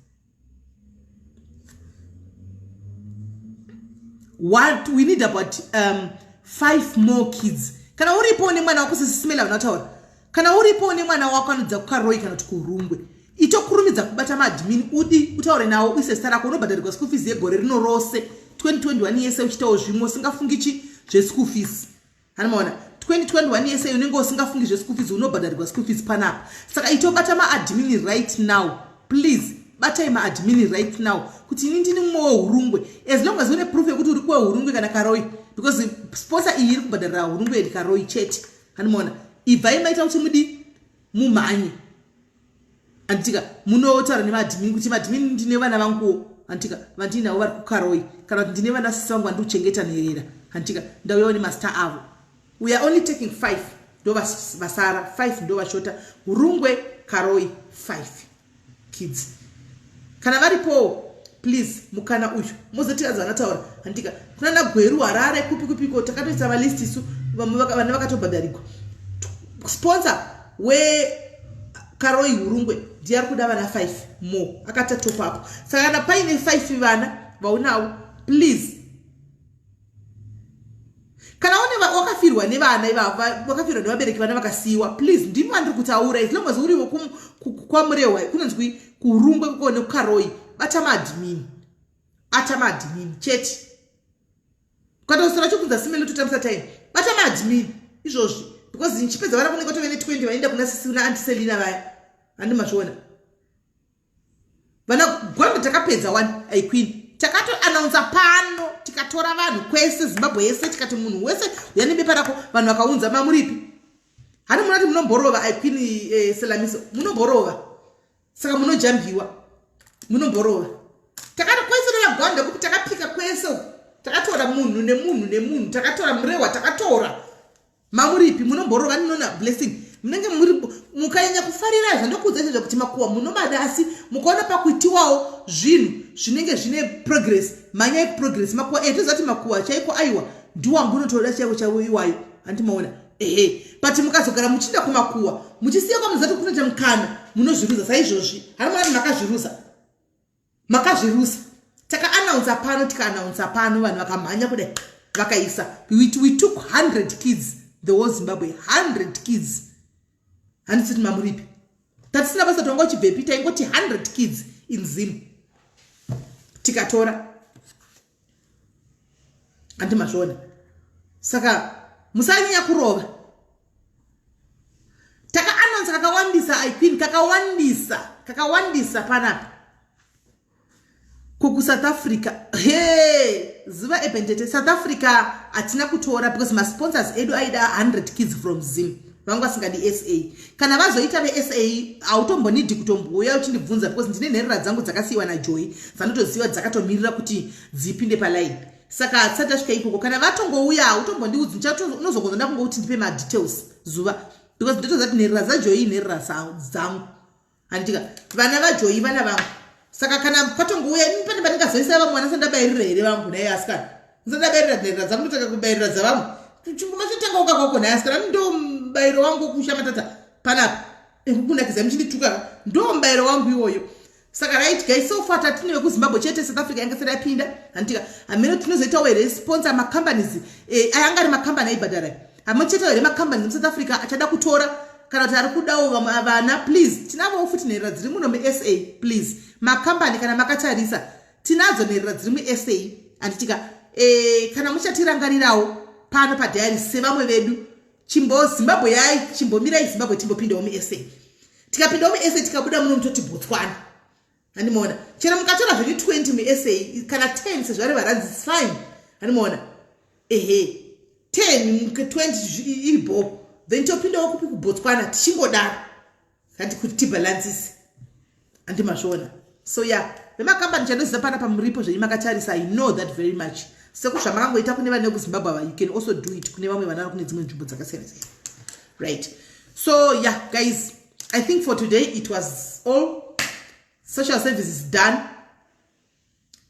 we need about 5 more kids kana uripo ne mwana wako sisimela vanataura kana uripo ne mwana wako anodza kukaroi kana tukurungwe itokurumidza kubata maadmin utaure nawo uise star rako unobhadharirwa school fees yegore rino rose 2021 yese uchitawo zvimwe usingafungichi zveschool fees hanomaona 2021 yese unenge usingafungi zveschool fees unobhadharirwa school fees panapa saka itobata maadmin right now please batai maadmin right now kuti ini ndini mumwe wehurungwe as long as une proof yekuti uri kuwehurungwe kana karoi because sponsor iyi iri kubhadharira hurungwe yedi karoi chete hanomaona ibvai maita kuti mudi mumhanye antika munotaura nemadmin kuti madmin ndine vana vanguwo antika vandinavo vari kukaroi kana kuti ndine vana sisi vangu vandikuchengeta nherera antika ndauyawo nemasta avo we are only taking 5 ndo vasara 5 ndo vashota. Hurungwe Karoi 5 kids. Kana varipo please mukana uyu muzotidza vanataura handika kuna na Gweru Harare kupiko takatoisa valisti su vana vakatobhadharikwa. Sponsor we Karoi Hurungwe ndiari kuda vana 5 mo akata top up. Saka kana paine 5 vana vaunawo please. Kana one wakafirwa nevana ivava wakafirwa nevabereki vana vakasiyiwa please ndimi vandiri kutaura as long as uriwo kwamurewa kunonzwi Kurungwe kukone kukaroi atamadmin cheti kwatosora chokudza simelo tutamisa time atamadmin izvozvi because nchipedza vana kunenge tovene 20 vaenda kuna sisi una antiselina vaya handi mazviona vana gwanda takapedza 1 aiqueen takato announce pano tikatora vanhu kwese Zimbabwe yese tikati munhu wese yani bepa rako vanhu vakaunza mamuripi hani munati munomborova aiqueen Selamiso munomborova saka munojambiwa munomborova takati kwese na gwanda kuti takapika kwese takatora munhu nemunhu takatora murewa takatora mamuripi munomborova ninona blessing munenge muri mukanyanya kufarira zvandokudza izvo kuti makuwa munomada asi mukaona pakuitiwawo zvinhu zvinenge zvine progress manyaya progress makuwa tozati makuwa chaiko aiwa ndiwangu unotoda chaiko iwayo handimaona but mukazogara muchinda kumakuwa muchisiya kwamuzati kunoita mukana munozviruza saizvozvi hari mwana makazvirusa taka announce pano tika announce pano vanhu vakamhanya kudai vakaisa we took 100 kids the whole Zimbabwe 100 kids handisiti mamuripi tatisina basa tonga uchibvepi taingoti 100 kids in Zim tikatora handimazvona saka musanyanya kurova taka announce kakawandisa aiqueen kakawandisa panapa kuku South Africa ziva ebendete South Africa atina kutora because my sponsors edu aida 100 kids from Zim vangu vasingadi SA kana vazoita veSA autombonidi kutombouya uchindibvunza because ndine nherera dzangu dzakasiyiwa naJoy dzanotoziva dzakatomirira kuti dzipinde paline saka atisati asvika ikoko kana vatongouya autombondiudzi unozogonda kunge kuti ndipe madetails zuva because ndotozati nherera dzaJoy nherera dzangu handika vana vaJoy vana vangu saka kana patongouya pane pandingazoisa vamwe vana sandabayirira here vangu naye asikana nsandabayirira nherera dzangu ndotaka kubayirira dzavamwe chingumachotanga ukakoko naye asikana ndo mubayiro wangu kusha matata panapa kunakisa muchindituka ndo mubayiro wangu iwoyo saka right guys so far tatine vekuZimbabwe chete South Africa yanga sera yapinda handika ameno tinozoita we sponsor ma companies ayanga ari ma company aibhadhara amocheta here ma companies mu South Africa achada kutora kana kuti ari kudawo vana please tinavo futi nherera dziri muno muSA please ma company kana makatarisa tinadzo nherera dziri muSA anditika kana muchatirangarirawo pano padiary sevamwe vedu Zimbabwe yai chimbomirai Zimbabwe timbopindawo muSA tikapindawo muSA tikabuda muno mutoti Botswana handimona chero mukatora zviri 20 muSA kana 10 sezvari varadzi fine handimona 10 20 iribo then topindawo kupi kuBotswana tichingodaro kandi kuti tibalancise handimazvona so yeah vemakambani chandoziva panapa muripo zvenyu makatarisa I know that very much sekuzvamakangoita kune vane kuZimbabwe you can also do it kune vamwe vana kune dzimwe nzvimbo dzakasiyana siyana right so yeah guys I think for today it was all social services done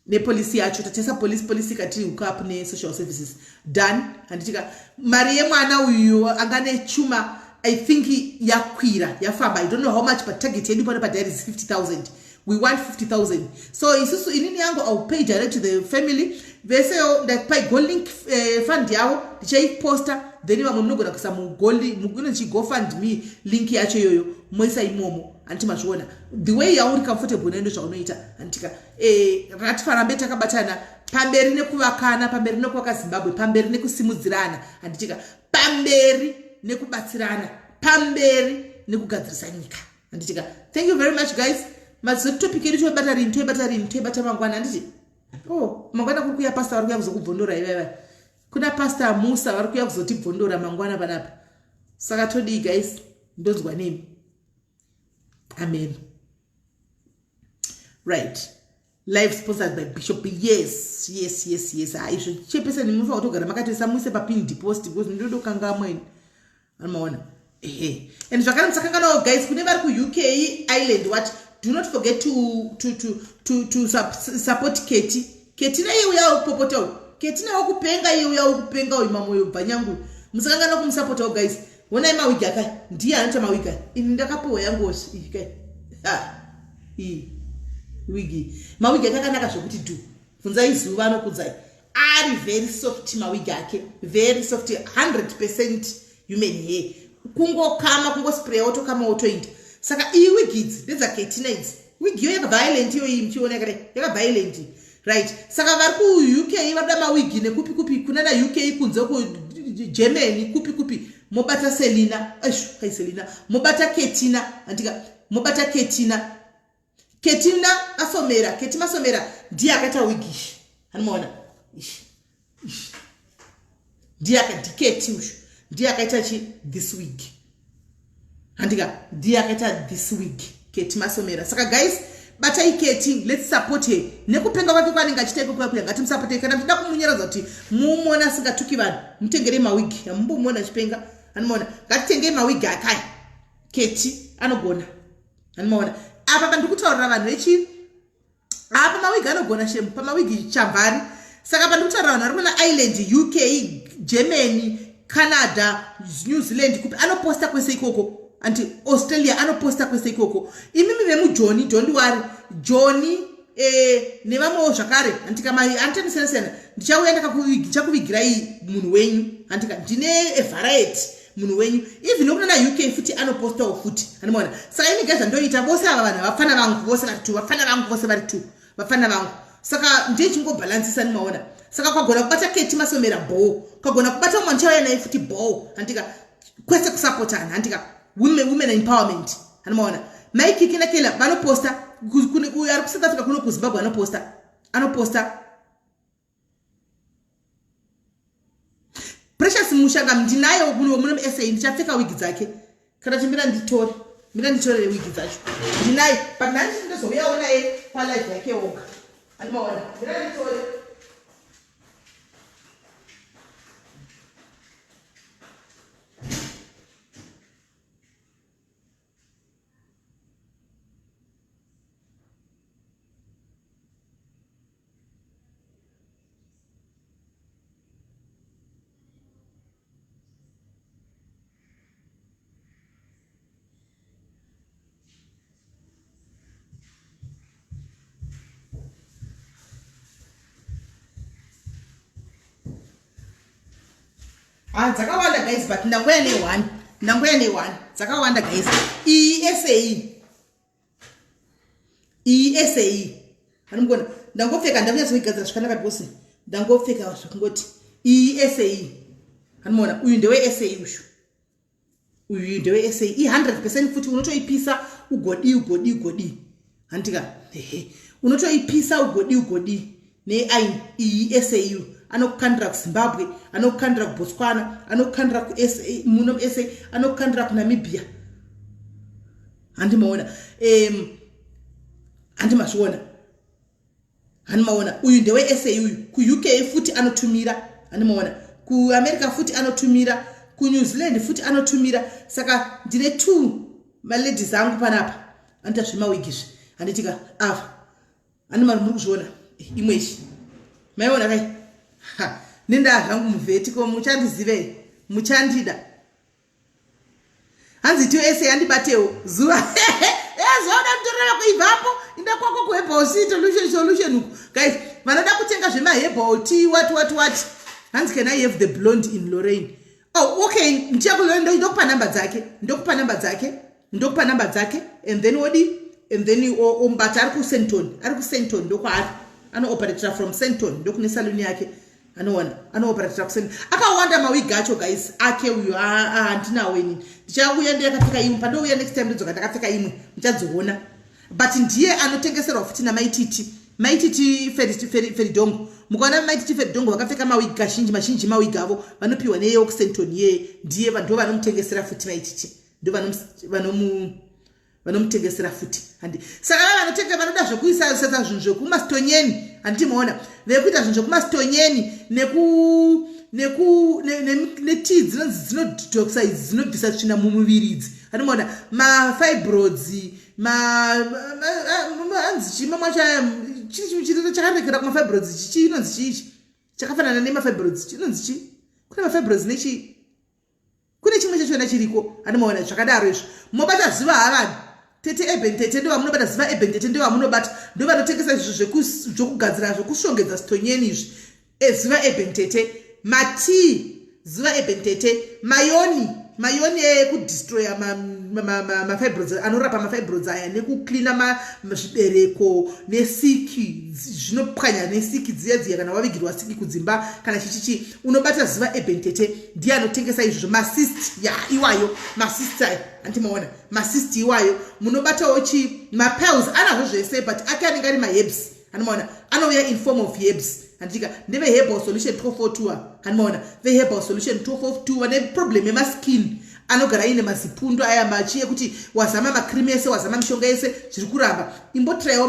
nepolisi yacho tatesa police kati hook up ne social services done handitika mari yemwana uyu angane chuma I think yakwira yafamba I don't know how much but target yedu pano padare is 50,000 we want 50,000 so isusu inini yangu I'll pay direct to the family veseo ndapay GoLink fund yawo ndichaiposta then vamwe munogona kuisa mugondi GoFundMe link yacho yoyo moisa imomo antimazviona the way yauri comfortable nendo zvaunoita antika ratifarambe takabatana pamberi nekuvakana pamberi nekuvaka Zimbabwe pamberi nekusimudzirana anditika pamberi nekubatsirana pamberi nekugadzirisa nyika anditika thank you very much guys topic yedu toibata mangwana anditi mangwana kuri kuya pastor vari kuya kuzokubvondora ivava kuna pastor Musa vari kuya kuzotibvondora mangwana panapa saka todii guys ndonzwa nemi amen right live sponsored by Bishop yes izvo chepesa nemufa kutogara makatoisa muise papin deposit because ndodo kanga amweni anomaona and zvakare musakanganawo guys kune vari kuuk island what do not forget to support Keti na iye uya popota Keti na wakupenga iye uya kupenga imamoyo banyangu musakangana kumsupport guys wona imawigi aka ndiye anoita mawigi ini ndakapowa yangu ikai wigi mawigi akanaka zvokuti do funza izuva anokudzai ari very soft mawigi ake very soft 100% human hair kungokama kungospray wotokama wotoinda saka iyi wigi idzi ndedzaKetina idzi wigi yo yakaviolent iyo iyi muchiona yakaviolent right saka vari kuuk vanoda mawigi nekupi kuna na uk kunze kugermany kupi mobata Selina Selina mobata Ketina andika mobata Ketina asomera Ketima asomera ndiye akaita wigi anomaona ndiye akadiketi usho ndiye akaita this week andika ndiye akaita this week Ketima asomera saka guys batai Keti let's support her nekupenga kwake kwanenge achiteko kwakuya ngatimsupport kana mtida kumunyeredza kuti mumona singatuki vanhu mutengere mawigi yamumbomona chipenga anomaona ngatitengei mawigi akai Keti anogona anomaona apa pandikutaurira vanhu vechi apa mawigi anogona shemu pamawigi chamvari saka pandikutaurira vanhu vari kuna Ireland UK Germany Canada New Zealand kupi anoposta kwese ikoko anti Australia anoposta kwese ikoko imimi vemujoni don't worry Joni nevamwewo zvakare antika antenisiyana ndichauya ndakakuvigirai munhu wenyu antika ndine variety munhu wenyu even nokuna na UK futi anopostawo futi anomaona saka ini guys ndoita vose ava vanhu vafana vangu vose vari tu vafana vangu vose vari tu vafana vangu saka ndechingobhalansisa nimaona saka kwagona kubata Keti masomera bow kwagona kubata umwe ndichauya naye futi bow antika kwese kusupportana antika women empowerment anomaona maikiki nakela vanoposta uyo ari kuSouth Africa kuno kuZimbabwe anoposta Precious Mushanga ndinayo muna SA ndichapfeka wigi dzake kana chimbira nditorere wigi dzacho ndinayo but nani ndizouyawo naye palive yake oga anomaona ndira nditore dzakawanda guys but ndangoya ne1 dzakawanda guys ESA anongona ndangopfeka ndakunyatsoigadzira zvakanaka because ndangopfeka zvakungoti ESA anomona uyu ndewe SA ushu uyu ndewe SA 100% futi unotoipisa ugodi andika unotoipisa ugodi ne ESAU anokukandira kuZimbabwe anokukandira kuBotswana anokukandira kuSA muno SA anokukandira kuNamibia handimaona handimazviona handimaona uyu ndewe SA uyu kuUK futi anotumira handimaona kuAmerica futi anotumira kuNew Zealand futi anotumira saka ndine 2 maladies angu panapa anditazvimawigizvi handitika ava handimari muri kuzviona imwechi maiona kai nenda zvangu muvheti ko muchandizivei muchandida hanzi tiyo ese yandibatewo zuva zoda kutorera kuibvapo inda kwako kuherbal solution uku guys vanoda kutenga zvemaherbal tea what hanzi can I have the blonde in Lorraine okay ndokupa namba dzake and then ombata ari kuSenton ndokwaari anooperatira from Senton ndokune saluni yake anoperatira kuSenton akawanda mawigi acho guys ake uyo handinawo ini ndichauya ndakapfeka imwe pandouya next time ndidzoka ndakapfeka imwe muchadziona but ndiye anotengeserwa futi namaititi feridongo mukaona maititi feridongo vakapfeka mawigi mazhinji mawigi avo vanopiwa neyo kuSenton ndiye ndo vanomutengesera futi maititi ndo vanomutengesera futi handi saka vanotenga vanoda zvokuisa zvinhu zvokumastonyeni handitimaona vekuita zvinhu zvokumastonyeni netii dzinodetoxa idzi dzinobvisa tsvina mumuviri idzi anomaona mafibroids hanzi chimamwacha chiri chakarekera kumafibroids chinonzi chiichi chakafanana nemafibroids chinonzi chi kune mafibroids nechi kune chimwe chachona chiriko anomaona zvakadaro izvo mobata ziva havanhu tete eben tete ndo vamunobata ziva eben tete ndo vamunobata ndo vanotengesa izvo zvokugadzira zvokushongedza stonyeni izvi ziva eben tete matii ziva eben tete mayoni ekudestroya mafibroids anorapa mafibroids aya nekuklina zvibereko nesiki zvinopwanya nesiki dziya kana wavigirwa siki kudzimba kana chichichi unobata ziva eben tete ndiye anotengesa izvozvo masist iwayo masist aya antimaona masist iwayo munobatawo mapills anazvo zvese but ake anenge ari maherbs anomaona anouya in form of herbs andika ndeve-herbal solution 1242 anomaona ve-herbal solution 1242 vane problem yemaskin anogara ine mazipundo aya machi ekuti wazama makrim ese wazama mishonga yese zviri kuramba imbotiraiwo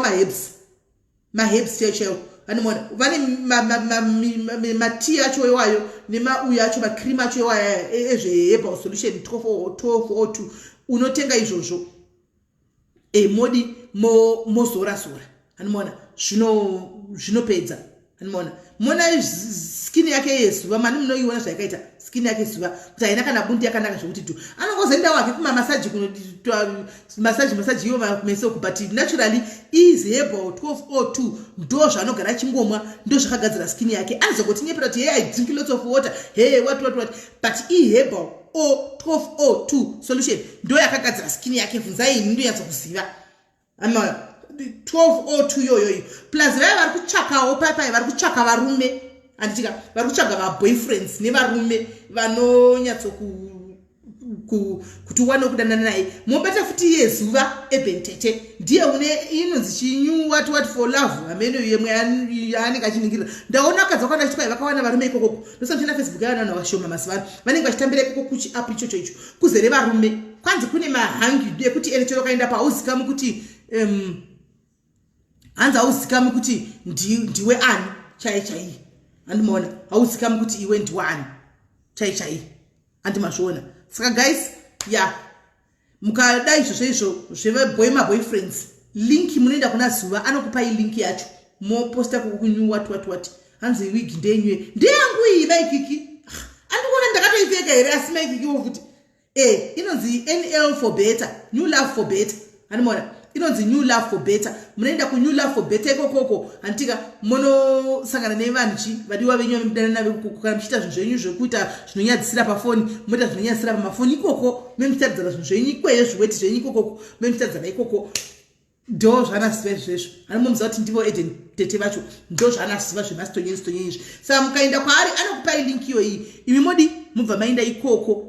maherbs chaiwo anomaona vane matii acho iwayo nemauyo acho makrim acho iwayo ezve-herbal solution 1242 unotenga izvozvo modi mozora-zora anomaona zvinopedza anomaona mona skin yake yezuva mani munoiona zvayakaita skin yake yezuva kuti haina kana bundi yakanaka zvokuti tu anongozoenda wake kumamasaji masaji iwo meso but naturally is-herbal 1202 ndo zvaanogara achingomwa ndo zvakagadzira skin yake anozogotinyepera kuti hey I drink lots of water hey what but i-herbal 1202 solution ndo yakagadzira skin yake bvunzai ini ndoyatsokuziva anomaona 1202 yoyoyo plus vaya vari kutsvakawo papai vari kutsvaka varume anditika vari kutsvaga vaboyfriends nevarume vanonyatso kuti uwane kudanana naye mobata futi yezuva eben tete ndiye une inonzi chinyu what for love amene yemwe yaanenge achiningirira ndaona akadza kwanda chipai vakawana varume ikokoko ndosamchena Facebook yawana vanhu vashoma masivano vanenge vachitambira ikoko kuchiapp ichocho icho kuzere varume kwanzi kune mahangi ekuti ene chero kaenda pauzikamu kuti hanzi hauzikamu kuti ndiwe ani chai andimona hauzikamu kuti iwe ndiwe ani chai andimazviona saka guys mukada izvo zvemaboyfriends link munoenda kuna zuva anokupai link yacho moposta kukunyu what hanzi wigi ndenywe ndeyangu iyi maikiki andikuona ndakatoipfeka here asi maikikiwo futi inonzi NL for better new love for better andimona inonzi new love for better munoenda ku new love for better ikokoko antika munosangana nevanhu vadiwa venyu vamudanana navo kana muchiita zvinhu zvenyu zvekuita zvinonyadzisira pafoni moita zvinonyadzisira pamafoni ikoko memuchitadzana zvinhu zvenyu ikweyo zviweti zvenyu ikokoko memuchitadzana ikoko ndo zvaanasiva izvezvo anomuudza kuti ndivo eden tete vacho ndo zvaanasiva zvemasitonyeni izvi saka mukaenda kwaari anokupai link iyoyi imi modi mubva maenda ikoko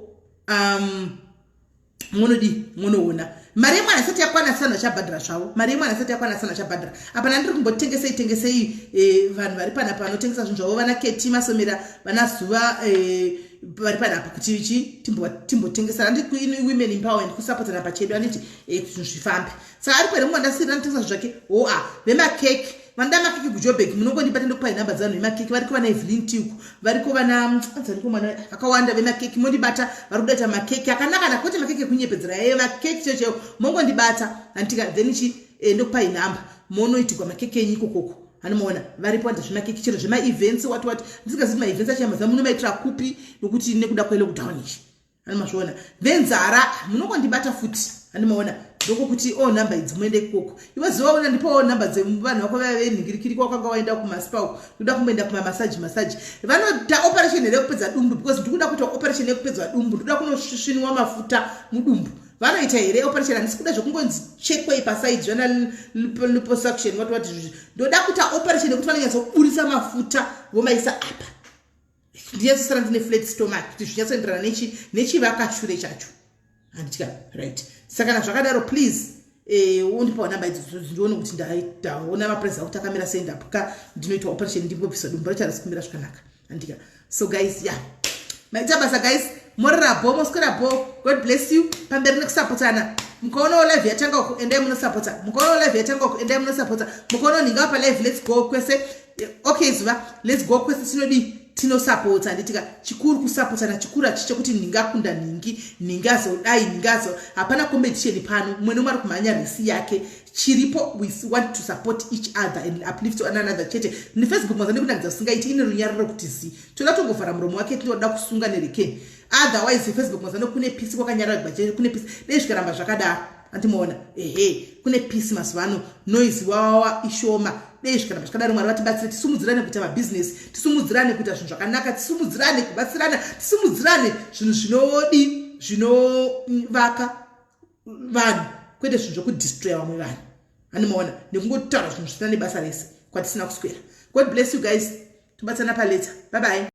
munoona mari yemwana isati yakwana sana chabhadhara zvavo mari yemwana isati yakwana sana chabhadhara apana ndiri kumbotengesei vanhu vari panapa vanotengesa zvinhu zvavo vana Keti Masomera vana Zuva vari panapa kuti ichi timbotengesana ndikuini women empowerment kusapotana pachedu aniti zvinhu zvifambe saka ari kwere mumwandasirira anotengesa zvinhu zvake vemakeki vanda makeki kuJoburg munongondibata ndokupai nhamba dzanhu vemakeki variko vana Evelyn Tiku variko vana dzariko mwana vakawanda vemakeki mondibata vari kudaita makeki akanaka nakwete makeki ekunyepedzera makeki cheche mongondibata antika then ichi ndokupai nhamba monoitirwa makeki enyu ikokoko anomaona varipo wanda zvemakeki chero zvema-events what ndisingazivi ma-events achiyamaza munomaitira kupi nokuti nekuda kwelockdown ichi anomazviona venzara munongondibata futi anomaona ndokuti nhamba idzi muende ikoko iwe zivaona ndipowo nhamba dzevanhu vako vaya venhingirikiri kwakanga waenda kumaspa kuda kumboenda kumamasaji vanoita operation here yekupedza dumbu because ndikuda kuita operation yekupedza dumbu ndoda kunosvinwa mafuta mudumbu vanoita here operation handisi kuda zvokungonzi chekwei pasaidi zvana liposuction what ndoda kuita operation yekuti vanonyatsoburisa mafuta vomaisa apa ndiyesosara ndine flat stomach kuti zvinyatsoenderana nechivakashure chacho handitika right saka zvakadaro please undipawo nhamba idzi ndione kuti ndaona mapuraizi akuti akamira sei ndapuka ndinoita operation ndimbopiswa dumbu richarisi kumira zvakanaka handika so guys maita basa guys morarabo moswerabo god bless you pamberi nekusapotana mukaonawo live yatanga uku endai munosapota mukaonawo live yatanga uku endai munosapota mukaonawo ninga pa live let's go kwese okay zuva let's go kwese sinodi tinosapota handitika chikuru kusapotana chikuru hachicho kuti ndingakunda ningi azodai ningazo hapana competition pano mumwe nomwe ari kumhanya resi yake chiripo we want to support each other and uplift one another chete nefacebook mazane kunangidza kusingaiti ine runyararo kuti toda tongovhara muromo wake tinoda kusunga nerekeni otherwise Facebook mazane kune peace kwakanyarara bajeti kune peace dai zvikaramba zvakadaro andimoona kune peace mazuvano noise wawa ishoma dai zvikaramba zvakadaro Mwari vatibatsire tisumudzirane kuita mabusiness tisumudzirane kuita zvinhu zvakanaka tisumudzirane kubatsirana tisumudzirane zvinhu zvinodi zvinovaka vanhu kwete zvinhu zvokudestroya vamwe vanhu andimoona nekungotaura zvinhu zvisina nebasa rese kwatisina kuswera. God bless you guys, tibatsana paleta, bye bye.